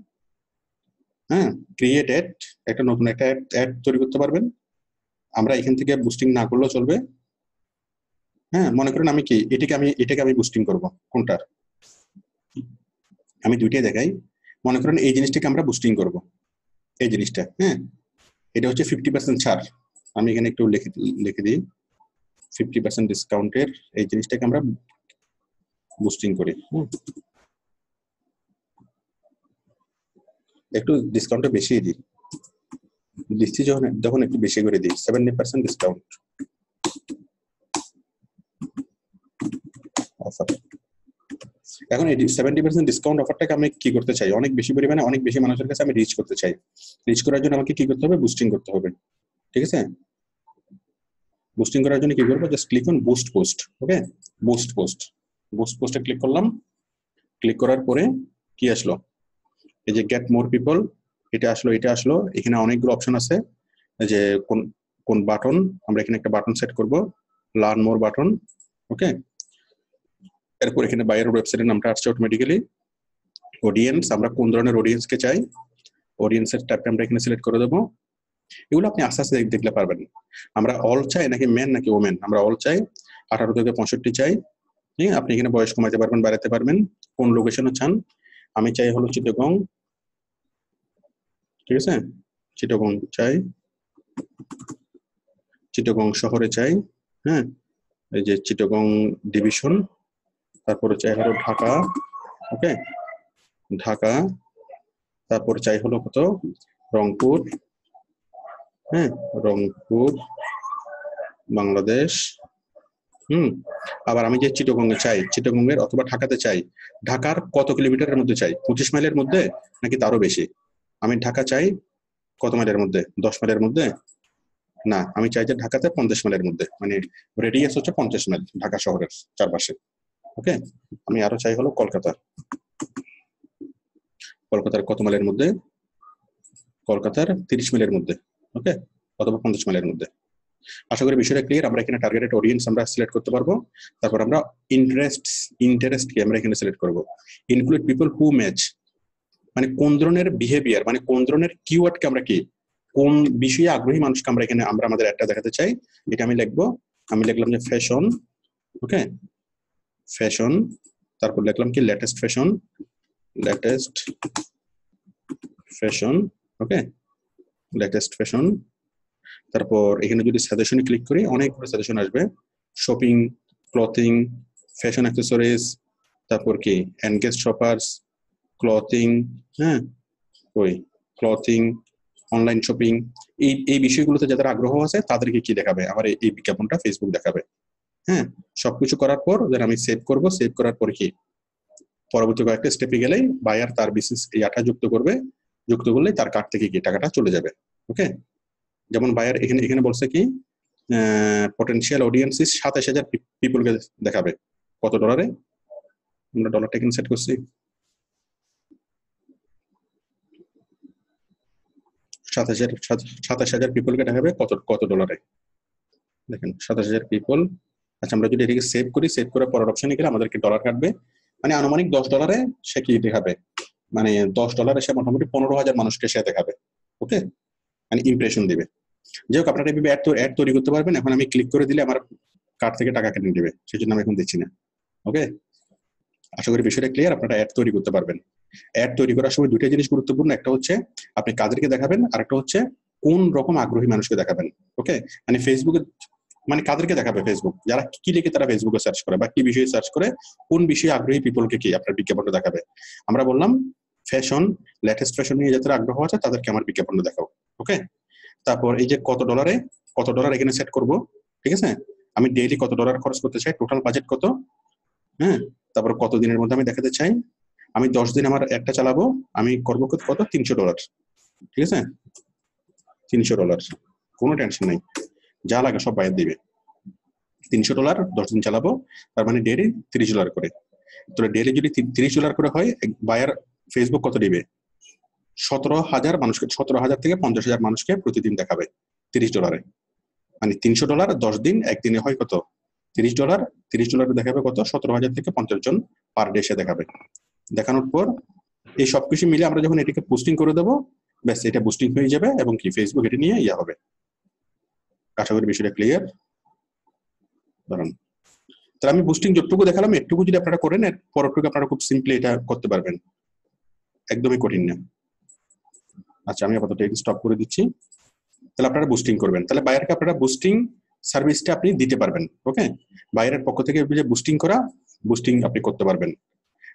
হ্যাঁ, ক্রিয়েট অ্যাড, একটা নতুন একটা অ্যাড তৈরি করতে পারবেন। আমরা এখান থেকে বুস্টিং না করলেও চলবে। হ্যাঁ, মনে করেন আমি কি এটাকে আমি বুস্টিং করব, কোনটা? আমি 2টাই দেখাই। মনে করেন এই জিনিসটাকে আমরা বুস্টিং করব, এই জিনিসটা। হ্যাঁ, এটা হচ্ছে 50% ছাড়। আমি এখানে একটু লিখে দিই 50% ডিসকাউন্টের এই জিনিসটাকে আমরা বুস্টিং করি। একটু ডিসকাউন্টটা বেশি দিই, দিচ্ছি যখন একটু বেশি করে দিই 70% ডিসকাউন্ট অফার। এখন এই 70% ডিসকাউন্ট অফারটাকে আমি কি করতে চাই, অনেক বেশি পরিমাণে অনেক বেশি মানুষের কাছে আমি রিচ করতে চাই। রিচ করার জন্য আমাকে কি করতে হবে, বুস্টিং করতে হবে, ঠিক আছে? বুস্টিং করার জন্য কি করবো, just click on boost post. Okay, boost পোস্টে ক্লিক করলাম। ক্লিক করার পরে কি আসলো, এই যে গেট মোর পিপল, এটা আসলো। এখানে অনেকগুলো অপশন আছে, যে কোন বাটন, আমরা এখানে একটা বাটন সেট করব, লার্ন মোর বাটন। ওকে, এরপর এখানে বাইরের ওয়েবসাইটের নামটা আসছে অটোমেটিক্যালি। অডিয়েন্স, আমরা কোন ধরনের অডিয়েন্সকে চাই, অডিয়েন্সের ট্যাবটা আমরা এখানে সিলেক্ট করে দেবো। এগুলো আপনি আস্তে আস্তে দেখলে পারবেন। আমরা অল চাই নাকি মেন নাকি ওমেন, আমরা অল চাই। 18 থেকে 65 চাই। হ্যাঁ, আপনি এখানে বয়স কমাতে পারবেন, বাড়াতে পারবেন। কোন লোকেশনে চান, আমি চাই হলো চিটাগং, ঠিক আছে? চিটাগং চাই, চিটাগং শহরে চাই। হ্যাঁ, এই যে চিটাগং ডিভিশন। তারপরে চাই হলো ঢাকা। ওকে, ঢাকা। তারপর চাই হলো কত, রংপুর। হ্যাঁ, রংপুর বাংলাদেশ। আবার আমি যে চিটাগংয়ে চাই, চিটাগংয়ের অথবা ঢাকাতে চাই, ঢাকার কত কিলোমিটারের মধ্যে চাই, 25 মাইলের মধ্যে নাকি তারও বেশি? আমি ঢাকা চাই কত মাইলের মধ্যে, 10 মাইলের মধ্যে? না, আমি চাই যে ঢাকাতে 50 মাইলের মধ্যে, মানে রেডিয়াস হচ্ছে 50 মাইল ঢাকা শহরের চারপাশে। ওকে, আমি আরো চাই হলো কলকাতা, কলকাতার কত মাইলের মধ্যে, কলকাতার 30 মাইলের মধ্যে। ওকে, অথবা 50 মাইলের মধ্যে। আশা করি বিষয়টা ক্লিয়ার। আমরা এখানে টার্গেটেড অডিয়েন্স আমরা সিলেক্ট করতে পারবো। তারপর আমরা ইন্টারেস্টকে আমরা এখানে সিলেক্ট করব। ইনক্লুড পিপল হু ম্যাচ, মানে কোন ধরনের বিহেভিয়ার, মানে কোন ধরনের কিওয়ার্ডকে আমরা কি, কোন বিষয়ে আগ্রহী মানুষকে আমরা এখানে আমরা আমাদের একটা দেখাতে চাই। এটা আমি লিখবো, আমি লিখলাম যে ফ্যাশন। ওকে, ফ্যাশন। তারপর লিখলাম কি লেটেস্ট ফ্যাশন, লেটেস্ট ফ্যাশন। ওকে, লেটেস্ট ফ্যাশন। তারপর এখানে যদি সাজেশনে ক্লিক করি, অনেকগুলো সাজেশন আসবে। শপিং, ক্লথিং, ফ্যাশন অ্যাক্সেসরিজ, তারপর কি এনগেজ শপার্স, ক্লথিং। হ্যাঁ, ওই ক্লথিং, অনলাইন শপিং, এই বিষয়গুলোতে যাদের আগ্রহ আছে তাদেরকে কি দেখাবে, আমার এই বিজ্ঞাপনটা ফেসবুক দেখাবে। হ্যাঁ, সবকিছু করার পর দেন আমি সেভ করব। সেভ করার পর কি পরবর্তী কয়েকটা স্টেপে গেলেই বায়ার তার বিজনেস ইয়াটা যুক্ত করবে। যুক্ত করলেই তার কার্ড থেকে কি টাকাটা চলে যাবে। ওকে, যেমন বায়ার এখানে বলছে কি পটেনশিয়াল অডিয়েন্স 27,000 পিপলকে দেখাবে। কত ডলারে, আমরা ডলারটা এখানে সেট করছি 27,000 পিপলকে দেখাবে কত ডলারে, দেখেন 27,000 পিপল। আচ্ছা, আমরা যদি এটাকে সেভ করি, সেভ করে পরের অপশনে গেলে আমাদেরকে ডলার কাটবে, মানে আনুমানিক $10 সে কি দেখাবে, মানে $10 সে মোটামুটি 15,000 মানুষকে সে দেখাবে। ওকে, মানে ইমপ্রেশন দিবে। যাই হোক, আপনারা এইভাবে অ্যাড তৈরি করতে পারবেন। এখন আমি ক্লিক করে দিলে আমার কার্ড থেকে টাকা কেটে নেবে, সেই জন্য আমি এখন দিচ্ছি না। ওকে, আশা করি বিষয়টা ক্লিয়ার। আপনারা অ্যাড তৈরি করতে পারবেন। অ্যাড তৈরি করার সময় দুইটা জিনিস গুরুত্বপূর্ণ, একটা হচ্ছে আপনি কাদেরকে দেখাবেন, আর একটা হচ্ছে কোন রকম আগ্রহী মানুষকে দেখাবেন। ওকে, মানে ফেসবুকে মানে কাদেরকে দেখাবে, ফেসবুক যারা কি লিখে তারা ফেসবুকে সার্চ করে বা কি বিষয়ে সার্চ করে, কোন বিষয়ে আগ্রহী পিপলকে কি আপনার বিজ্ঞাপনটা দেখাবে। আমরা বললাম ফ্যাশন, লেটেস্ট ফ্যাশন নিয়ে যাদের আগ্রহ আছে তাদেরকে আমার বিজ্ঞাপনটা দেখাও। ওকে, তারপর এই যে কত ডলার এখানে সেট করব। ঠিক আছে, আমি ডেইলি কত ডলার খরচ করতে চাই, টোটাল বাজেট কত। হ্যাঁ, তারপর কত দিনের মধ্যে আমি দেখাতে চাই, আমি 10 দিন আমার একটা চালাবো, আমি করবো কত, $300। ঠিক আছে, $300, কোনো টেনশন নাই, যা লাগে সব বাইরে দিবে। $300 10 দিন চালাবো, তার মানে ডেইলি $30 করে। তো ডেইলি যদি $30 করে হয়, বায়ার ফেসবুক কত দিবে, 17,000 মানুষকে, 17,000 থেকে 50,000 মানুষকে প্রতিদিন দেখাবে $30। মানে $300 10 দিন, একদিনে হয় কত, $30। $30 দেখাবে কত, 17,000 থেকে 50 জন পার ডে সে দেখাবে। দেখানোর পর এই সবকিছু মিলে আমরা যখন এটাকে পোস্টিং করে দেবো, ব্যাস এটা বুস্টিং হয়ে যাবে এবং কি ফেসবুক এটা নিয়ে ইয়া হবে। আশা করি বিষয়টা ক্লিয়ার। ধরুন, তাহলে আমি বুস্টিং যতটুকু দেখালাম একটুকু যদি আপনারা করেন, এর পরটুকু আপনারা খুব সিম্পলি এটা করতে পারবেন, একদমই কঠিন না। আচ্ছা, আমি আপাতত এটা স্টপ করে দিচ্ছি। তাহলে আপনারা বুস্টিং করবেন, তাহলে বাইরেকে আপনারা বুস্টিং সার্ভিসটা আপনি দিতে পারবেন। ওকে, বাইরের পক্ষ থেকে যে বুস্টিং করা, বুস্টিং আপনি করতে পারবেন।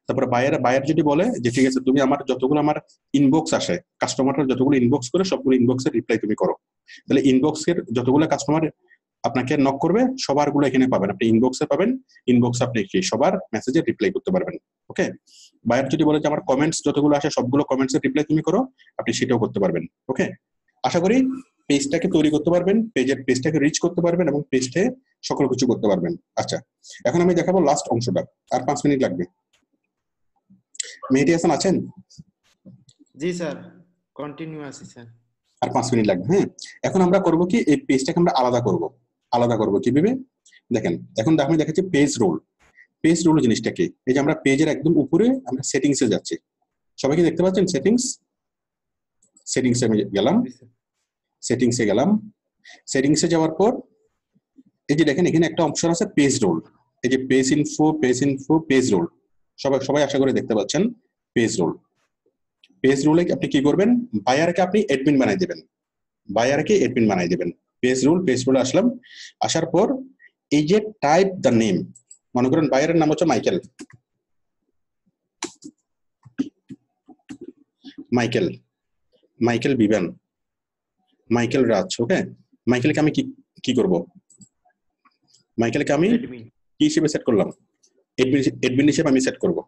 তারপর বায়ার যদি বলে যে ঠিক আছে তুমি আমার যতগুলো আমার ইনবক্স আসে, কাস্টমাররা যতগুলো ইনবক্স করে সবগুলো ইনবক্সের রিপ্লাই তুমি করো। তাহলে ইনবক্সের যতগুলো কাস্টমার আপনাকে নক করবে সবার গুলো এখানে পাবেন, আপনি ইনবক্সে পাবেন। ইনবক্সে আপনি সবার মেসেজে রিপ্লাই করতে পারবেন। ওকে, বায়ার যদি বলে যে আমার কমেন্টস যতগুলো আসে সবগুলো কমেন্টসের রিপ্লাই তুমি করো, আপনি সেটাও করতে পারবেন। ওকে, আশা করি পেজটাকে তৈরি করতে পারবেন, পেজটাকে রিচ করতে পারবেন এবং পেজে সকল কিছু করতে পারবেন। আচ্ছা, এখন আমি দেখাবো লাস্ট অংশটা, আর 5 মিনিট লাগবে। মেহেদী হাসান আছেন? জি স্যার, কন্টিনিউ আছে স্যার। আর 5 মিনিট লাগবে। হ্যাঁ, এখন আমরা করব কি, এই পেজটাকে আমরা আলাদা করব কিভাবে দেখেন। এখন আমি দেখাচ্ছি পেজ রোল। পেজ রোল জিনিসটা কি? এই যে আমরা পেজের একদম উপরে আমরা সেটিংসে যাচ্ছি, সবাইকে দেখতে পাচ্ছেন? সেটিংসে আমি গেলাম, সেটিংসে যাওয়ার পর এই যে দেখেন এখানে একটা অপশন আছে পেজ রোল। এই যে পেজ ইনফো, পেজ রোল, সবাই আশা করে দেখতে পাচ্ছেন পেজ রোলে আপনি কি করবেন, বায়ারকে আপনি অ্যাডমিন বানাই দেবেন। পেজ রোলে আসলাম, আসার পর এই যে টাইপ দ্য নেম, মনে করেন বায়ারের নাম হচ্ছে মাইকেল বিবান, মাইকেল রাজ। ওকে, মাইকেলকে আমি কি করব, মাইকেলকে আমি কি হিসেবে সেট করলাম, এডমিন হিসেবে আমি সেট করব।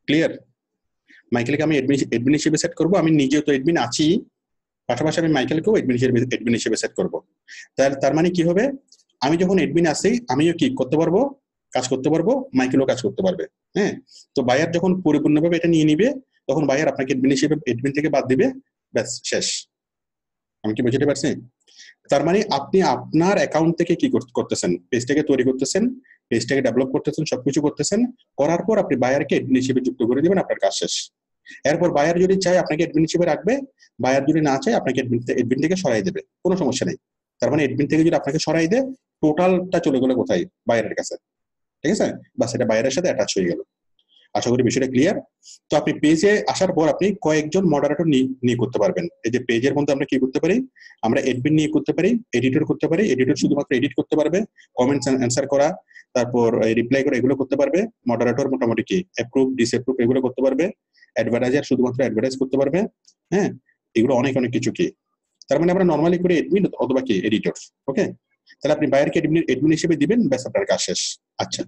ক্লিয়ার? মাইকেলকে আমি এডমিন হিসেবে সেট করব। আমি নিজেও তো এডমিন আছি, পাশাপাশি আমি মাইকেলকেও এডমিন হিসেবে সেট করব। তার মানে কি হবে, আমি যখন এডমিন আছি আমিও কি করতে পারবো, কাজ করতে পারবো, মাইকেলও কাজ করতে পারবে। হ্যাঁ, তো বায়ার যখন পরিপূর্ণভাবে এটা নিয়ে নিবে তখন বায়ার আপনাকে এডমিন থেকে বাদ দিবে, ব্যাস শেষ। আমি কি বুঝতে পারছি? তার মানে আপনি আপনার অ্যাকাউন্ট থেকে কি করতেছেন, পেজটাকে তৈরি করতেছেন, পেজটাকে ডেভেলপ করতেছেন, সবকিছু করতেছেন, করার পর আপনি বায়ারকে এডমিন হিসেবে যুক্ত করে দিবেন, আপনার কাজ শেষ। এরপর বায়ার যদি চায় আপনাকে এডমিন হিসেবে রাখবে, বায়ার যদি না চায় আপনাকে এডমিন থেকে সরাই দেবে, কোনো সমস্যা নেই। তার মানে এডমিন থেকে যদি আপনাকে সরাই দেয় টোটালটা চলে গেল কোথায়, বায়ারের কাছে। ঠিক আছে, বাস এটা বায়ারের সাথে অ্যাটাচ হয়ে গেল। আশা করি বিষয়টা ক্লিয়ার। তো আপনি পেজে আসার পর আপনি কয়েকজন মডারেটর নিয়ে করতে পারবেন। এই যে পেজের মধ্যে আমরা কি করতে পারি, আমরা এডমিন নিয়ে করতে পারি, এডিটর করতে পারি। এডিটর শুধুমাত্র এডিট করতে পারবে, কমেন্টস অ্যান্সার করা, তারপর রিপ্লাই করা, এগুলো করতে পারবে। মডারেটর মোটামুটি কি অ্যাপ্রুভ, ডিসঅ্যাপ্রুভ এগুলো করতে পারবে। অ্যাডভার্টাইজার শুধুমাত্র অ্যাডভার্টাইজ করতে পারবে। হ্যাঁ, এগুলো অনেক কিছু কি। তার মানে আমরা নর্মালি করে এডমিন অথবা কি এডিটর। ওকে, তাহলে আপনি বায়ারকে এডমিন হিসেবে দিবেন, ব্যাস আপনার কাজ শেষ। আচ্ছা,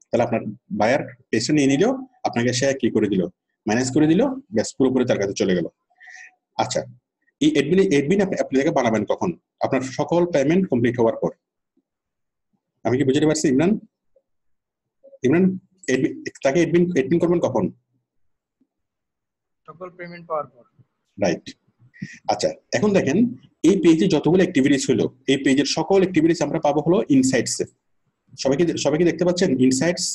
তাহলে আপনার বায়ার পেজটা নিয়ে নিল, আপনাকে সে কি করে দিল, ম্যানেজ করে দিল, ব্যাস পুরোপুরি তার কাছে চলে গেল। আচ্ছা, এই এডমিন আপনি তাকে বানাবেন কখন, আপনার সকল পেমেন্ট কমপ্লিট হওয়ার পর। আমি কি বুঝতে পারছি ইমরান? তাকে এডমিন করবেন কখন? সকল পেমেন্ট পাওয়ার পর। রাইট। আচ্ছা, এখন দেখেন এই পেজে যতগুলো অ্যাক্টিভিটিস হলো, এই পেজের সকল অ্যাক্টিভিটিস আমরা পাবো হলো ইনসাইটস এ। সবাইকে দেখতে পাচ্ছেন ইনসাইটস?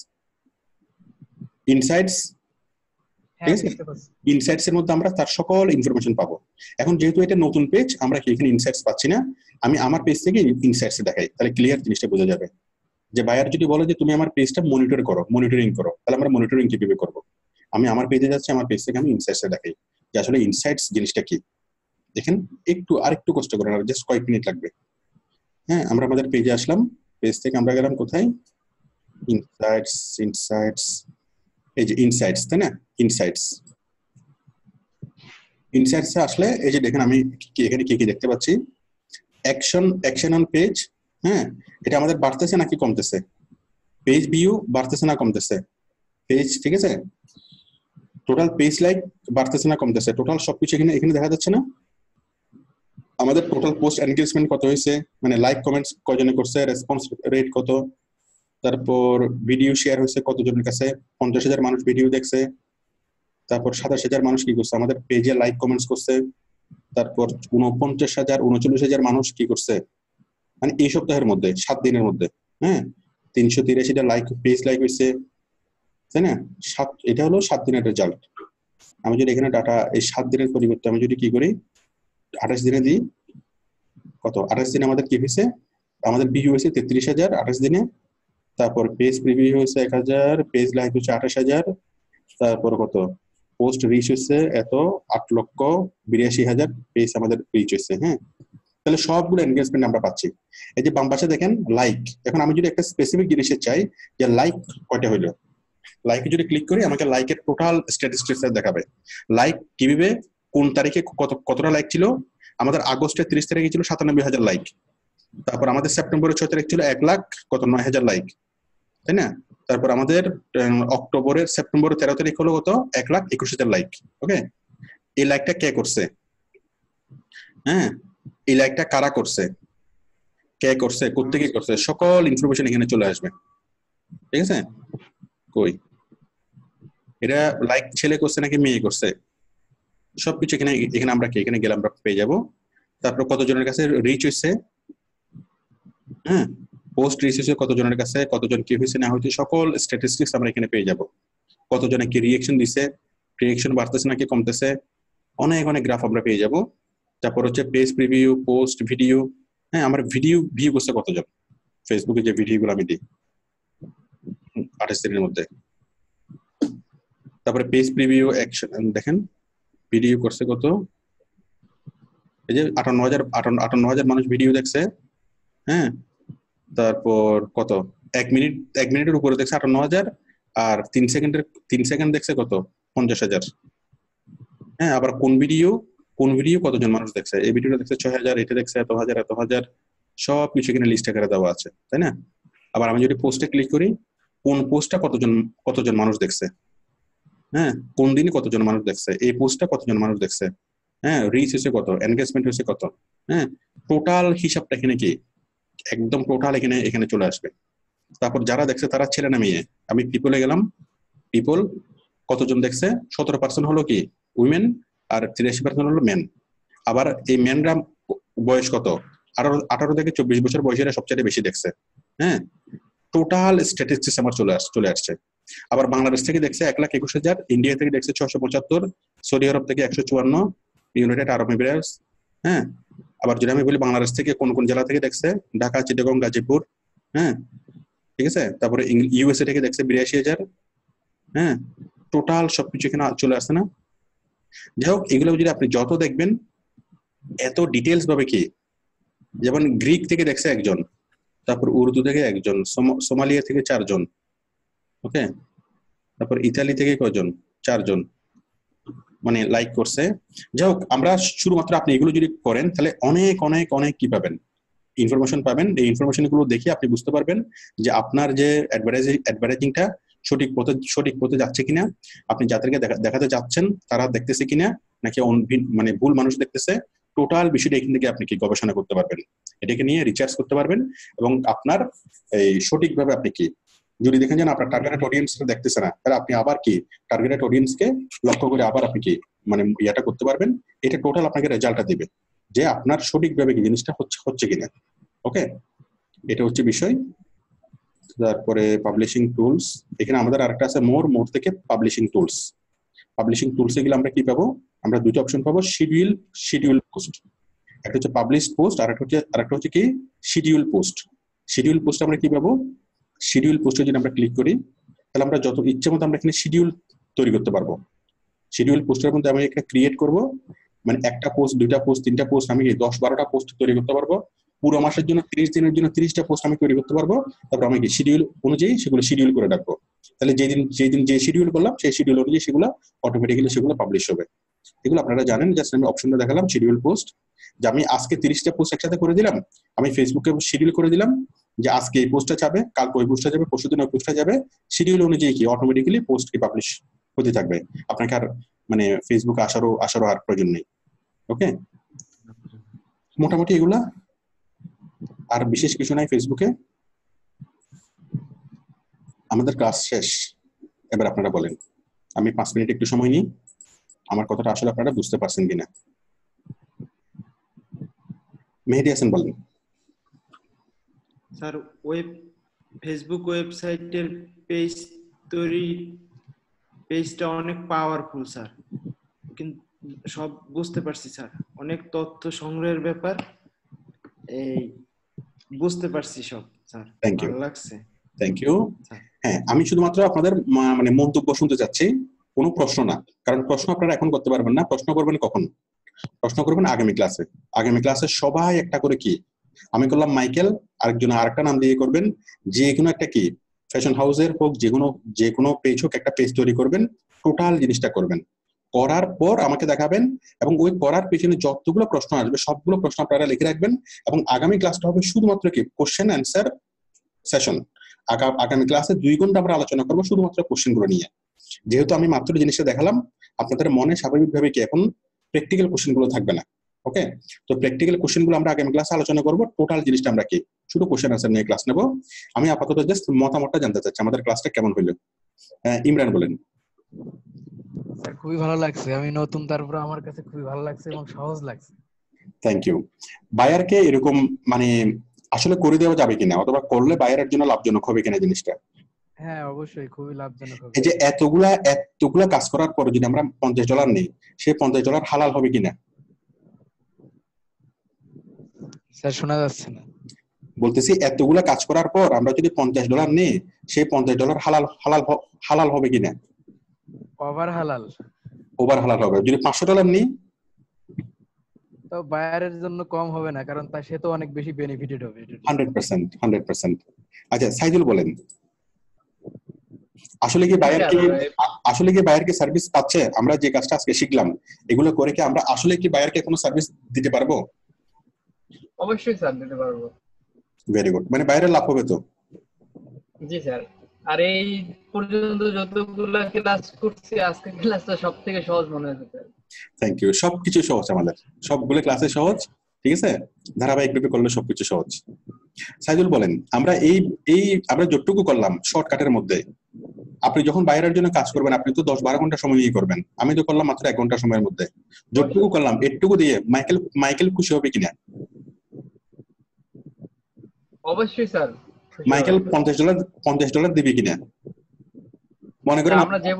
হ্যাঁ, দেখতে পাচ্ছি। ইনসাইটস এর মধ্যে আমরা তার সকল ইনফরমেশন পাবো। এখন যেহেতু এটা নতুন পেজ, আমরা কি এখানে ইনসাইটস পাচ্ছি না, আমি আমার পেজ থেকে ইনসাইটস দেখাই, তাহলে ক্লিয়ার জিনিসটা বোঝা যাবে। যে বায়ার যদি বলে যে তুমি আমার পেজটা মনিটরিং করো, তাহলে আমরা মনিটরিং কিভাবে করবো? আমি আমার পেজে যাচ্ছি, আমার পেজ থেকে আমি ইনসাইটস দেখাই যে আসলে ইনসাইটস জিনিসটা কি। দেখেন আরেকটু কষ্ট করেন, জাস্ট কয়েক মিনিট লাগবে। হ্যাঁ, আমরা আমাদের পেজে আসলাম, পেজ থেকে আমরা গেলাম কোথায়, ইনসাইটস, এই যে ইনসাইটস, তাই না? ইনসাইটস আসলে এই যে দেখেন আমি এখানে কি দেখতে পাচ্ছি, অ্যাকশন অন পেজ। হ্যাঁ, এটা আমাদের বাড়তেছে নাকি কমতেছে? পেজ ভিউ বাড়তেছে না কমতেছে? পেজ, ঠিক আছে, টোটাল পেজ লাইক বাড়তেছে না কমতেছে? টোটাল সবকিছু এখানে দেখা যাচ্ছে না? আমাদের টোটাল পোস্ট এনগেজমেন্ট কত হয়েছে, মানে লাইক কমেন্টস কয়জনে করছে, রেসপন্স রেট কত, তারপর ভিডিও শেয়ার হয়েছে কতজনের কাছে, 50,000 মানুষ ভিডিও দেখছে, তারপর 27,000 মানুষ কি করছে আমাদের পেজে লাইক কমেন্টস করছে, তারপর 49,000 মানুষ কি করছে, মানে এই সপ্তাহের মধ্যে 7 দিনের মধ্যে। হ্যাঁ, 383টা পেজ লাইক হয়েছে, তাই না? এটা হলো 7 দিনের রেজাল্ট। আমি যদি এখানে ডাটা এই 7 দিনের পরিবর্তে আমি যদি কি করি 28 দিনে দিই, কত 28 দিনে আমাদের কি হয়েছে, আমাদের ভিউ হয়েছে 33,000 28 দিনে, তারপর পেজ প্রিভিউ হয়েছে 1,000, পেজ লাইক হচ্ছে 28,000, তারপর কত পোস্ট রিচ হচ্ছে এত 8,82,000 পেজ আমাদের রিচ হচ্ছে। হ্যাঁ, তাহলে সবগুলো এনগেজমেন্ট আমরা পাচ্ছি। এই যে বাম পাশে দেখেন লাইক, এখন আমি যদি একটা স্পেসিফিক জিনিসের চাই যে লাইক কয়টা হইলো, লাইকে যদি ক্লিক করি আমাকে লাইকের টোটাল স্ট্যাটিস্টিক্স দেখাবে। লাইক কিভাবে কোন তারিখে কতটা লাইক ছিল। আমাদের আগস্টের 30 তারিখে ছিল 97,000 লাইক। তারপর আমাদের সেপ্টেম্বরের 6 তারিখ ছিল 1,09,000 লাইক, তাই না? তারপর আমাদের সেপ্টেম্বরের 13 তারিখ হলো কত, 1,21,000 লাইক। ওকে, এই লাইকটা কে করছে? হ্যাঁ, এই লাইকটা কারা করছে, কে করছে, কোত্থেকে করছে, সকল ইনফরমেশন এখানে চলে আসবে। ঠিক আছে? কই এটা লাইক ছেলে করছে নাকি মেয়ে করছে, সবকিছু এখানে আমরা এখানে গেলে আমরা পেয়ে যাব। তারপর কতজনের কাছে রিচ হয়েছে, হ্যাঁ, পোস্ট রিচ হয়েছে কতজনের কাছে, কতজন কি হয়েছে না হয়েছে, সকল স্ট্যাটিস্টিক্স আমরা এখানে পেয়ে যাব। কতজনে কি রিয়েকশন দিছে, রিয়েকশন বাড়তেছে নাকি কমতেছে, অনেক অনেক গ্রাফ আমরা পেয়ে যাব। তারপর হচ্ছে পেজ প্রিভিউ, পোস্ট, ভিডিও। হ্যাঁ, আমার ভিডিও ভিউ করছে কতজন, ফেসবুকে যে ভিডিওগুলো আমি দিই 28 দিনের মধ্যে। তারপরে পেজ প্রিভিউ অ্যাকশন দেখেন, ভিডিও করছে কত, এই যে 58,000 মানুষ ভিডিও দেখছে। হ্যাঁ, তারপর কত, 1 মিনিটের উপরে দেখছে 58,000, আর 3 সেকেন্ড দেখছে কত, 50,000। হ্যাঁ, আবার কোন ভিডিও কতজন মানুষ দেখছে, এই ভিডিওটা দেখছে 6,000, এটা দেখছে এত হাজার, সব কিছু এখানে লিস্ট আকারে দেওয়া আছে, তাই না? আবার আমি যদি পোস্টে ক্লিক করি, কোন পোস্টটা কতজন মানুষ দেখছে, হ্যাঁ, কোন দিনে কতজন মানুষ দেখছে, এই পোস্টটা কতজন মানুষ দেখছে, হ্যাঁ, রিচ হয়েছে কত, এনগেজমেন্ট হয়েছে কত, হ্যাঁ, টোটাল হিসাবটা এখানে কি একদম টোটাল এখানে চলে আসবে। তারপর যারা দেখছে তারা ছেলে না মেয়ে, আমি পিপলে গেলাম, পিপল কতজন দেখছে, 17% হলো কি উইমেন, আর 83% হলো মেন। আবার এই মেনরা বয়স কত, 18 থেকে 24 বছর বয়সীরা সবচেয়ে বেশি দেখছে। হ্যাঁ, টোটাল স্ট্যাটিস্টিক্স আমার চলে আসছে। আবার বাংলাদেশ থেকে দেখছে 1,21,000, ইন্ডিয়া থেকে দেখছে 675, সৌদি আরব থেকে 154, ইউনাইটেড আরব এমিরেটস। হ্যাঁ, আবার যদি আমি বলি বাংলাদেশ থেকে কোন কোন জেলা থেকে দেখছে, ঢাকা, চিটাগং, গাজীপুর। হ্যাঁ, ঠিক আছে। তারপরে ইউএসএ থেকে দেখছে 82,000। হ্যাঁ, টোটাল সবকিছু এখানে চলে আসছে না? যাই হোক, এগুলো যদি আপনি যত দেখবেন এত ডিটেলস ভাবে কি, যেমন গ্রিক থেকে দেখছে 1 জন, তারপর উর্দু থেকে 1 জন, সোমালিয়া থেকে 4 জন, ওকে, তারপর ইতালি থেকে কয়জন, 4 জন মানে লাইক করছে। যাই হোক, আমরা শুধুমাত্র আপনি এগুলো যদি করেন তাহলে অনেক অনেক অনেক কি পাবেন, ইনফরমেশন পাবেন। এই ইনফরমেশন গুলো দেখে আপনি বুঝতে পারবেন যে আপনার যে অ্যাডভার্টাইজিংটা সঠিক পথে যাচ্ছে কিনা, আপনি যাদেরকে দেখাতে যাচ্ছেন তারা দেখতেছে কিনা, নাকি মানে ভুল মানুষ দেখতেছে। টোটাল বিষয়টা এখান থেকে আপনি কি গবেষণা করতে পারবেন, এটাকে নিয়ে রিসার্চ করতে পারবেন, এবং আপনার এই সঠিকভাবে আপনি কি যদি দেখেন যে আপনার টার্গেটেড অডিয়েন্সটা দেখতেছে না, তাহলে আপনি আবার কি টার্গেটেড অডিয়েন্সকে লক্ষ্য করে আবার আপনি কি মানে ইয়াটা করতে পারবেন। এটা টোটাল আপনাকে রেজাল্টটা দিবে যে আপনার সঠিকভাবে কি জিনিসটা হচ্ছে কিনা। ওকে, এটা হচ্ছে বিষয়। তারপরে পাবলিশিং টুলস, এখানে আমাদের আরেকটা আছে মোর থেকে পাবলিশিং টুলস। পাবলিশিং টুলস এগুলো আমরা কি পাবো, আমরা দুটো অপশন পাবো, শিডিউল পোস্ট। একটা হচ্ছে পাবলিশ পোস্ট, আর একটা হচ্ছে কি শিডিউল পোস্ট। শিডিউল পোস্ট আমরা কি পাবো, শিডিউল পোস্টে যদি আমরা ক্লিক করি তাহলে আমরা যত ইচ্ছে মতো আমরা এখানে শিডিউল তৈরি করতে পারবো। শিডিউল পোস্টের মধ্যে আমি একটা ক্রিয়েট করব, মানে একটা পোস্ট, 2টা পোস্ট, 3টা পোস্ট, আমি 10-12টা পোস্ট তৈরি করতে পারবো। পুরো মাসের জন্য 30 দিনের জন্য 30টা পোস্ট আমি তৈরি করতে পারবো। তারপর আমি শিডিউল অনুযায়ী সেগুলো শিডিউল করে রাখবো। তাহলে যেদিন যে শিডিউল করলাম সেই শিডিউল অনুযায়ী সেগুলো অটোমেটিক্যালি সেগুলো পাবলিশ হবে। এগুলো আপনারা জানেন, জাস্ট আমি অপশনটা দেখালাম শিডিউল পোস্ট, যে আমি আজকে 30টা পোস্ট একসাথে করে দিলাম, আমি ফেসবুকে শিডিউল করে দিলাম যে আজকে এই পোস্টটা যাবে, কালকে ওই পোস্টটা যাবে, পরশুদিন ওই পোস্টটা যাবে। শিডিউল অনুযায়ী কি অটোমেটিক্যালি পোস্ট কি পাবলিশ হতে থাকবে, আপনাকে আর মানে ফেসবুকে আসারও আর প্রয়োজন নেই। ওকে, মোটামুটি এগুলা, আর বিশেষ কিছু নাই ফেসবুকে। আমাদের ক্লাস শেষ, এবার আপনারা বলেন। আমি 5 মিনিট একটু সময় নিই, আমার কথাটা আসলে আপনারা বুঝতে পারছেন কিনা। মেহেদী হাসান বলেন। স্যার, ফেসবুক ওয়েবসাইটের পেজটা অনেক পাওয়ারফুল স্যার, কিন্তু সব বুঝতে পারছি স্যার, অনেক তথ্য সংগ্রহের ব্যাপার, এই বুঝতে পারছি সব স্যার, ভালো লাগছে। Thank you. হ্যাঁ, আমি শুধুমাত্র আপনাদের মানে মন্তব্য শুনতে চাচ্ছি, কোনো প্রশ্ন না, কারণ প্রশ্ন আপনারা এখন করতে পারবেন না। প্রশ্ন করবেন কখন? প্রশ্ন করবেন আগামী ক্লাসে। আগামী ক্লাসে সবাই একটা করে কি, আমি করলাম মাইকেল, আরেকজন আরেকটা নাম দিয়ে করবেন, যে কোনো একটা কি ফ্যাশন হাউসের হোক, যে কোনো পেজ হোক, একটা পেজ তৈরি করবেন, টোটাল জিনিসটা করবেন, করার পর আমাকে দেখাবেন, এবং ওই করার পেছনে যতগুলো প্রশ্ন আসবে সবগুলো প্রশ্ন আপনারা লিখে রাখবেন। এবং আগামী ক্লাসটা হবে শুধুমাত্র কি কোশ্চেন অ্যান্সার সেশন। আগামী ক্লাসে 2 ঘন্টা আমরা আলোচনা করবো শুধুমাত্র কোশ্চেনগুলো নিয়ে। যেহেতু আমি মাত্র জিনিসটা দেখালাম, আপনাদের মনে স্বাভাবিকভাবে কি এখন প্র্যাকটিক্যাল কোশ্চেনগুলো থাকবে না। ওকে, তো প্র্যাকটিক্যাল কোশ্চেনগুলো আমরা আগামী ক্লাসে আলোচনা করবো। টোটাল জিনিসটা আমরা কি শুধু কোশ্চেন অ্যান্সার নিয়ে ক্লাস নেব। আমি আপাতত জাস্ট মতামতটা জানতে চাচ্ছি, আমাদের ক্লাসটা কেমন হইলো। ইমরান বলেন। স্যার খুবই ভালো লাগছে, আমি নতুন, তারপর আমার কাছে খুবই ভালো লাগছে এবং সহজ লাগছে। Thank you. বায়ারকে এরকম মানে আসলে করে দেওয়া যাবে কিনা, অথবা করলে বায়ারের জন্য লাভজনক হবে কিনা জিনিসটা? হ্যাঁ অবশ্যই খুবই লাভজনক হবে। এই যে এতগুলা কাজ করার পর যদি আমরা $50 নেই, সেই $50 হালাল হবে কিনা? স্যার শোনা যাচ্ছে না। বলতেছি এতগুলা কাজ করার পর আমরা যদি $50 নেই, সেই $50 হালাল হবে কিনা? ওভার হালাল। ওভার হালাল হবে। যদি $500 নেই, তো বায়ারের জন্য কম হবে না, কারণ সে তো অনেক বেশি বেনিফিটেড হবে। 100%। আচ্ছা সাইদুল বলেন, আসলে কি বায়ারকে সার্ভিস পাচ্ছে? আমরা যে কাজটা আজকে শিখলাম, এগুলো করে কি আমরা আসলে কি বায়ারকে কোনো সার্ভিস দিতে পারবো? অবশ্যই স্যার দিতে পারবো। ভেরি গুড, মানে বায়ারের লাভ হবে তো? জি স্যার। আর এই পর্যন্ত যতগুলো ক্লাস করছি, আজকের ক্লাসটা সবথেকে সহজ মনে হয়েছে। Thank you. সবকিছু সহজ, আমাদের সবগুলো ক্লাসে সহজ, ঠিক আছে? ধারাবাহিকভাবে করলে সবকিছু সহজ। সাইদুল বলেন, আমরা আমরা যতটুকু করলাম শর্টকাটের মধ্যে, আপনি যখন বাইরের জন্য কাজ করবেন আপনি তো 10-12 ঘন্টা সময় নিয়ে করবেন, আমি তো করলাম মাত্র 1 ঘন্টা সময়ের মধ্যে। যতটুকু করলাম এটুকু দিয়ে মাইকেল খুশি হবে কিনা? অবশ্যই স্যার। মাইকেল $50 দিবে কিনা? মনে করেন আমরা যে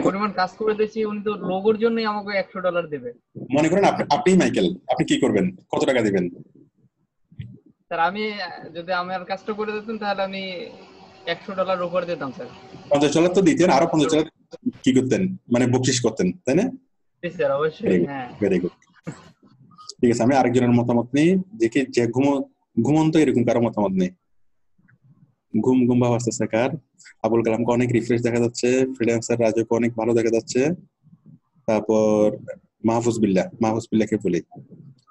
পরিমাণ কাজ করে দিয়েছি, উনি তো লোগোর জন্যই আমাকে $100 দেবে। মনে করেন আপনি মাইকেল, আপনি কি করবেন? কত টাকা দিবেন? স্যার আমি যদি আমার কাজটা করে দিতেন তাহলে আমি $100 উপর দিতাম স্যার। $50 তো দিতেন, আরো $50 কি করতেন, মানে বকশিশ করতেন, তাই না? জি স্যার অবশ্যই। হ্যাঁ ভেরি গুড। ঠিক আছে, আমি আরেকজনের মতামত নেই, যে ঘুমন্ত এরকম কারো মতামত নেই। ঘুম ভাব আসতেছে কার? আবুল কালামকে অনেক রিফ্রেশ দেখা যাচ্ছে, ফ্রিল্যান্সার রাজুকে অনেক ভালো দেখা যাচ্ছে। তারপর মাহফুজ বিল্লাহকে বলি।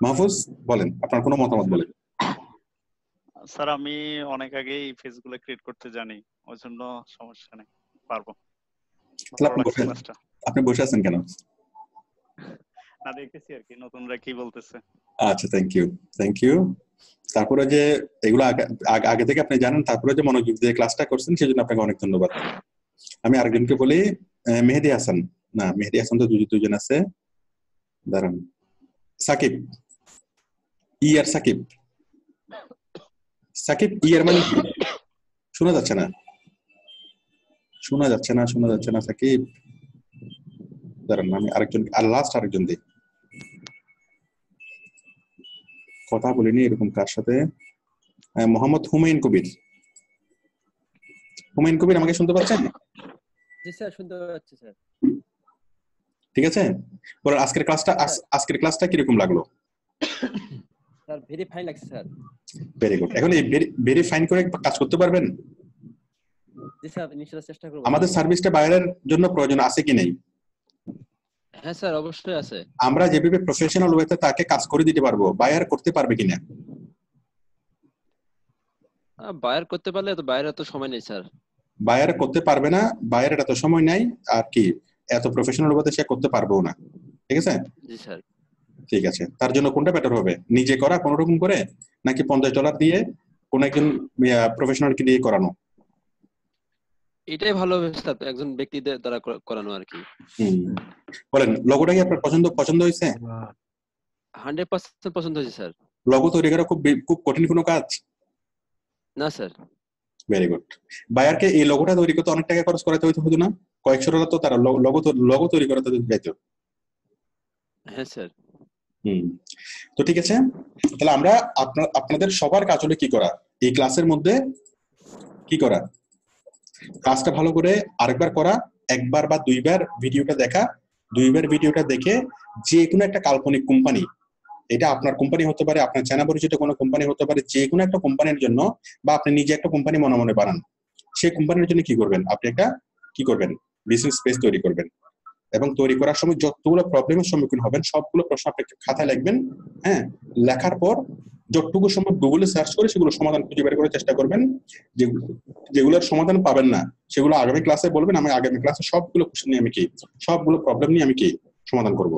মাহফুজ বলেন, আপনার কোনো মতামত বলেন। স্যার আমি অনেক আগেই ফেসগুলো ক্রিয়েট করতে জানি, ওই জন্য সমস্যা নেই, পারবো। আপনি বসে আছেন কেন? না দেখতেছি আর কি নতুনরা কি বলতেছে। আচ্ছা, থ্যাংক ইউ। তারপরে যে এগুলো আগে থেকে আপনি জানেন, তারপরে যে মনোযোগ দিয়ে ক্লাসটা করছেন সেজন্য আপনাকে অনেক ধন্যবাদ। আমি আরেকজনকে বলি, মেহেদি হাসান। না, মেহেদি হাসান তো দুজন আছে, দাঁড়ান। সাকিব ইয়ার মানে কি? শোনা যাচ্ছে না সাকিব, দাঁড়ান আমি আরেকজন দিই। কথা বলিনি এরকম কার সাথে। মোহাম্মদ হুমায়ুন কবির, আমাকে শুনতে পাচ্ছেন? জি স্যার, শুনতে পাচ্ছি স্যার। ঠিক আছে, বলেন আজকের ক্লাসটা কিরকম লাগলো? স্যার ভেরি ফাইন লাগছে স্যার। Very good. এখন এই ভেরি ফাইন করে কাজ করতে পারবেন? জি স্যার, ইনশাআল্লাহ চেষ্টা করব। আমাদের সার্ভিসটা বাইরের জন্য প্রয়োজন আছে কি নেই? হ্যাঁ স্যার অবশ্যই আছে। আমরা যেভাবে প্রফেশনাল ওয়েতে তাকে কাজ করে দিতে পারবো, বায়ার করতে পারবে কিনা? বায়ার করতে পারলে তো, বায়ারের তো সময় নেই স্যার। বায়ার করতে পারবে না, বায়ারের এত সময় নাই, আর কি এত প্রফেশনাল ওয়েতে সে করতে পারবেও না। ঠিক আছে? জি স্যার। ঠিক আছে, তার জন্য কোনটা বেটার হবে, নিজে করা কোন রকম করে, নাকি $50 দিয়ে কোন একজন প্রফেশনালকে দিয়ে করানো? এটাই ভালো হবে স্যার, একজন ব্যক্তিদের দ্বারা করানো আর কি। বলেন, লোগোটা কি আপনার পছন্দ হয়েছে? 100% পছন্দ হয়েছে স্যার। লোগো তৈরি করা খুব কঠিন কোনো কাজ না স্যার। Very good. বায়ারকে এই লোগোটা তৈরি করতে অনেক টাকা খরচ করাতে হতো না? $কয়েকশো তো তারা লোগো তৈরি করাতে যাইতো। হ্যাঁ স্যার। তো ঠিক আছে, তাহলে আমরা আপনাদের সবার কাজ হলো কি করা, এই ক্লাসের মধ্যে কি করা, ক্লাসটা ভালো করে আরেকবার করা, একবার বা দুইবার ভিডিওটা দেখা, দুইবার ভিডিওটা দেখে যে কোনো একটা কাল্পনিক কোম্পানি, এটা আপনার কোম্পানি হতে পারে, আপনার চেনা পরিচিত কোনো কোম্পানি হতে পারে, যে কোনো একটা কোম্পানির জন্য, বা আপনি নিজে একটা কোম্পানি মনে মনে বানান, সেই কোম্পানির জন্য কি করবেন, আপনি একটা কি করবেন, বিজনেস স্পেস তৈরি করবেন, এবং তৈরি করার সময় যতগুলো প্রবলেমের সম্মুখীন হবেন সবগুলো প্রশ্ন আপনি একটা খাতায় লিখবেন। হ্যাঁ, লেখার পর যতটুকু সময় গুগলে সার্চ করে সেগুলো সমাধান খুঁজে বের করার চেষ্টা করবেন। যেগুলোর সমাধান পাবেন না সেগুলো আগামী ক্লাসে বলবেন, আমি আগামী ক্লাসে সবগুলো কোশ্চেন নিয়ে আমি কি সবগুলো প্রবলেম নিয়ে আমি কি সমাধান করব।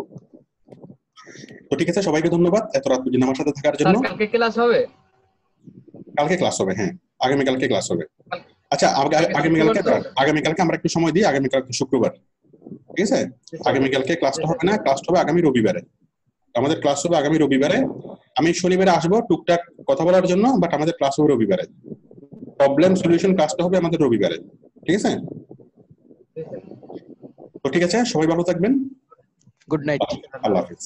তো ঠিক আছে, সবাইকে ধন্যবাদ এত রাত পর্যন্ত আমার সাথে থাকার জন্য। কালকে ক্লাস হবে? কালকে ক্লাস হবে, হ্যাঁ আগামীকালকে ক্লাস হবে। আচ্ছা আগামীকালকে আমরা একটু সময় দিই, আগামীকালকে শুক্রবার, ঠিক আছে? আগামীকালকে ক্লাসটা হবে না, ক্লাসটা হবে আগামী রবিবারে। আমাদের ক্লাস হবে আগামী রবিবারে। আমি শনিবারে আসবো টুকটাক কথা বলার জন্য, বাট আমাদের ক্লাস হবে রবিবারে। প্রবলেম সলিউশন ক্লাসটা হবে আমাদের রবিবারে, ঠিক আছে? তো ঠিক আছে, সবাই ভালো থাকবেন। Good night. আল্লাহ হাফেজ।